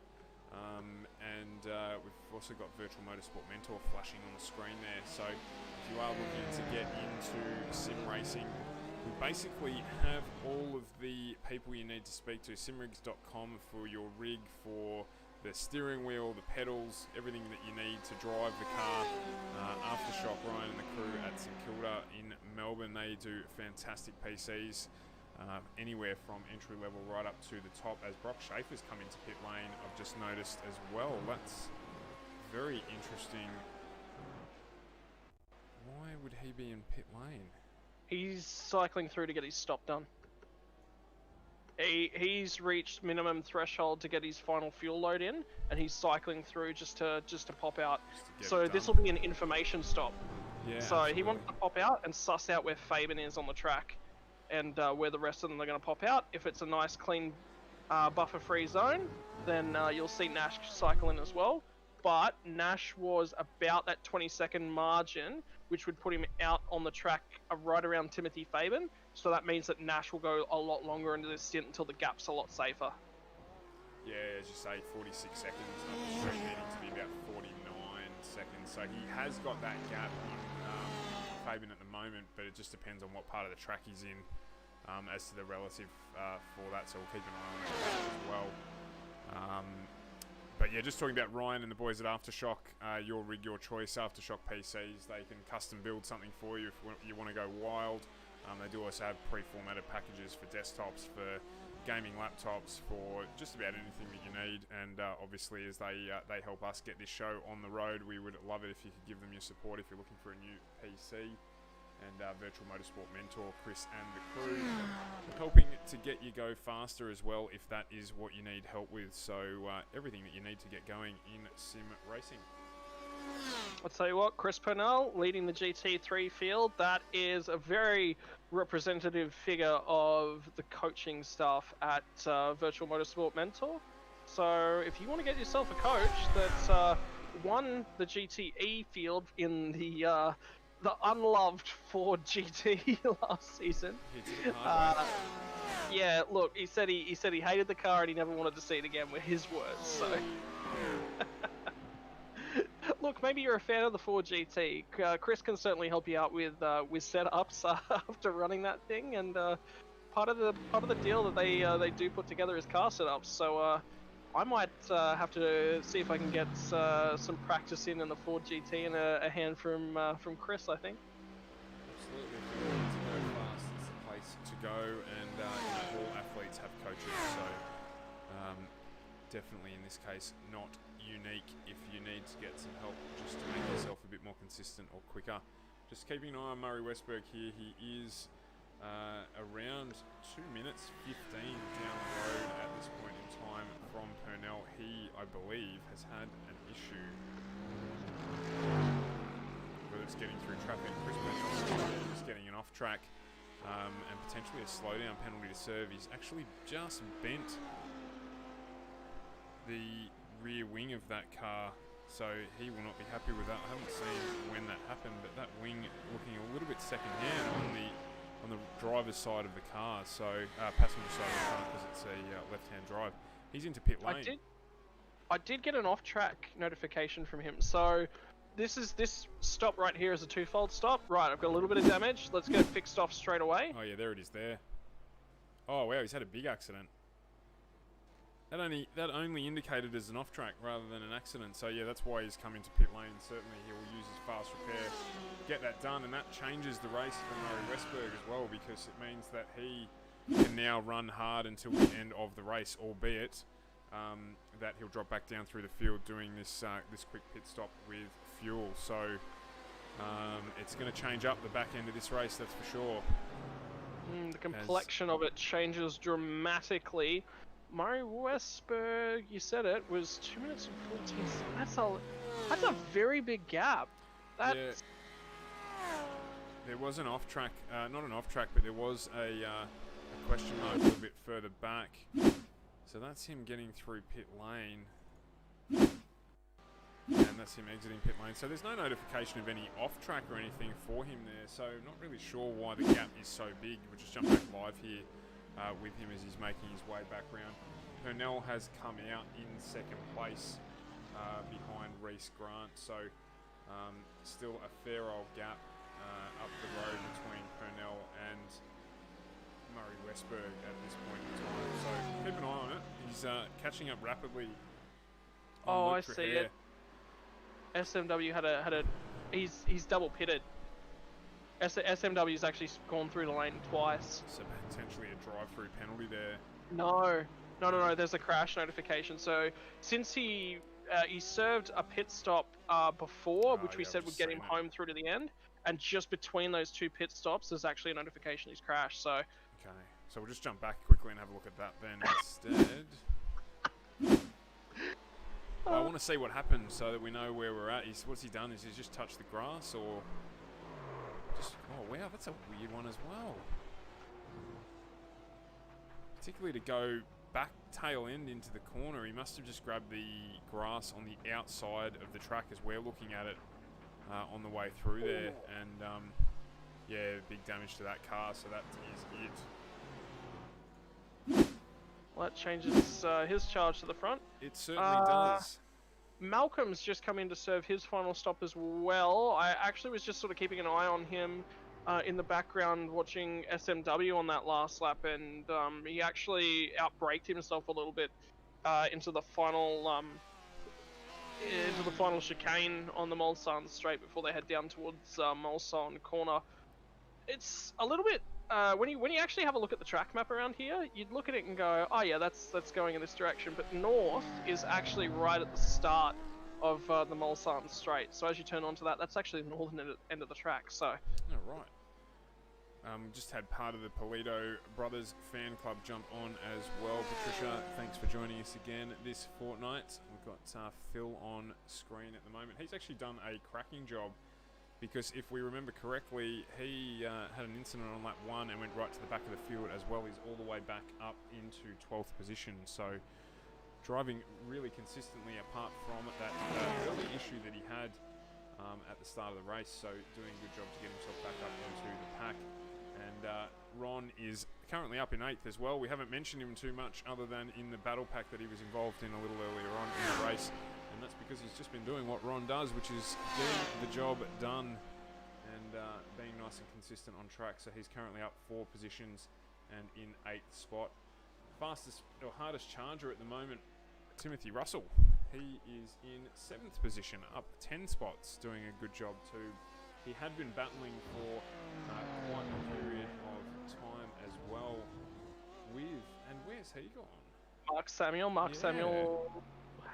And we've also got Virtual Motorsport Mentor flashing on the screen there. So if you are looking to get into sim racing, we basically have all of the people you need to speak to. Simrigs.com for your rig, for the steering wheel, the pedals, everything that you need to drive the car. AFTERSHOCK, Ryan and the crew at St Kilda in Melbourne, they do fantastic PCs. Anywhere from entry level right up to the top, as Brock Schaefer's come into pit lane, I've just noticed as well. That's very interesting. Why would he be in pit lane? He's cycling through to get his stop done. He's reached minimum threshold to get his final fuel load in, and he's cycling through just to pop out. So this will be an information stop. Yeah, so absolutely. he wants to pop out and suss out where Fabian is on the track, and where the rest of them are going to pop out. If it's a nice, clean, buffer-free zone, then you'll see Nash cycle in as well. But Nash was about that 20-second margin, which would put him out on the track right around Timothy Fabian. So that means that Nash will go a lot longer into this stint until the gap's a lot safer. Yeah, as you say, 46 seconds up the street, needing to be about 49 seconds. So he has got that gap in Fabian at the moment, but it just depends on what part of the track he's in as to the relative for that. So we'll keep an eye on that as well. But yeah, just talking about Ryan and the boys at AFTERSHOCK, your rig, your choice, AFTERSHOCK PCs. They can custom build something for you if you want to go wild. They do also have pre-formatted packages for desktops, for gaming laptops, for just about anything that you need. And obviously, as they help us get this show on the road, we would love it if you could give them your support if you're looking for a new PC. And Virtual Motorsport Mentor, Chris and the crew, helping to get you go faster as well if that is what you need help with. So everything that you need to get going in sim racing. I'll tell you what, Chris Purnell leading the GT3 field, that is a very representative figure of the coaching staff at Virtual Motorsport Mentor. So if you want to get yourself a coach that's won the GTE field in the unloved Ford GT last season. Yeah, look, he said he hated the car and he never wanted to see it again, were his words. So, look, maybe you're a fan of the Ford GT. Chris can certainly help you out with setups after running that thing, and part of the deal that they do put together is car setups. So I might have to see if I can get some practice in the Ford GT and a hand from Chris, I think. Absolutely. If you're looking to go fast, it's the place to go, and all athletes have coaches, so definitely in this case not unique if you need to get some help just to make yourself a bit more consistent or quicker. Just keeping an eye on Murray Westberg here. He is around 2 minutes 15 down the road at this point in time from Purnell. He, I believe, has had an issue, whether it's getting through traffic. Chris Purnell is getting an off track and potentially a slowdown penalty to serve. He's actually just bent the rear wing of that car, so he will not be happy with that. I haven't seen when that happened, but that wing looking a little bit second hand on the driver's side of the car, so passenger side of the car, because it's a left-hand drive. He's into pit lane. I did get an off-track notification from him. So this stop right here is a twofold stop. Right, I've got a little bit of damage. Let's get it fixed off straight away. Oh yeah, there it is there. Oh wow, he's had a big accident. That only indicated as an off-track rather than an accident. So yeah, that's why he's come into pit lane. Certainly he will use his fast repair, get that done, and that changes the race for Murray Westberg as well, because it means that he can now run hard until the end of the race, albeit that he'll drop back down through the field doing this quick pit stop with fuel. So It's going to change up the back end of this race, that's for sure. The complexion of it changes dramatically. Murray Westberg, you said it, was 2 minutes and 14. That's a very big gap. That's... Yeah. There was an off-track, not an off-track, but there was a question mark a little bit further back. So that's him getting through pit lane. And that's him exiting pit lane. So there's no notification of any off-track or anything for him there. So not really sure why the gap is so big. We'll just jump back live here with him as he's making his way back round. Purnell has come out in second place behind Reece Grant. So still a fair old gap up the road between Purnell and Murray Westberg at this point in time. So keep an eye on it. He's catching up rapidly. Oh, I see it. SMW had a he's double pitted. SMW's actually gone through the lane twice. So potentially a drive-through penalty there. No. There's a crash notification. So since he served a pit stop before, which we said would get him home through to the end, and just between those two pit stops, there's actually a notification he's crashed. So. Okay. So we'll just jump back quickly and have a look at that then instead. Well, I want to see what happened so that we know where we're at. What's he done? Is he just touched the grass or just... Oh, wow, that's a weird one as well. Particularly to go back tail end into the corner, he must have just grabbed the grass on the outside of the track as we're looking at it on the way through there. And, yeah, big damage to that car, so that is it. Well, that changes his charge to the front. It certainly does. Malcolm's just come in to serve his final stop as well. I actually was just sort of keeping an eye on him in the background watching SMW on that last lap, and he actually outbraked himself a little bit into the final chicane on the Mulsanne straight before they head down towards Mulsanne corner. It's a little bit when you actually have a look at the track map around here, you'd look at it and go, oh yeah, that's going in this direction. But north is actually right at the start of the Mulsanne straight. So as you turn onto that, that's actually the northern end of the track. So. Oh, right. Just had part of the Polito Brothers fan club jump on as well. Patricia, thanks for joining us again this fortnight. We've got Phil on screen at the moment. He's actually done a cracking job. Because if we remember correctly, he had an incident on lap 1 and went right to the back of the field as well. He's all the way back up into 12th position. So driving really consistently apart from that early issue that he had at the start of the race. So doing a good job to get himself back up into the pack. And Ron is currently up in 8th as well. We haven't mentioned him too much other than in the battle pack that he was involved in a little earlier on in the race. And that's because he's just been doing what Ron does, which is getting the job done and being nice and consistent on track. So he's currently up 4 positions and in 8th spot. Fastest or hardest charger at the moment, Timothy Russell. He is in 7th position, up 10 spots, doing a good job too. He had been battling for quite a period of time as well with, and where's he gone? Mark Samuel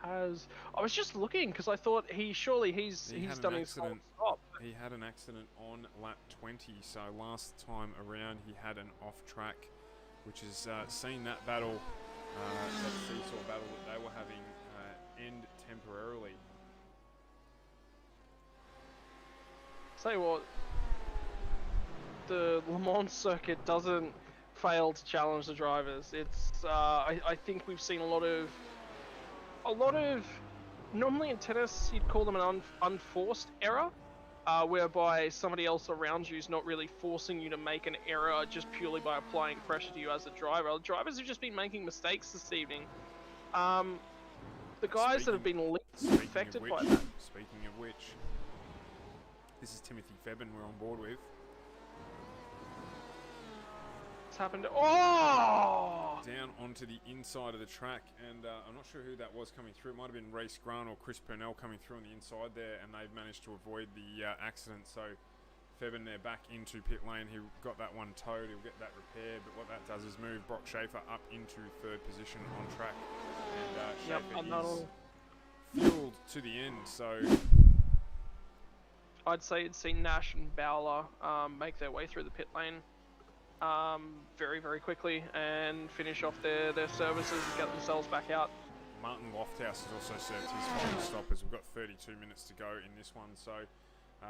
has... I was just looking because I thought he's done his whole stop. He had an accident on lap 20, so last time around he had an off-track, which has seen that battle, that seesaw battle that they were having end temporarily. Tell you what, the Le Mans circuit doesn't fail to challenge the drivers. It's I think we've seen a lot of normally in tennis you'd call them an unforced error, whereby somebody else around you is not really forcing you to make an error just purely by applying pressure to you as a driver. The drivers have just been making mistakes this evening. The guys that have been affected by that. Speaking of which, this is Timothy Febben we're on board with. What's happened? Oh! Down onto the inside of the track, and I'm not sure who that was coming through. It might have been Reece Grant or Chris Purnell coming through on the inside there, and they've managed to avoid the accident. So Febben there back into pit lane. He got that one towed. He'll get that repaired, but what that does is move Brock Schaefer up into 3rd position on track. And Schaefer is fueled to the end, so... I'd say you'd see Nash and Bowler make their way through the pit lane very, very quickly and finish off their services and get themselves back out. Martin Lofthouse has also served his final stop as we've got 32 minutes to go in this one. So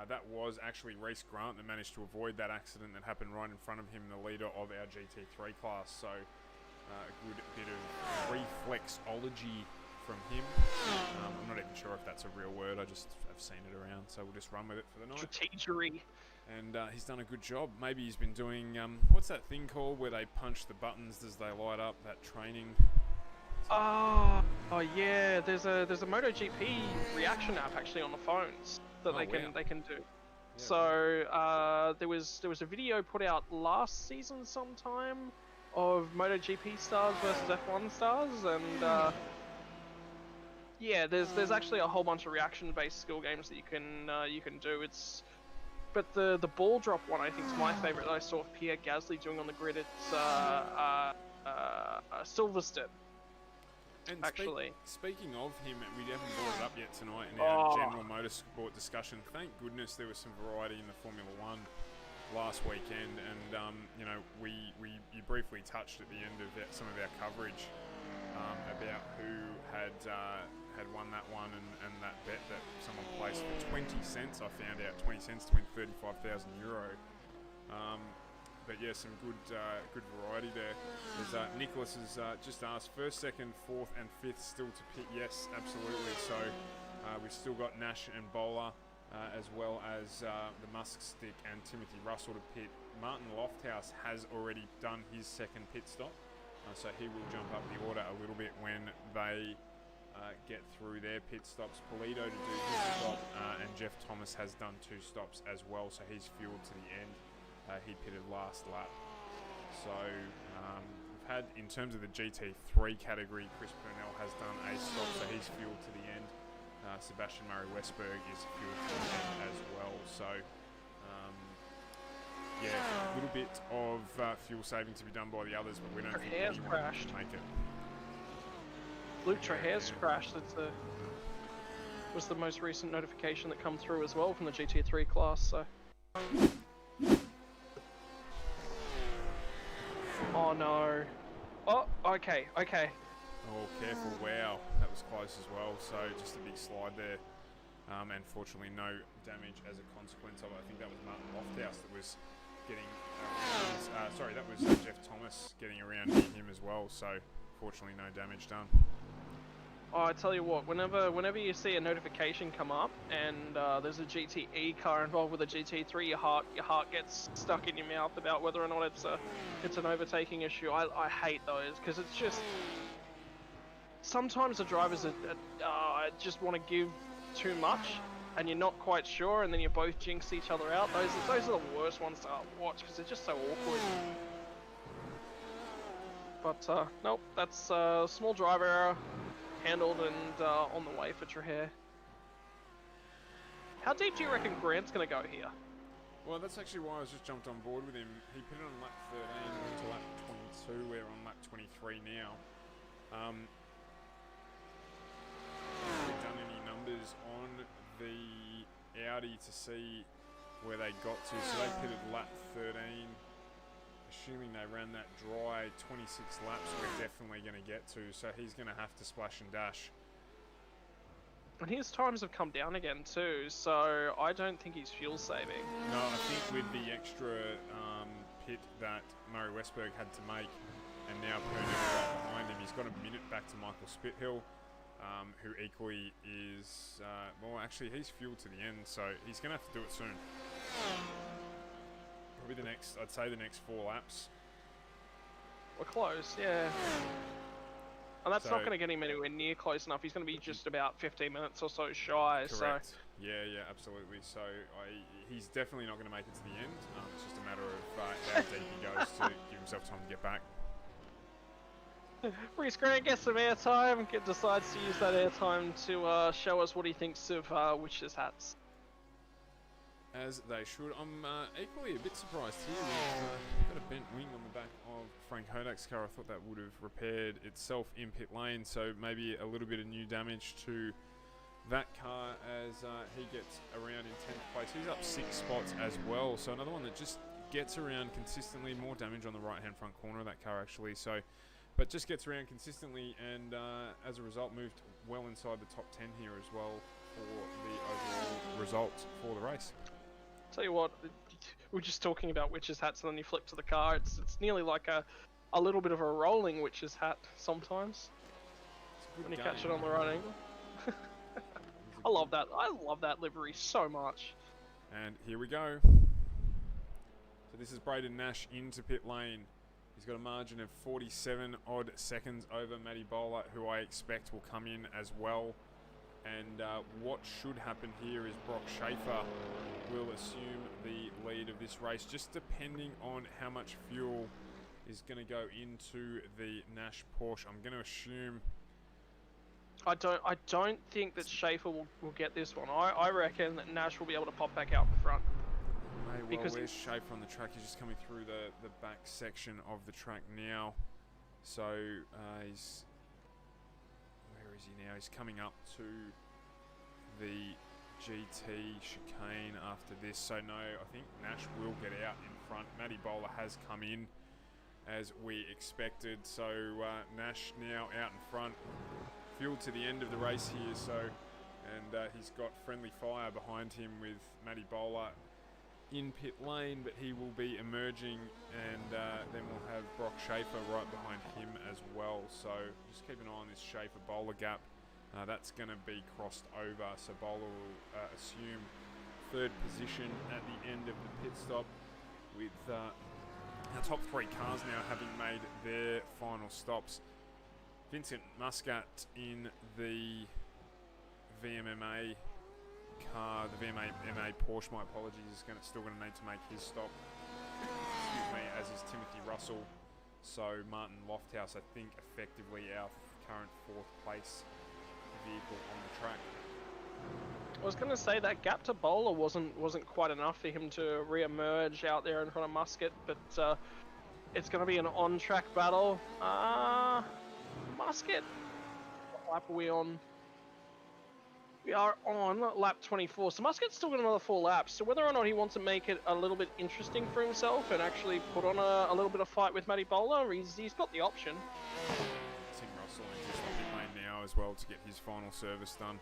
that was actually Reece Grant that managed to avoid that accident that happened right in front of him, the leader of our GT3 class. So a good bit of reflexology from him. I'm not even sure if that's a real word, I've seen it around, so we'll just run with it for the night. Strategery. And he's done a good job. Maybe he's been doing, what's that thing called where they punch the buttons as they light up, that training? Oh yeah, there's a MotoGP reaction app actually on the phones that they can do. Yeah. So there was a video put out last season sometime of MotoGP stars versus F1 stars, and yeah, there's actually a whole bunch of reaction-based skill games that you can do. But the ball drop one I think is my favourite that I saw Pierre Gasly doing on the grid. It's Silverstone. And actually, speaking of him, we haven't brought it up yet tonight in our general motorsport discussion. Thank goodness there was some variety in the Formula One last weekend, and you know, you briefly touched at the end of some of our coverage about who had won that one and that bet that someone placed for 20 cents. I found out 20 cents to win €35,000. But yeah, some good variety there. Nicholas has just asked, first, second, fourth and fifth still to pit? Yes, absolutely. So we've still got Nash and Bowler, as well as the Musk Stick and Timothy Russell to pit. Martin Lofthouse has already done his second pit stop, so he will jump up the order a little bit when they get through their pit stops. Polito to do his stop, and Jeff Thomas has done 2 stops as well, so he's fueled to the end. He pitted last lap. So we've had, in terms of the GT3 category, Chris Purnell has done a stop, so he's fueled to the end. Sebastian Murray-Westberg is fueled to the end as well. So yeah, a little bit of fuel saving to be done by the others, but we don't think anyone will make it. Luke Trahair's crashed. Was the most recent notification that come through as well from the GT3 class. So. Oh no. Oh, okay. Oh, careful. Wow. That was close as well. So just a big slide there. And fortunately no damage as a consequence of it. I think that was Martin Lofthouse that was getting sorry, that was Jeff Thomas getting around him as well. So fortunately no damage done. Oh, I tell you what, whenever you see a notification come up and there's a GTE car involved with a GT3, your heart gets stuck in your mouth about whether or not it's an overtaking issue. I hate those because it's just sometimes the drivers just want to give too much and you're not quite sure, and then you both jinx each other out. Those are the worst ones to watch because they're just so awkward. But nope, that's a small driver error. Handled and on the way for Trahair. How deep do you reckon Grant's going to go here? Well, that's actually why I was just jumped on board with him. He pitted on lap 13 to lap 22. We're on lap 23 now. Have we done any numbers on the Audi to see where they got to? So they pitted lap 13. Assuming they ran that dry 26 laps, we're definitely going to get to. So he's going to have to splash and dash. And his times have come down again too, so I don't think he's fuel saving. No, I think with the extra pit that Murray Westberg had to make, and now Purnell right behind him, he's got a minute back to Michael Spithill, who equally is, well actually he's fueled to the end, so he's going to have to do it soon. Probably I'd say the next 4 laps. We're close, yeah. And that's not going to get him anywhere near close enough. He's going to be just about 15 minutes or so shy. Correct. So. Yeah, absolutely. So he's definitely not going to make it to the end. It's just a matter of how deep he goes to give himself time to get back. Reece Grant gets some airtime, decides to use that airtime to show us what he thinks of Witch's hats. As they should. I'm equally a bit surprised here. We've got a bent wing on the back of Frank Hodak's car. I thought that would have repaired itself in pit lane, so maybe a little bit of new damage to that car as he gets around in 10th place. He's up 6 spots as well, so another one that just gets around consistently. More damage on the right-hand front corner of that car actually, so but just gets around consistently, and as a result moved well inside the top 10 here as well for the overall result for the race. Tell you what, we're just talking about witch's hats, and then you flip to the car. It's nearly like a little bit of a rolling witch's hat sometimes when you catch it on the right angle. I love that. I love that livery so much. And here we go. So this is Braden Nash into pit lane. He's got a margin of 47 odd seconds over Matty Bowler, who I expect will come in as well. And what should happen here is Brock Schaefer will assume the lead of this race, just depending on how much fuel is going to go into the Nash Porsche. I'm going to assume. I don't think that Schaefer will get this one. I reckon that Nash will be able to pop back out the front. Well, because where's Schaefer on the track? He's just coming through the back section of the track now. So he's... Where is he now? He's coming up to the GT chicane after this. So no, I think Nash will get out in front. Matty Bowler has come in as we expected. So Nash now out in front. Fuel to the end of the race here. So, and he's got friendly fire behind him with Matty Bowler in pit lane, but he will be emerging, and then we'll have Brock Schaefer right behind him as well. So just keep an eye on this Schaefer Bowler gap. That's going to be crossed over, so Bowler will assume third position at the end of the pit stop, with our top 3 cars now having made their final stops. Vincent Muscat in the VMMA car, the VMA Porsche, my apologies, is still going to need to make his stop. Excuse me, as is Timothy Russell. So Martin Lofthouse, I think, effectively our current 4th place vehicle on the track. I was going to say that gap to Bowler wasn't quite enough for him to re-emerge out there in front of Muscat, but it's going to be an on-track battle. Muscat, what lap are we on? We are on lap 24, so Muscat's still got another 4 laps. So whether or not he wants to make it a little bit interesting for himself and actually put on a little bit of fight with Matty Bowler, he's got the option. Tim Russell enters the pit lane now as well to get his final service done.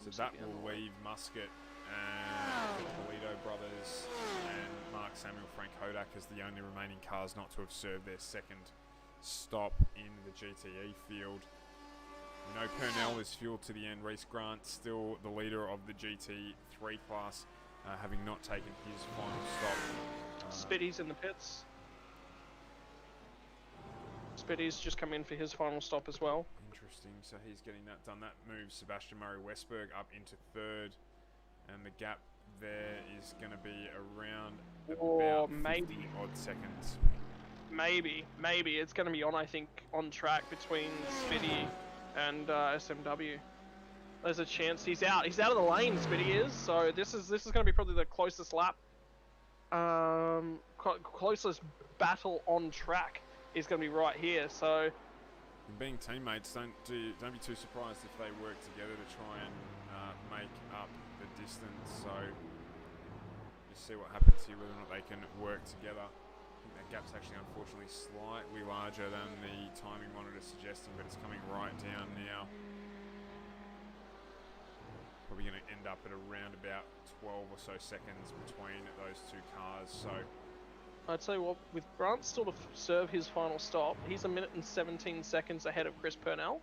So that will leave Muscat and the Polito brothers and Mark Samuel, Frank Hodak as the only remaining cars not to have served their second stop in the GTE field. We know Purnell is fueled to the end. Reece Grant still the leader of the GT3 class, having not taken his final stop. Spitty's in the pits. Spitty's just come in for his final stop as well. Interesting, so he's getting that done. That moves Sebastian Murray-Westberg up into 3rd, and the gap there is going to be around about 50 odd seconds. Maybe it's going to be on, I think, on track between Spitty and SMW. There's a chance he's out of the lane. Spitty is, so this is going to be probably the closest lap, closest battle on track is going to be right here. So, and being teammates, don't be too surprised if they work together to try and make up the distance. So, just see what happens here, whether or not they can work together. I think that gap's actually unfortunately slightly larger than the timing monitor suggesting, but it's coming right down now. Probably going to end up at around about 12 or so seconds between those 2 cars. So I'd say, well, with Grant still to serve his final stop, he's 1 minute and 17 seconds ahead of Chris Purnell.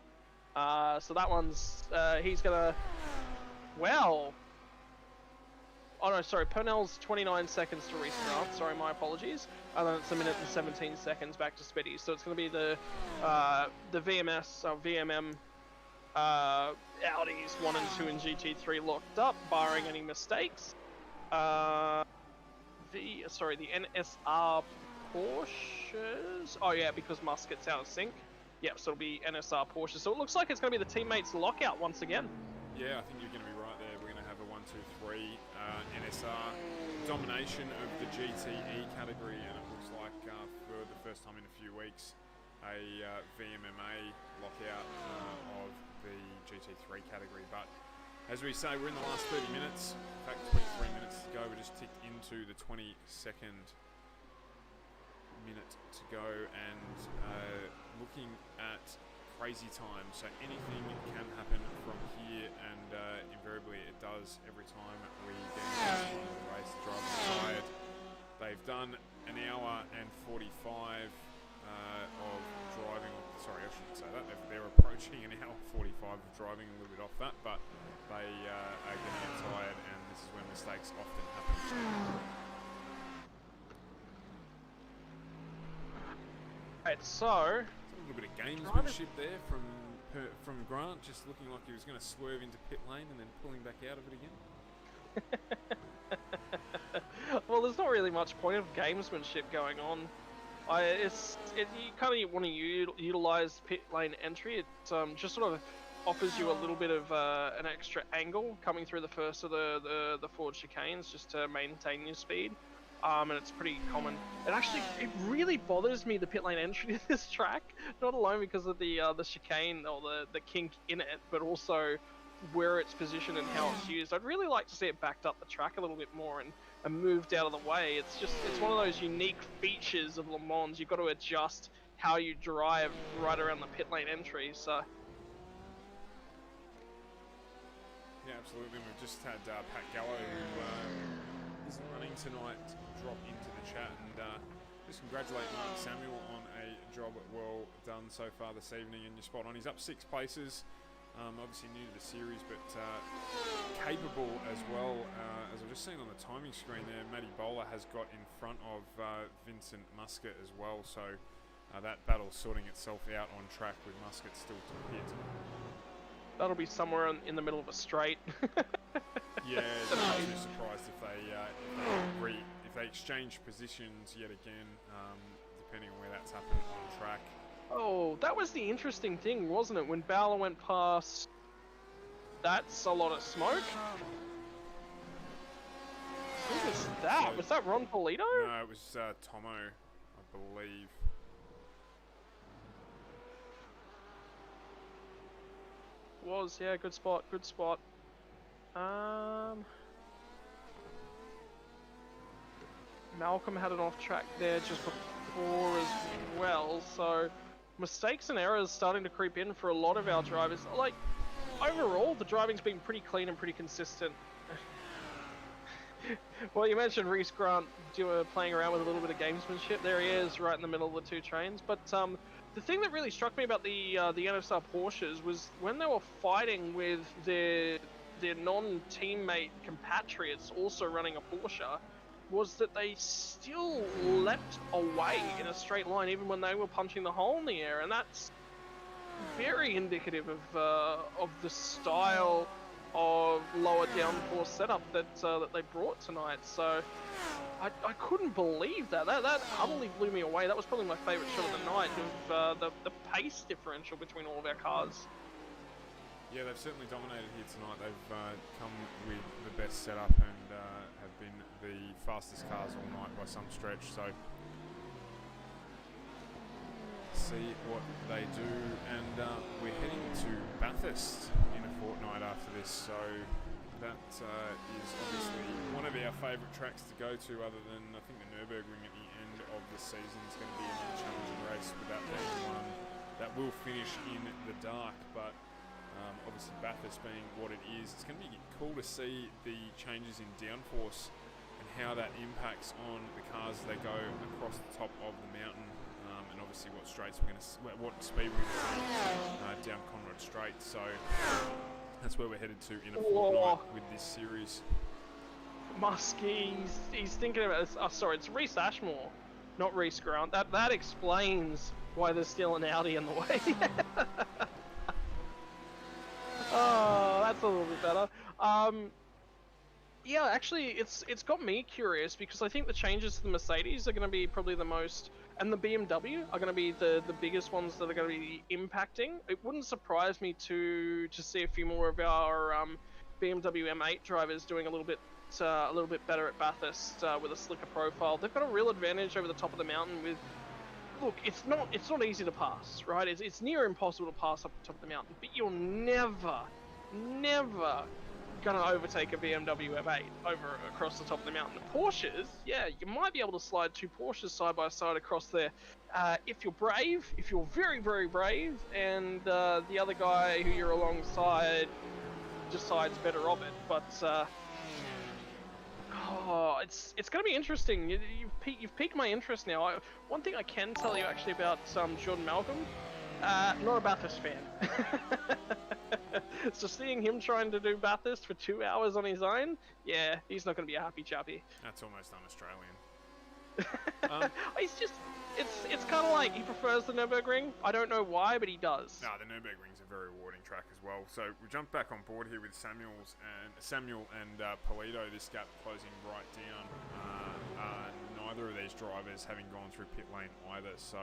So that one's he's gonna, well. Oh no, sorry, Purnell's 29 seconds to restart. Sorry, my apologies. And then it's 1 minute and 17 seconds back to Spitty. So it's going to be the VMS or VMM Audis 1 and 2 and GT3 locked up, barring any mistakes. The NSR Porsches. Oh yeah, because Muscat's out of sync. Yep, so it'll be NSR Porsche. So it looks like it's going to be the teammates lockout once again. Yeah, I think you're going to be right there. We're going to have a 1, 2, 3 NSR domination of the GTE category, and it looks like for the first time in a few weeks, a VMMA lockout of the GT3 category. But as we say, we're in the last 30 minutes. In fact, 23 minutes to go. We're just ticked into the 22nd minute to go, and looking at crazy time. So anything can happen from here, and invariably it does every time we get into the race. The drivers are tired. They've done an hour and 45 of driving. Sorry, I shouldn't say that. They're approaching an hour 45 of driving, a little bit off that, but they are going to get tired, and this is when mistakes often happen. Right, so A little bit of gamesmanship there from Grant, just looking like he was going to swerve into pit lane and then pulling back out of it again. well, there's not really much point of gamesmanship going on. You kind of want to utilize pit lane entry. It just sort of offers you a little bit of an extra angle coming through the first of the forward chicanes, just to maintain your speed. And it's pretty common. It really bothers me, the pit lane entry to this track, not alone because of the chicane or the kink in it, but also where it's positioned and how it's used. I'd really like to see it backed up the track a little bit more and moved out of the way. It's one of those unique features of Le Mans. You've got to adjust how you drive right around the pit lane entry. So yeah, absolutely. We've just had Pat Gallo, who isn't running tonight, drop into the chat, and just congratulate Mark Samuel on a job well done so far this evening. And you're spot on. He's up 6 places. Obviously new to the series, but capable as well. As I've just seen on the timing screen there, Matty Bowler has got in front of Vincent Muscat as well, so that battle's sorting itself out on track with Muscat still to pit. that'll be somewhere in the middle of a straight. Yeah, I'm too surprised if they exchange positions yet again, depending on where that's happened on track. Oh, that was the interesting thing, wasn't it? When Bowler went past, that's a lot of smoke. Who was that? Was that Ron Polito? No, it was Tomo, I believe. Yeah, good spot, good spot. Malcolm had an off track there just before as well, so mistakes and errors starting to creep in for a lot of our drivers. Like, overall, the driving's been pretty clean and pretty consistent. Well, you mentioned Reese Grant playing around with a little bit of gamesmanship. There he is, right in the middle of the two trains. But the thing that really struck me about the NSR Porsches was when they were fighting with their non-teammate compatriots also running a Porsche, was that they still leapt away in a straight line even when they were punching the hole in the air, and that's very indicative of the style of lower downforce setup that they brought tonight. So I couldn't believe that. That utterly blew me away. That was probably my favourite shot of the night, of the pace differential between all of our cars. Yeah, they've certainly dominated here tonight. They've come with the best setup and have been the fastest cars all night by some stretch. So see what they do, and we're heading to Bathurst in a fortnight after this. So that is obviously one of our favourite tracks to go to, other than I think the Nürburgring at the end of the season is going to be another challenging race, with that being one that will finish in the dark. But obviously Bathurst being what it is, it's going to be cool to see the changes in downforce and how that impacts on the cars as they go across the top of the mountain, and obviously what straights what speed we're going to see down Conrad Straight. So that's where we're headed to in a fortnight with this series. Muskie, he's thinking about this. Oh, sorry, it's Reese Ashmore, not Reese Grant. That explains why there's still an Audi in the way. Oh, that's a little bit better. Yeah, actually, it's got me curious, because I think the changes to the Mercedes are going to be probably the most, and the BMW are going to be the biggest ones that are going to be impacting. It wouldn't surprise me to see a few more of our BMW M8 drivers doing a little bit better at Bathurst with a slicker profile. They've got a real advantage over the top of the mountain with look, it's not easy to pass, right? It's near impossible to pass up the top of the mountain, but you're never gonna overtake a BMW M8 over across the top of the mountain. The Porsches, yeah, you might be able to slide 2 Porsches side by side across there, if you're brave, if you're very, very brave, and the other guy who you're alongside decides better of it. But oh, it's going to be interesting. You've piqued my interest now. One thing I can tell you actually about Jordan Malcolm, not a Bathurst fan. So seeing him trying to do Bathurst for 2 hours on his own, yeah, he's not going to be a happy chappy. That's almost un-Australian. He's just, it's kind of like he prefers the Nürburgring. I don't know why, but he does. No, the Nürburgring's a very rewarding track as well. So we jumped back on board here with Samuel and Polito. This gap closing right down. Neither of these drivers having gone through pit lane either. So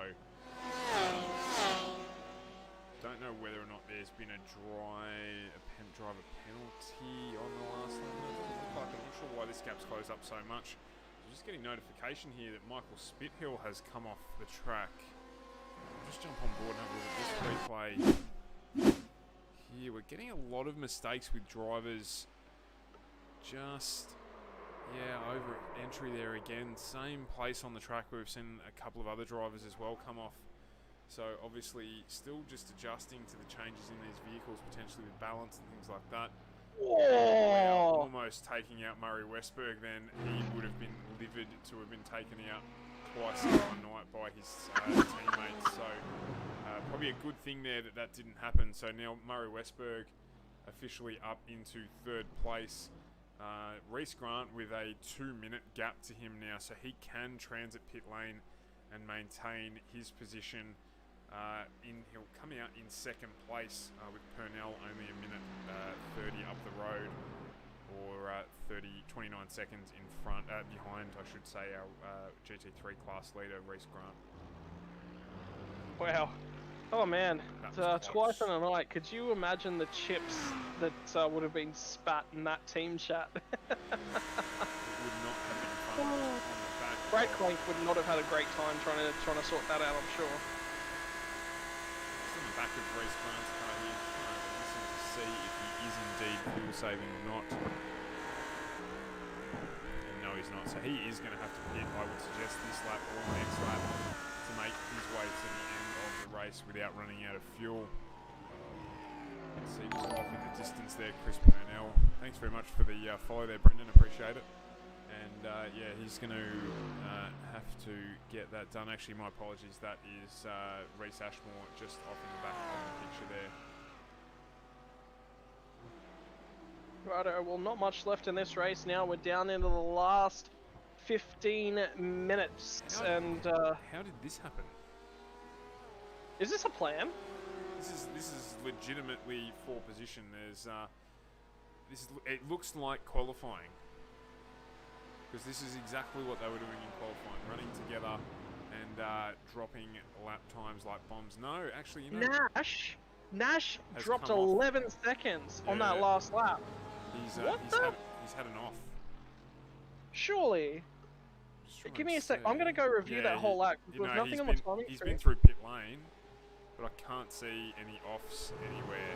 don't know whether or not there's been a driver penalty on the last lap. I'm not sure why this gap's closed up so much. I'm just getting notification here that Michael Spithill has come off the track. I'll just jump on board and have a look at this replay. Here, we're getting a lot of mistakes with drivers. Just, yeah, over entry there again. Same place on the track where we've seen a couple of other drivers as well come off. So obviously still just adjusting to the changes in these vehicles, potentially with balance and things like that. Whoa. Almost taking out Murray Westberg then. He would have been livid to have been taken out twice in one night by his teammates. So probably a good thing there that didn't happen. So now Murray Westberg officially up into 3rd place. Reece Grant with a 2-minute gap to him now, so he can transit pit lane and maintain his position. He'll come out in 2nd place with Purnell only a minute 30 up the road, or 29 seconds behind, I should say, our GT3 class leader, Reece Grant. Wow. Oh man, twice in a night. Could you imagine the chips that would have been spat in that team chat? It would not have been fun on the back. Brad Clank would not have had a great time trying to sort that out, I'm sure. It's on the back of Reece Grant's car here, listen to see if he is indeed fuel saving or not. And no, he's not. So he is going to have to pit, I would suggest, this lap or next lap to make his way to the end of the race without running out of fuel. You can see just off in the distance there, Chris Purnell. Thanks very much for the follow there, Brendan. Appreciate it. And yeah, he's going to have to get that done. Actually, my apologies. That is Reece Ashmore just off in the back of the picture there. Righto, well, not much left in this race now. We're down into the last 15 minutes. How did this happen? Is this a plan? This is legitimately for position. There's it looks like qualifying, because this is exactly what they were doing in qualifying, running together and dropping lap times like bombs. No, actually, you know, Nash dropped 11 seconds on that last lap. He's had an off. Surely. Give me a sec. I'm gonna go review that whole lap. There's nothing on the timing. He's been through pit lane, but I can't see any offs anywhere.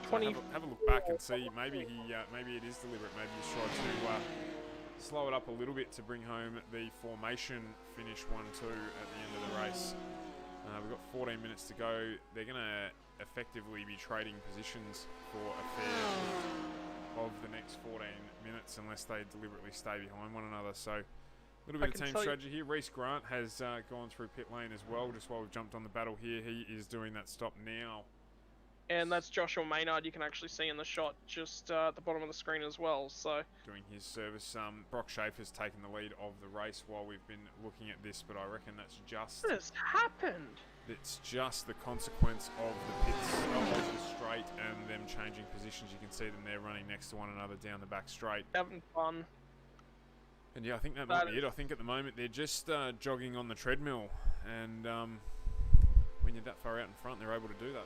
So have a look back and see. Maybe maybe it is deliberate. Maybe he's tried to slow it up a little bit to bring home the formation finish 1-2 at the end of the race. We've got 14 minutes to go. They're going to effectively be trading positions for a fair bit of the next 14 minutes unless they deliberately stay behind one another. So a little bit of team strategy here. Reece Grant has gone through pit lane as well, just while we've jumped on the battle here. He is doing that stop now. And that's Joshua Maynard, you can actually see in the shot just at the bottom of the screen as well. So doing his service. Brock Schaefer's taken the lead of the race while we've been looking at this, but I reckon that's just... What has happened? It's just the consequence of the pits of the straight and them changing positions. You can see them there running next to one another down the back straight. Having fun. And yeah, I think that might be it. I think at the moment they're just jogging on the treadmill, and when you're that far out in front, they're able to do that.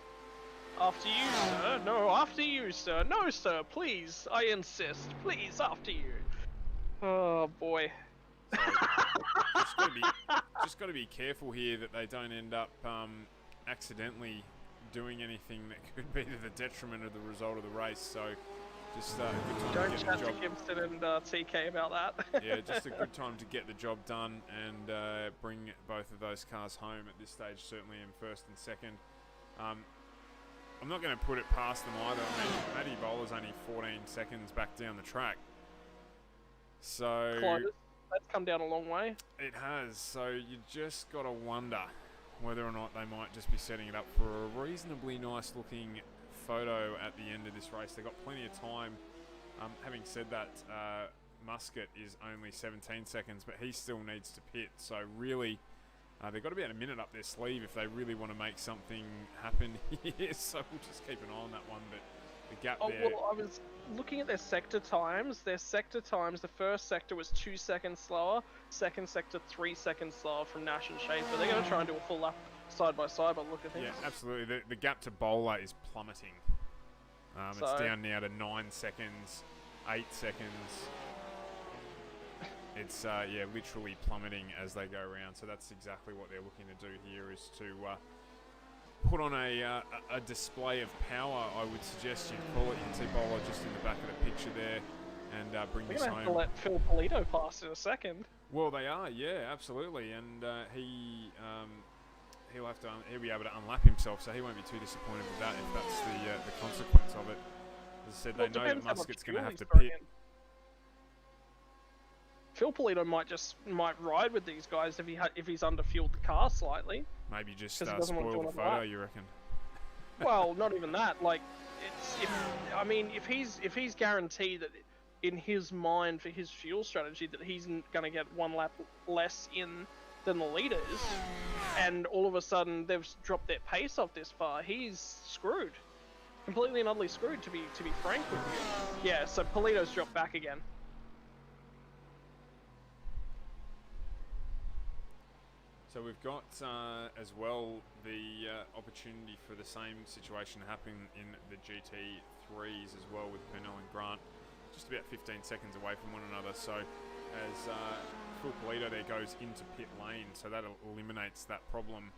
After you, sir. No, after you, sir. No, sir, please. I insist. Please, after you. Oh, boy. So just got to be careful here that they don't end up accidentally doing anything that could be to the detriment of the result of the race. So just a good time Don't to get chat the to job. Gibson and TK about that. Yeah, just a good time to get the job done and bring both of those cars home at this stage, certainly in first and second. I'm not going to put it past them either. I mean, Matty Bowler's only 14 seconds back down the track. So Close. That's come down a long way. it has. So you just got to wonder whether or not they might just be setting it up for a reasonably nice looking photo at the end of this race. They've got plenty of time. Having said that, Muscat is only 17 seconds, but he still needs to pit. So really, they've got about a minute up their sleeve if they really want to make something happen here. So we'll just keep an eye on that one. But the gap there. Well, I was looking at their sector times. Their sector times, the first sector was 2 seconds slower, second sector 3 seconds slower from Nash and Schaefer. They're going to try and do a full lap side by side by the look of things. Yeah, absolutely. The gap to Bowler is plummeting. It's down now to 9 seconds, 8 seconds. It's literally plummeting as they go around. So that's exactly what they're looking to do here, is to put on a display of power. I would suggest you'd call it. You can see Bowler just in the back of the picture there, and bring this We're home. going to have to let Phil Polito pass in a second. Well, they are, yeah, absolutely, and he'll be able to unlap himself, so he won't be too disappointed with that if that's the consequence of it. As I said, Well, they know that depends how much Muscat's going to fuel have to he's throwing pit. in. Phil Polito might ride with these guys if he's underfueled the car slightly. Maybe just 'Cause he doesn't want to spoil do the it on photo, that. you reckon? Well, not even that. Like, if he's guaranteed that in his mind for his fuel strategy that he's going to get 1 lap less in than the leaders, and all of a sudden they've dropped their pace off this far, he's screwed, completely and utterly screwed. To be frank with you. Yeah. So Polito's dropped back again. So we've got as well the opportunity for the same situation to happen in the GT3s as well, with Bernal and Grant just about 15 seconds away from one another. So as Phil Polito there goes into pit lane, so that eliminates that problem,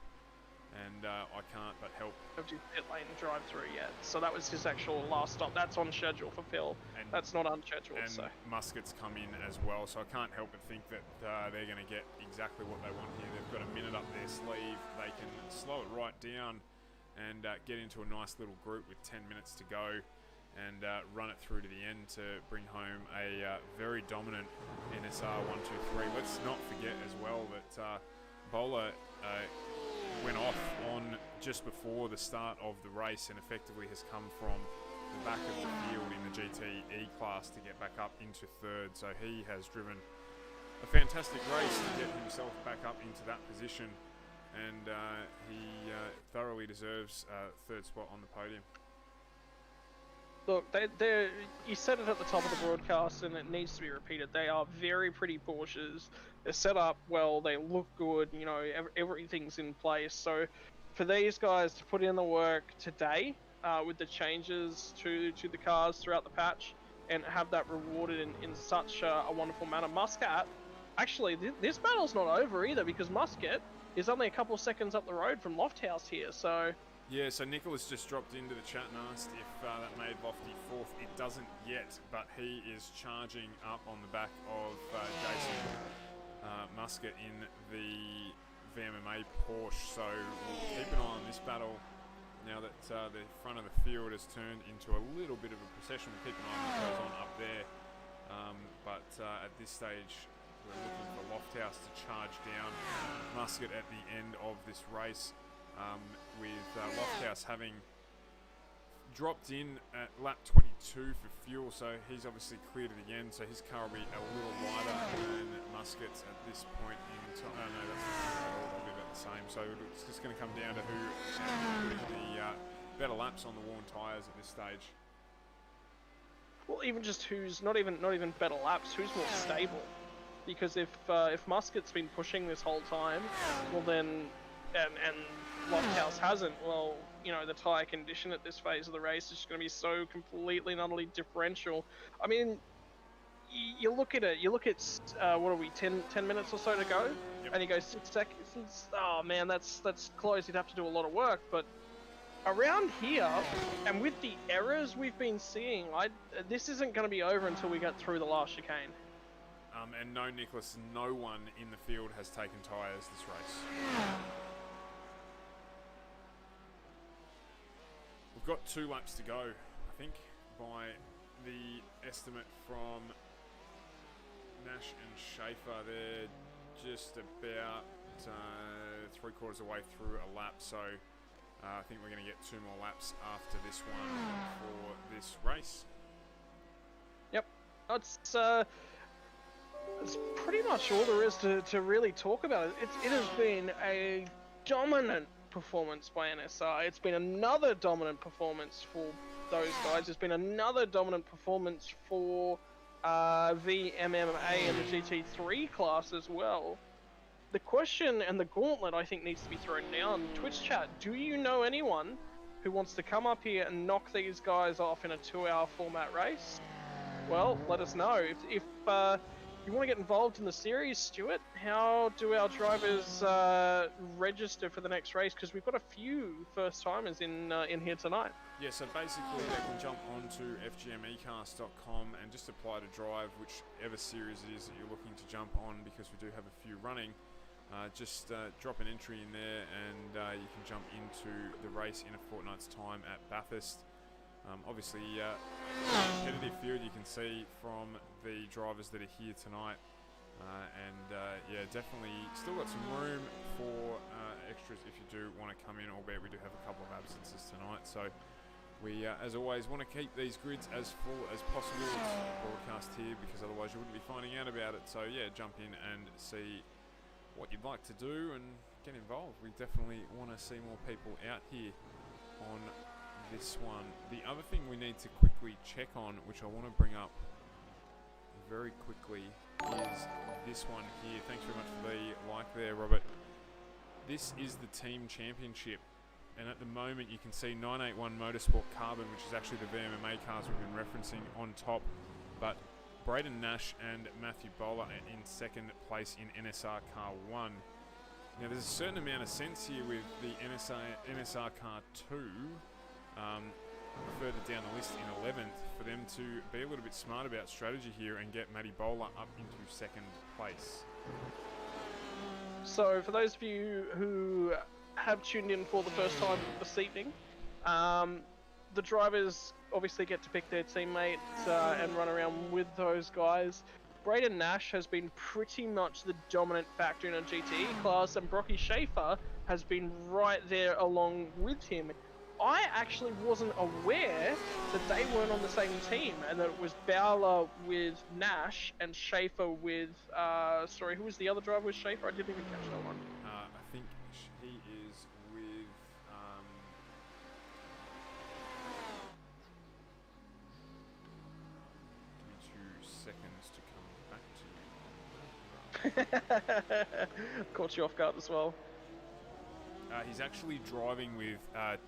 and I can't but help. Of do pit lane drive through yet, so that was his actual last stop. That's on schedule for Phil. And That's not unscheduled. And So Muscat's come in as well, so I can't help but think that they're going to get exactly what they want here. They've got a minute up their sleeve. They can slow it right down and get into a nice little group with 10 minutes to go, and run it through to the end to bring home a very dominant NSR 123. Let's not forget as well that Bowler went off on just before the start of the race and effectively has come from the back of the field in the GT E-Class to get back up into third. So he has driven a fantastic race to get himself back up into that position, and he thoroughly deserves third spot on the podium. look, you said it at the top of the broadcast, and it needs to be repeated. They are very pretty Porsches. They're set up well. They look good. You know, everything's in place. So, for these guys to put in the work today, with the changes to the cars throughout the patch, and have that rewarded in such a wonderful manner, Muscat. Actually, this battle's not over either, because Muscat is only a couple of seconds up the road from Lofthouse here. So. Yeah, so Nicholas just dropped into the chat and asked if that made Lofty fourth. It doesn't yet, but he is charging up on the back of Jason Muscat in the VMMA Porsche. So we'll keep an eye on this battle now that the front of the field has turned into a little bit of a procession. We'll keep an eye on what goes on up there. But at this stage, we're looking for Lofthouse to charge down Muscat at the end of this race. With Lofthouse having dropped in at lap 22 for fuel, so he's obviously cleared at the end, so his car will be a little wider than Muscat's at this point in time. Oh no, they'll be about the same, so it's just going to come down to who is putting the better laps on the worn tyres at this stage. Well, even just who's not even better laps, who's more stable? Because if Muscat's been pushing this whole time, well then, and Lofthouse hasn't, well, you know, the tyre condition at this phase of the race is just going to be so completely and utterly differential. I mean, you look at it. You look at what are we 10 minutes or so to go, Yep. and you go 6 seconds. Oh man, that's close. You'd have to do a lot of work, but around here, and with the errors we've been seeing, this isn't going to be over until we get through the last chicane. And no, Nicholas, no one in the field has taken tyres this race. We've got 2 laps to go, I think, by the estimate from Nash and Schaefer. They're just about 3/4 away through a lap, so I think we're going to get 2 more laps after this one for this race. Yep, it's pretty much all there is to really talk about. It has been a dominant performance by NSR. It's been another dominant performance for those guys. It's been another dominant performance for VMMA and the GT3 class as well. The question and the gauntlet I think needs to be thrown down. Twitch chat, do you know anyone who wants to come up here and knock these guys off in a 2-hour format race? Well, let us know. If you want to get involved in the series, Stuart, how do our drivers register for the next race? Because we've got a few first-timers in here tonight. Yeah, so basically they can jump onto FGMECast.com and just apply to drive whichever series it is that you're looking to jump on, because we do have a few running. Just drop an entry in there and you can jump into the race in a fortnight's time at Bathurst. Obviously, competitive field you can see from the drivers that are here tonight. Yeah, definitely still got some room for extras if you do want to come in, albeit we do have a couple of absences tonight. So we, as always, want to keep these grids as full as possible. It's broadcast here because otherwise you wouldn't be finding out about it. So yeah, jump in and see what you'd like to do and get involved. We definitely want to see more people out here on this one. The other thing we need to quickly check on, which I want to bring up very quickly, is this one here. Thanks very much for the like there, Robert. This is the team championship, and at the moment you can see 981 Motorsport Carbon, which is actually the VMMA cars we've been referencing, on top, but Braden Nash and Matthew Bowler are in second place in NSR Car 1. Now there's a certain amount of sense here with the NSR Car 2, further down the list in 11th, for them to be a little bit smart about strategy here and get Matty Bowler up into second place. So for those of you who have tuned in for the first time this evening, the drivers obviously get to pick their teammates and run around with those guys. Braden Nash has been pretty much the dominant factor in a GTE class, and Brocky Schaefer has been right there along with him. I actually wasn't aware that they weren't on the same team, and that it was Bowler with Nash and Schaefer with, sorry, who was the other driver with Schaefer? I didn't even catch that one. I think he is with, give me 2 seconds to come back to you. Caught you off guard as well. He's actually driving with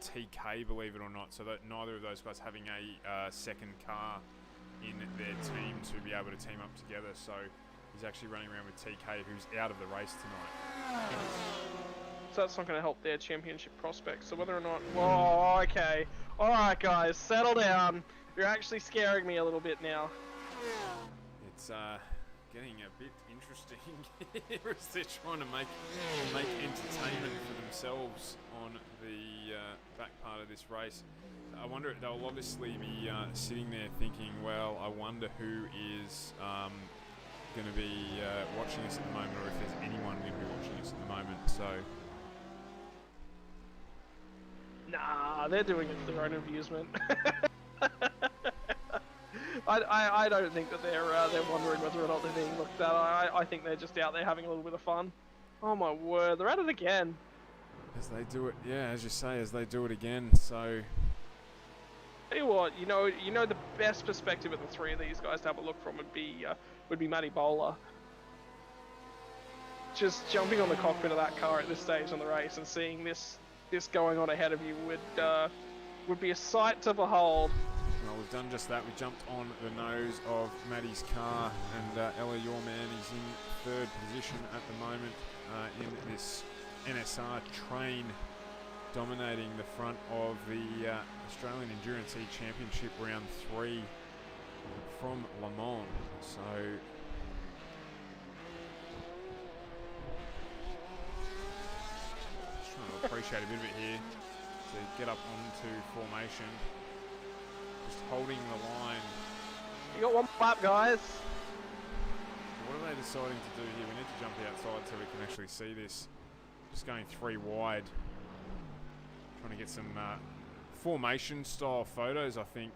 TK, believe it or not, so that neither of those guys having a second car in their team to be able to team up together. So he's actually running around with TK, who's out of the race tonight. So that's not going to help their championship prospects. So whether or not... Whoa, okay. Alright guys, settle down. You're actually scaring me a little bit now. It's getting a bit interesting here as they're trying to make entertainment for themselves on the back part of this race. I wonder, they'll obviously be sitting there thinking, well, I wonder who is going to be watching us at the moment, or if there's anyone going to be watching us at the moment. So nah, they're doing it for their own amusement. I don't think that they're wondering whether or not they're being looked at. I think they're just out there having a little bit of fun. Oh my word, they're at it again. As they do it, yeah, as you say, as they do it again. So Tell you what, you know the best perspective of the three of these guys to have a look from would be Matty Bowler. Just jumping on the cockpit of that car at this stage in the race and seeing this going on ahead of you would be a sight to behold. Well, we've done just that. We jumped on the nose of Maddie's car, and Ella, your man, is in third position at the moment in this NSR train, dominating the front of the Australian Endurance E Championship Round 3 from LeMan. So just trying to appreciate a bit of it here to get up onto formation. Just holding the line. You got one lap, guys. What are they deciding to do here? We need to jump outside so we can actually see this. Just going 3 wide. Trying to get some formation style photos, I think,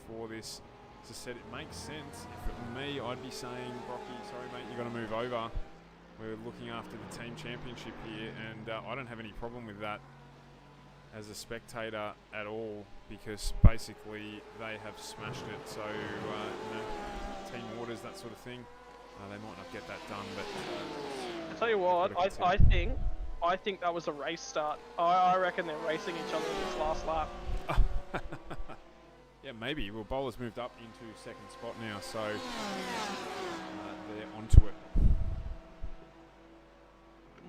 for this. As I said, it makes sense. If it were me, I'd be saying, Brocky, sorry mate, you got to move over. We're looking after the team championship here, and I don't have any problem with that as a spectator at all, because basically they have smashed it. So you know, team orders, that sort of thing, they might not get that done, but I tell you what, I think that was a race start. I reckon they're racing each other in this last lap. Yeah, maybe. Well, Bowler's moved up into second spot now, so they're onto it.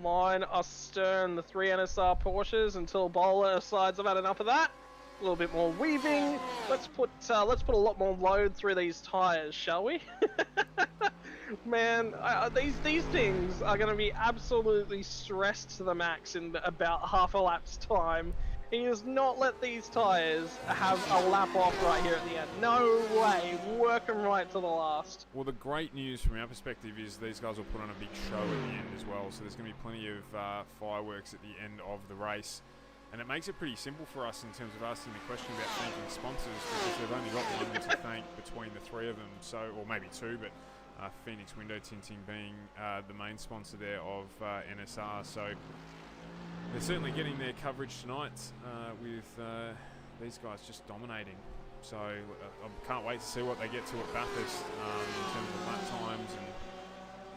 Mine are stern, the 3 NSR Porsches, until Bowler decides I've had enough of that. A little bit more weaving. Let's put a lot more load through these tires, shall we? Man, these things are going to be absolutely stressed to the max in about half a lap's time. He does not let these tires have a lap off right here at the end. No way. Work them right to the last. Well, the great news from our perspective is these guys will put on a big show at the end as well. So there's going to be plenty of fireworks at the end of the race. And it makes it pretty simple for us in terms of asking the question about thanking sponsors, because they've only got one to thank between the 3 of them. So, or maybe 2, but Phoenix Window Tinting being the main sponsor there of NSR. So they're certainly getting their coverage tonight with these guys just dominating. So I can't wait to see what they get to at Bathurst in terms of lap times and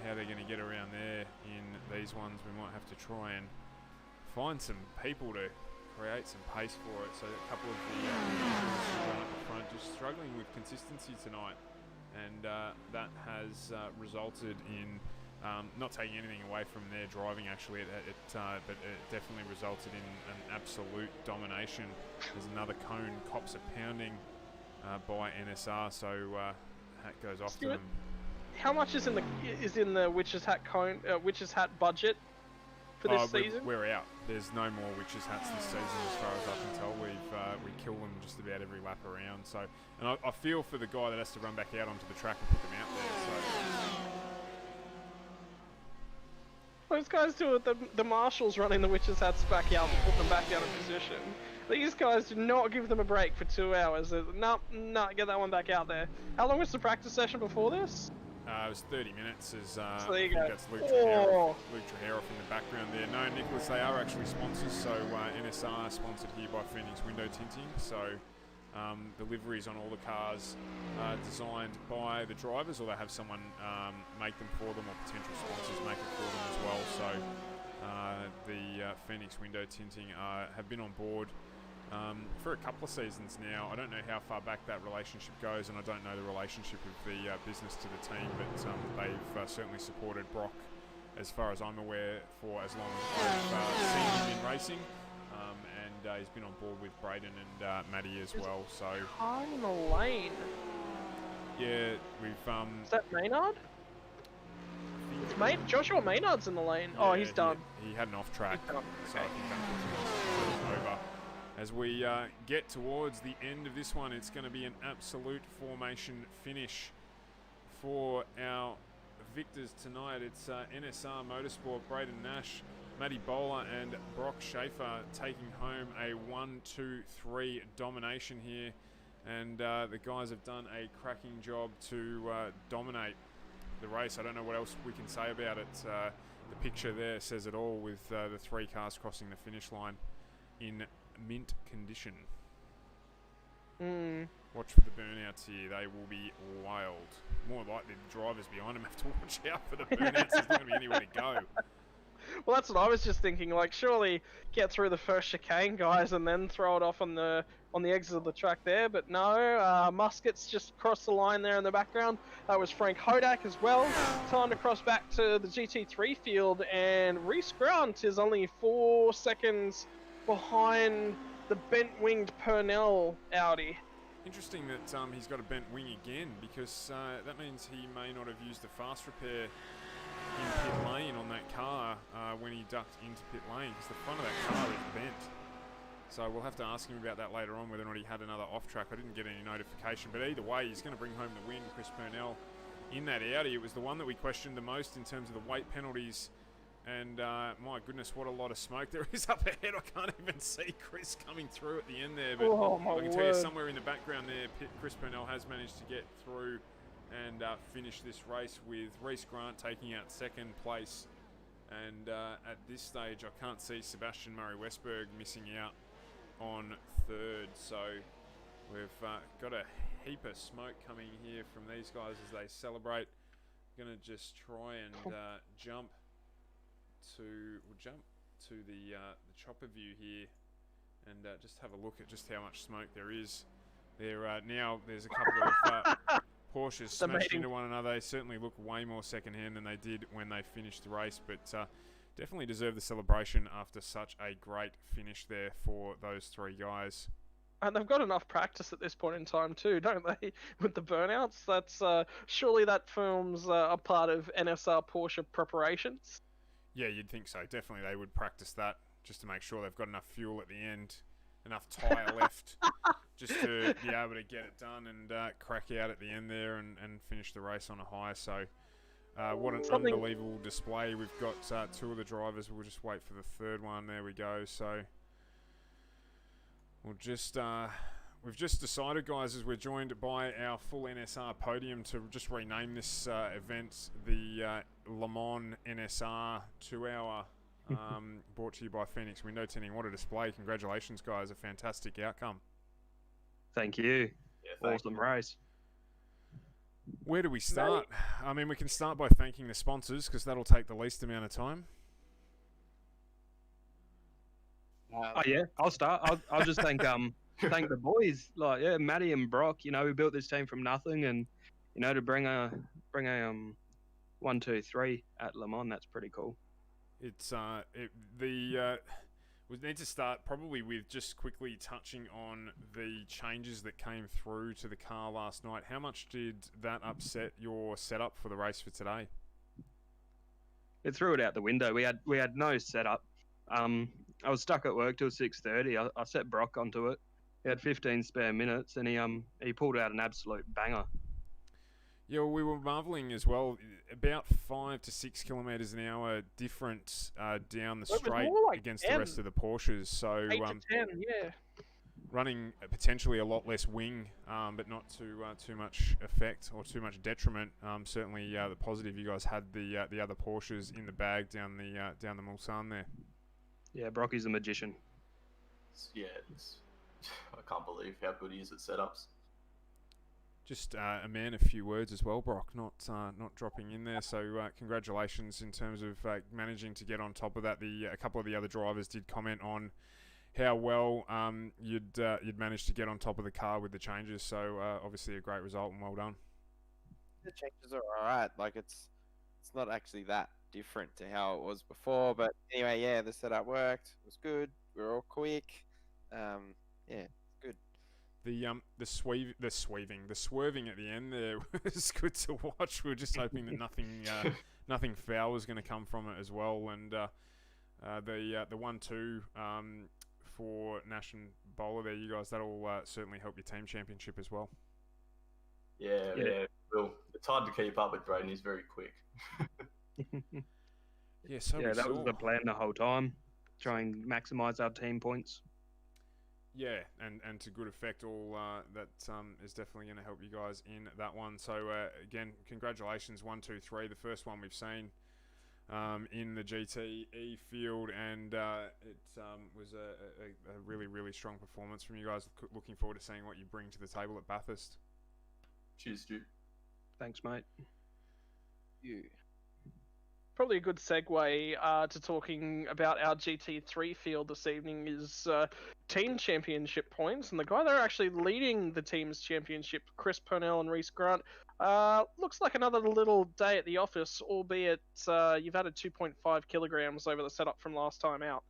how they're going to get around there in these ones. We might have to try and find some people to create some pace for it. So a couple of the at the front just struggling with consistency tonight, and that has resulted in not taking anything away from their driving, actually, but it definitely resulted in an absolute domination. There's another cone, cops are pounding by NSR, so hat goes off to them. How much is in the Witch's Hat cone, Witch's Hat budget for this season? We're out. There's no more Witch's Hats this season, as far as I can tell. We kill them just about every lap around. So, and I feel for the guy that has to run back out onto the track and put them out there. So. Those guys do it, the marshals running the Witch's Hats back out and put them back out of position. These guys do not give them a break for 2 hours. No, get that one back out there. How long was the practice session before this? It was 30 minutes. As so there you go. That's Luke Trujero in the background there. No, Nicholas, they are actually sponsors. So NSR sponsored here by Phoenix Window Tinting. So the liveries on all the cars are designed by the drivers, or they have someone make them for them, or potential sponsors make it for them as well. So the Phoenix Window Tinting have been on board for a couple of seasons now. I don't know how far back that relationship goes, and I don't know the relationship of the business to the team, but they've certainly supported Brock, as far as I'm aware, for as long as I've seen him in racing. And he's been on board with Braden and Maddie as well. So car in the lane. Yeah, we've Is that Maynard? It's Joshua Maynard's in the lane. Yeah, oh, he's done. He had an off track, so I think unfortunately it's over. As we get towards the end of this one, it's going to be an absolute formation finish for our victors tonight. It's NSR Motorsport, Braden Nash, Matty Bowler and Brock Schaefer taking home a 1-2-3 domination here, and the guys have done a cracking job to dominate the race. I don't know what else we can say about it. The picture there says it all, with the 3 cars crossing the finish line in mint condition. Watch for the burnouts here. They will be wild. More likely the drivers behind them have to watch out for the burnouts. There's not going to be anywhere to go. Well, that's what I was just thinking. Like, surely get through the first chicane, guys, and then throw it off on the exit of the track there. But no, Muskets just crossed the line there in the background. That was Frank Hodak as well. Time to cross back to the GT3 field, and Reese Grant is only 4 seconds behind the bent-winged Purnell Audi. Interesting that he's got a bent wing again, because that means he may not have used the fast repair in pit lane on that car when he ducked into pit lane, because the front of that car is bent. So we'll have to ask him about that later on, whether or not he had another off track. I didn't get any notification, but either way, he's going to bring home the win, Chris Purnell, in that Audi. It was the one that we questioned the most in terms of the weight penalties. And my goodness, what a lot of smoke there is up ahead. I can't even see Chris coming through at the end there, but I can tell you somewhere in the background there, Chris Purnell has managed to get through and finish this race, with Reese Grant taking out second place. And at this stage, I can't see Sebastian Murray-Westberg missing out on third. So we've got a heap of smoke coming here from these guys as they celebrate. Going to just try and jump to the chopper view here and just have a look at just how much smoke there is. Now there's a couple of Porsches smashed into one another. They certainly look way more second-hand than they did when they finished the race, but definitely deserve the celebration after such a great finish there for those three guys. And they've got enough practice at this point in time too, don't they? With the burnouts, that's surely that forms a part of NSR Porsche preparations. Yeah, you'd think so. Definitely they would practice that just to make sure they've got enough fuel at the end, enough tyre left just to be able to get it done and crack out at the end there and finish the race on a high. So what an unbelievable display. We've got two of the drivers. We'll just wait for the third one. There we go. So we'll just... we've just decided, guys, as we're joined by our full NSR podium, to just rename this event the LeMan NSR 2-hour, brought to you by Phoenix Window Tinting. What a display. Congratulations, guys. A fantastic outcome. Thank you. Yeah, awesome race. Where do we start? I mean, we can start by thanking the sponsors, because that'll take the least amount of time. Oh, yeah. I'll start. I'll just thank the boys, like, yeah, Matty and Brock. You know, we built this team from nothing, and you know, to bring a 1, 2, 3 at Le Mans, that's pretty cool. It's we need to start probably with just quickly touching on the changes that came through to the car last night. How much did that upset your setup for the race for today? It threw it out the window. We had no setup. I was stuck at work till 6:30. I set Brock onto it. He had 15 spare minutes, and he pulled out an absolute banger. Yeah, well, we were marvelling as well. About 5 to 6 kilometres an hour difference down the straight against 10. The rest of the Porsches. So 8 to 10, yeah. Running potentially a lot less wing, but not too much effect or too much detriment. Certainly, the positive, you guys had the other Porsches in the bag down the Mulsanne there. Yeah, Brocky's a magician. Yeah, I can't believe how good he is at setups. Just a man of few words as well, Brock, not dropping in there. So congratulations in terms of managing to get on top of that. A couple of the other drivers did comment on how well you'd managed to get on top of the car with the changes. So obviously a great result and well done. The changes are alright. Like it's not actually that different to how it was before. But anyway, yeah, the setup worked. It was good. We were all quick. Yeah, good. The swerving at the end there was good to watch. We were just hoping that nothing foul was going to come from it as well. And the 1-2 for Nash and Bowler there, you guys, that'll certainly help your team championship as well. Yeah. Well, it's hard to keep up with Drayden. He's very quick. Yeah, that was the plan the whole time. Try and maximise our team points. Yeah, and to good effect. All that is definitely going to help you guys in that one. So again, congratulations, 1, 2, 3. The first one we've seen in the GTE field, and it was a really, really strong performance from you guys. Looking forward to seeing what you bring to the table at Bathurst. Cheers, Stu. Thanks, mate. You. probably a good segue to talking about our GT3 field this evening is team championship points, and the guy that are actually leading the team's championship, Chris Purnell and Reese Grant, looks like another little day at the office, albeit you've added 2.5 kilograms over the setup from last time out.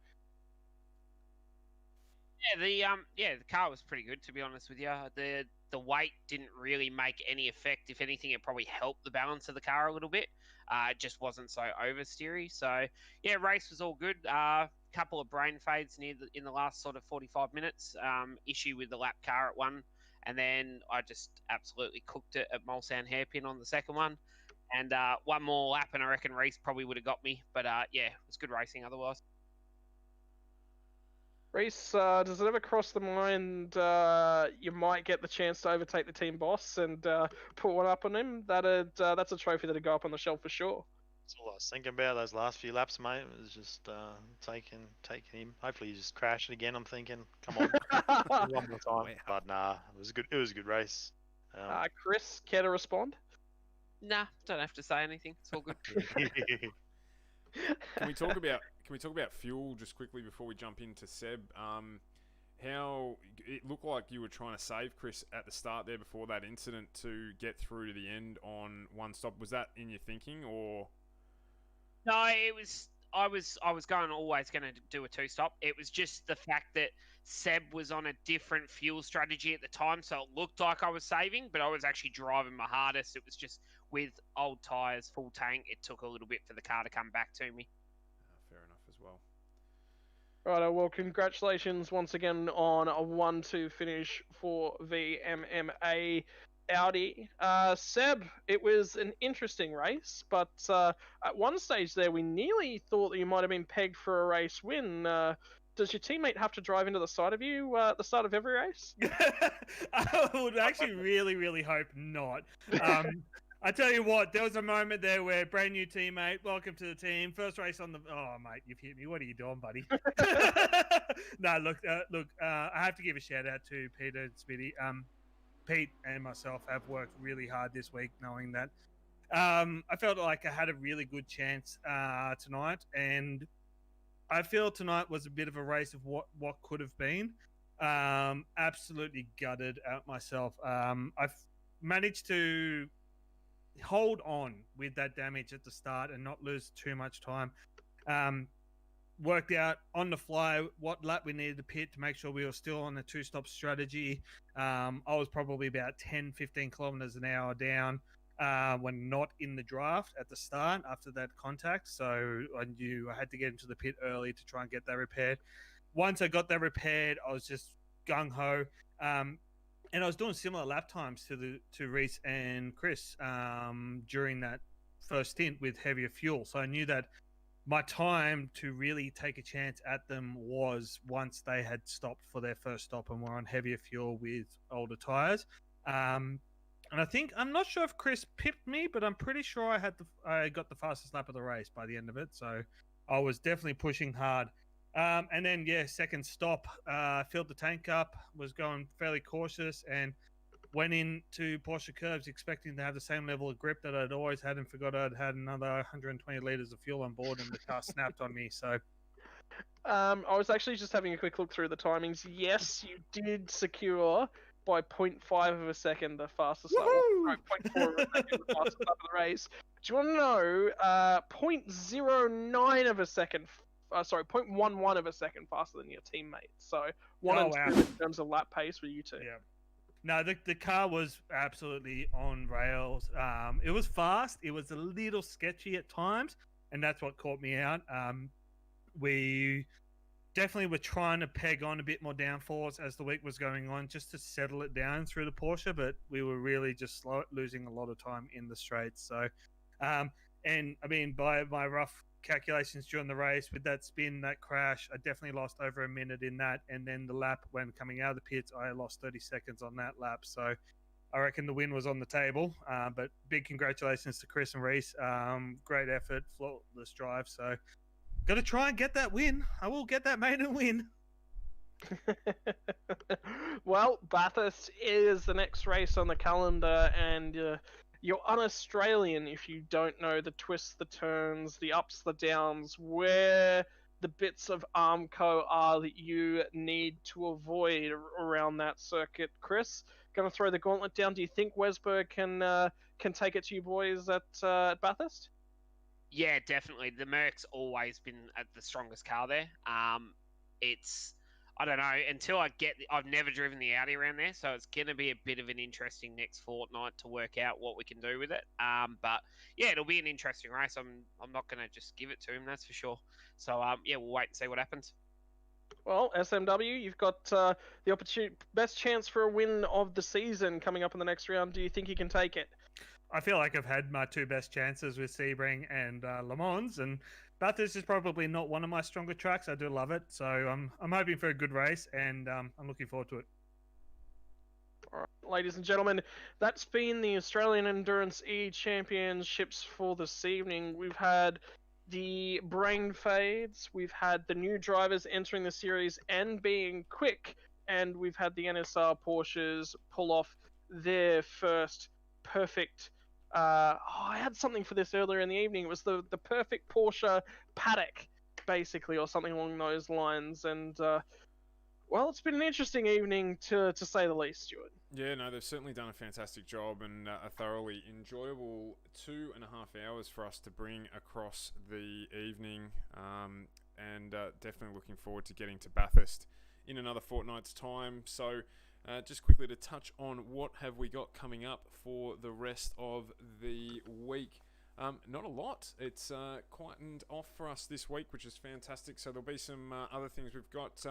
Yeah, the car was pretty good, to be honest with you. The weight didn't really make any effect. If anything, it probably helped the balance of the car a little bit. It just wasn't so oversteery. So yeah, race was all good. Couple of brain fades in the last sort of 45 minutes. Issue with the lap car at one, and then I just absolutely cooked it at Mulsanne hairpin on the second one. And one more lap, and I reckon Reese probably would have got me. But yeah, it was good racing otherwise. Reese, does it ever cross the mind you might get the chance to overtake the team boss and put one up on him? That's a trophy that'd go up on the shelf for sure. That's all I was thinking about those last few laps, mate. It was just taking him. Hopefully, you just crash it again. I'm thinking, come on, one more time. But nah, it was a good race. Chris, care to respond? Nah, don't have to say anything. It's all good. Can we talk about fuel just quickly before we jump into Seb? How it looked like you were trying to save Chris at the start there before that incident to get through to the end on one stop. Was that in your thinking, or? No, it was. I was always going to do a two-stop. It was just the fact that Seb was on a different fuel strategy at the time, so it looked like I was saving, but I was actually driving my hardest. It was just with old tyres, full tank, it took a little bit for the car to come back to me. Fair enough as well. Right, well, congratulations once again on a 1-2 finish for VMMA Audi. Seb, it was an interesting race, but at one stage there we nearly thought that you might have been pegged for a race win. Does your teammate have to drive into the side of you at the start of every race? I would actually really hope not. I tell you what, there was a moment there where brand new teammate, welcome to the team, first race on the. Oh mate, you've hit me. What are you doing, buddy? No, look. I have to give a shout out to Peter and Smitty. Pete and myself have worked really hard this week, knowing that I felt like I had a really good chance tonight, and I feel tonight was a bit of a race of what could have been. Absolutely gutted at myself. I've managed to hold on with that damage at the start and not lose too much time. Worked out on the fly what lap we needed to pit to make sure we were still on the two-stop strategy. I was probably about 10-15 kilometers an hour down when not in the draft at the start after that contact, so I knew I had to get into the pit early to try and get that repaired. Once I got that repaired, I was just gung-ho, and I was doing similar lap times to Reese and Chris during that first stint with heavier fuel, so I knew that my time to really take a chance at them was once they had stopped for their first stop and were on heavier fuel with older tires. And I think, I'm not sure if Chris pipped me, but I'm pretty sure I got the fastest lap of the race by the end of it. So I was definitely pushing hard. And then, yeah, second stop, filled the tank up, was going fairly cautious, and went into Porsche curves expecting to have the same level of grip that I'd always had, and forgot I'd had another 120 litres of fuel on board, and the car snapped on me. So I was actually just having a quick look through the timings. Yes, you did secure by 0.5 of a second the fastest lap. Sorry, 0.4 of a second the fastest lap of the race. Do you want to know 0.09 of a second? Sorry, 0.11 of a second faster than your teammate. So one and two in terms of lap pace for you two. Yeah. No, the car was absolutely on rails. It was fast. It was a little sketchy at times, and that's what caught me out. We definitely were trying to peg on a bit more downforce as the week was going on, just to settle it down through the Porsche, but we were really just losing a lot of time in the straights. So, and I mean, by my rough calculations during the race, with that spin, that crash, I definitely lost over a minute in that, and then the lap when coming out of the pits, I lost 30 seconds on that lap. So I reckon the win was on the table, but big congratulations to Chris and Reese. Great effort, flawless drive. So got to try and get that win. I will get that maiden win. Well, Bathurst is the next race on the calendar, and you're un-Australian if you don't know the twists, the turns, the ups, the downs, where the bits of Armco are that you need to avoid around that circuit. Chris, going to throw the gauntlet down. Do you think Wesberg can take it to you boys at Bathurst? Yeah, definitely. The Merc's always been at the strongest car there. It's, I don't know, until I've never driven the Audi around there, so it's going to be a bit of an interesting next fortnight to work out what we can do with it. But yeah, it'll be an interesting race. I'm not going to just give it to him, that's for sure. So yeah, we'll wait and see what happens. Well, SMW, you've got the best chance for a win of the season coming up in the next round. Do you think you can take it? I feel like I've had my two best chances with Sebring and Le Mans, and Bathurst is probably not one of my stronger tracks. I do love it, so I'm hoping for a good race, and I'm looking forward to it. All right, ladies and gentlemen, that's been the Australian Endurance E Championships for this evening. We've had the brain fades, we've had the new drivers entering the series and being quick, and we've had the NSR Porsches pull off their first perfect. I had something for this earlier in the evening. It was the perfect Porsche paddock, basically, or something along those lines. And well, it's been an interesting evening to say the least, Stuart. Yeah, no, they've certainly done a fantastic job and a thoroughly enjoyable 2.5 hours for us to bring across the evening. And definitely looking forward to getting to Bathurst in another fortnight's time. So just quickly to touch on what have we got coming up for the rest of the week. Not a lot. It's quietened off for us this week, which is fantastic. So there'll be some other things. We've got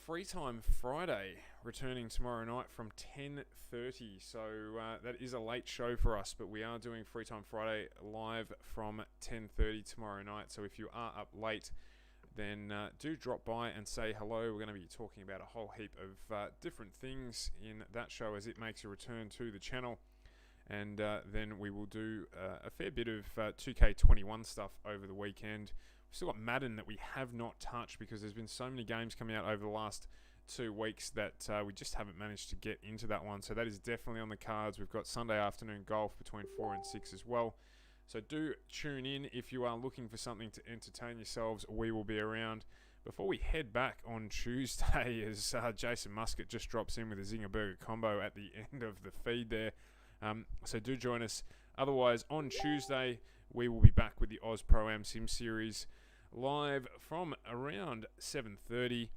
Free Time Friday returning tomorrow night from 10:30. So that is a late show for us, but we are doing Free Time Friday live from 10:30 tomorrow night. So if you are up late, then do drop by and say hello. We're going to be talking about a whole heap of different things in that show as it makes a return to the channel. And then we will do a fair bit of 2K21 stuff over the weekend. We've still got Madden that we have not touched because there's been so many games coming out over the last 2 weeks that we just haven't managed to get into that one. So that is definitely on the cards. We've got Sunday afternoon golf between 4 and 6 as well. So do tune in if you are looking for something to entertain yourselves. We will be around. Before we head back on Tuesday, as Jason Muscat just drops in with a Zinger Burger combo at the end of the feed there. So do join us. Otherwise, on Tuesday, we will be back with the Oz Pro Am Sim Series live from around 7:30.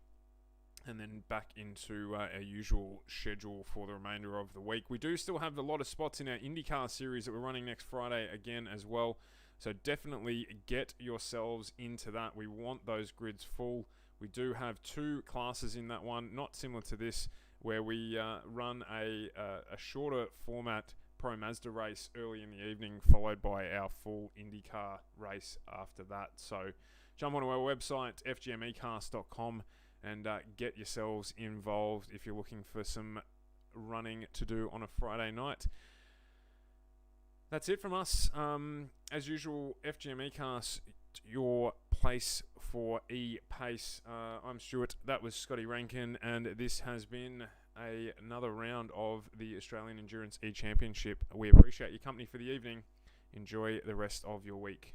And then back into our usual schedule for the remainder of the week. We do still have a lot of spots in our IndyCar series that we're running next Friday again as well. So definitely get yourselves into that. We want those grids full. We do have 2 classes in that one, not similar to this, where we run a shorter format Pro Mazda race early in the evening, followed by our full IndyCar race after that. So jump onto our website, fgmecast.com. and get yourselves involved if you're looking for some running to do on a Friday night. That's it from us. As usual, FGM ECast, your place for E-Pace. I'm Stuart, that was Scotty Rankin, and this has been another round of the Australian Endurance E-Championship. We appreciate your company for the evening. Enjoy the rest of your week.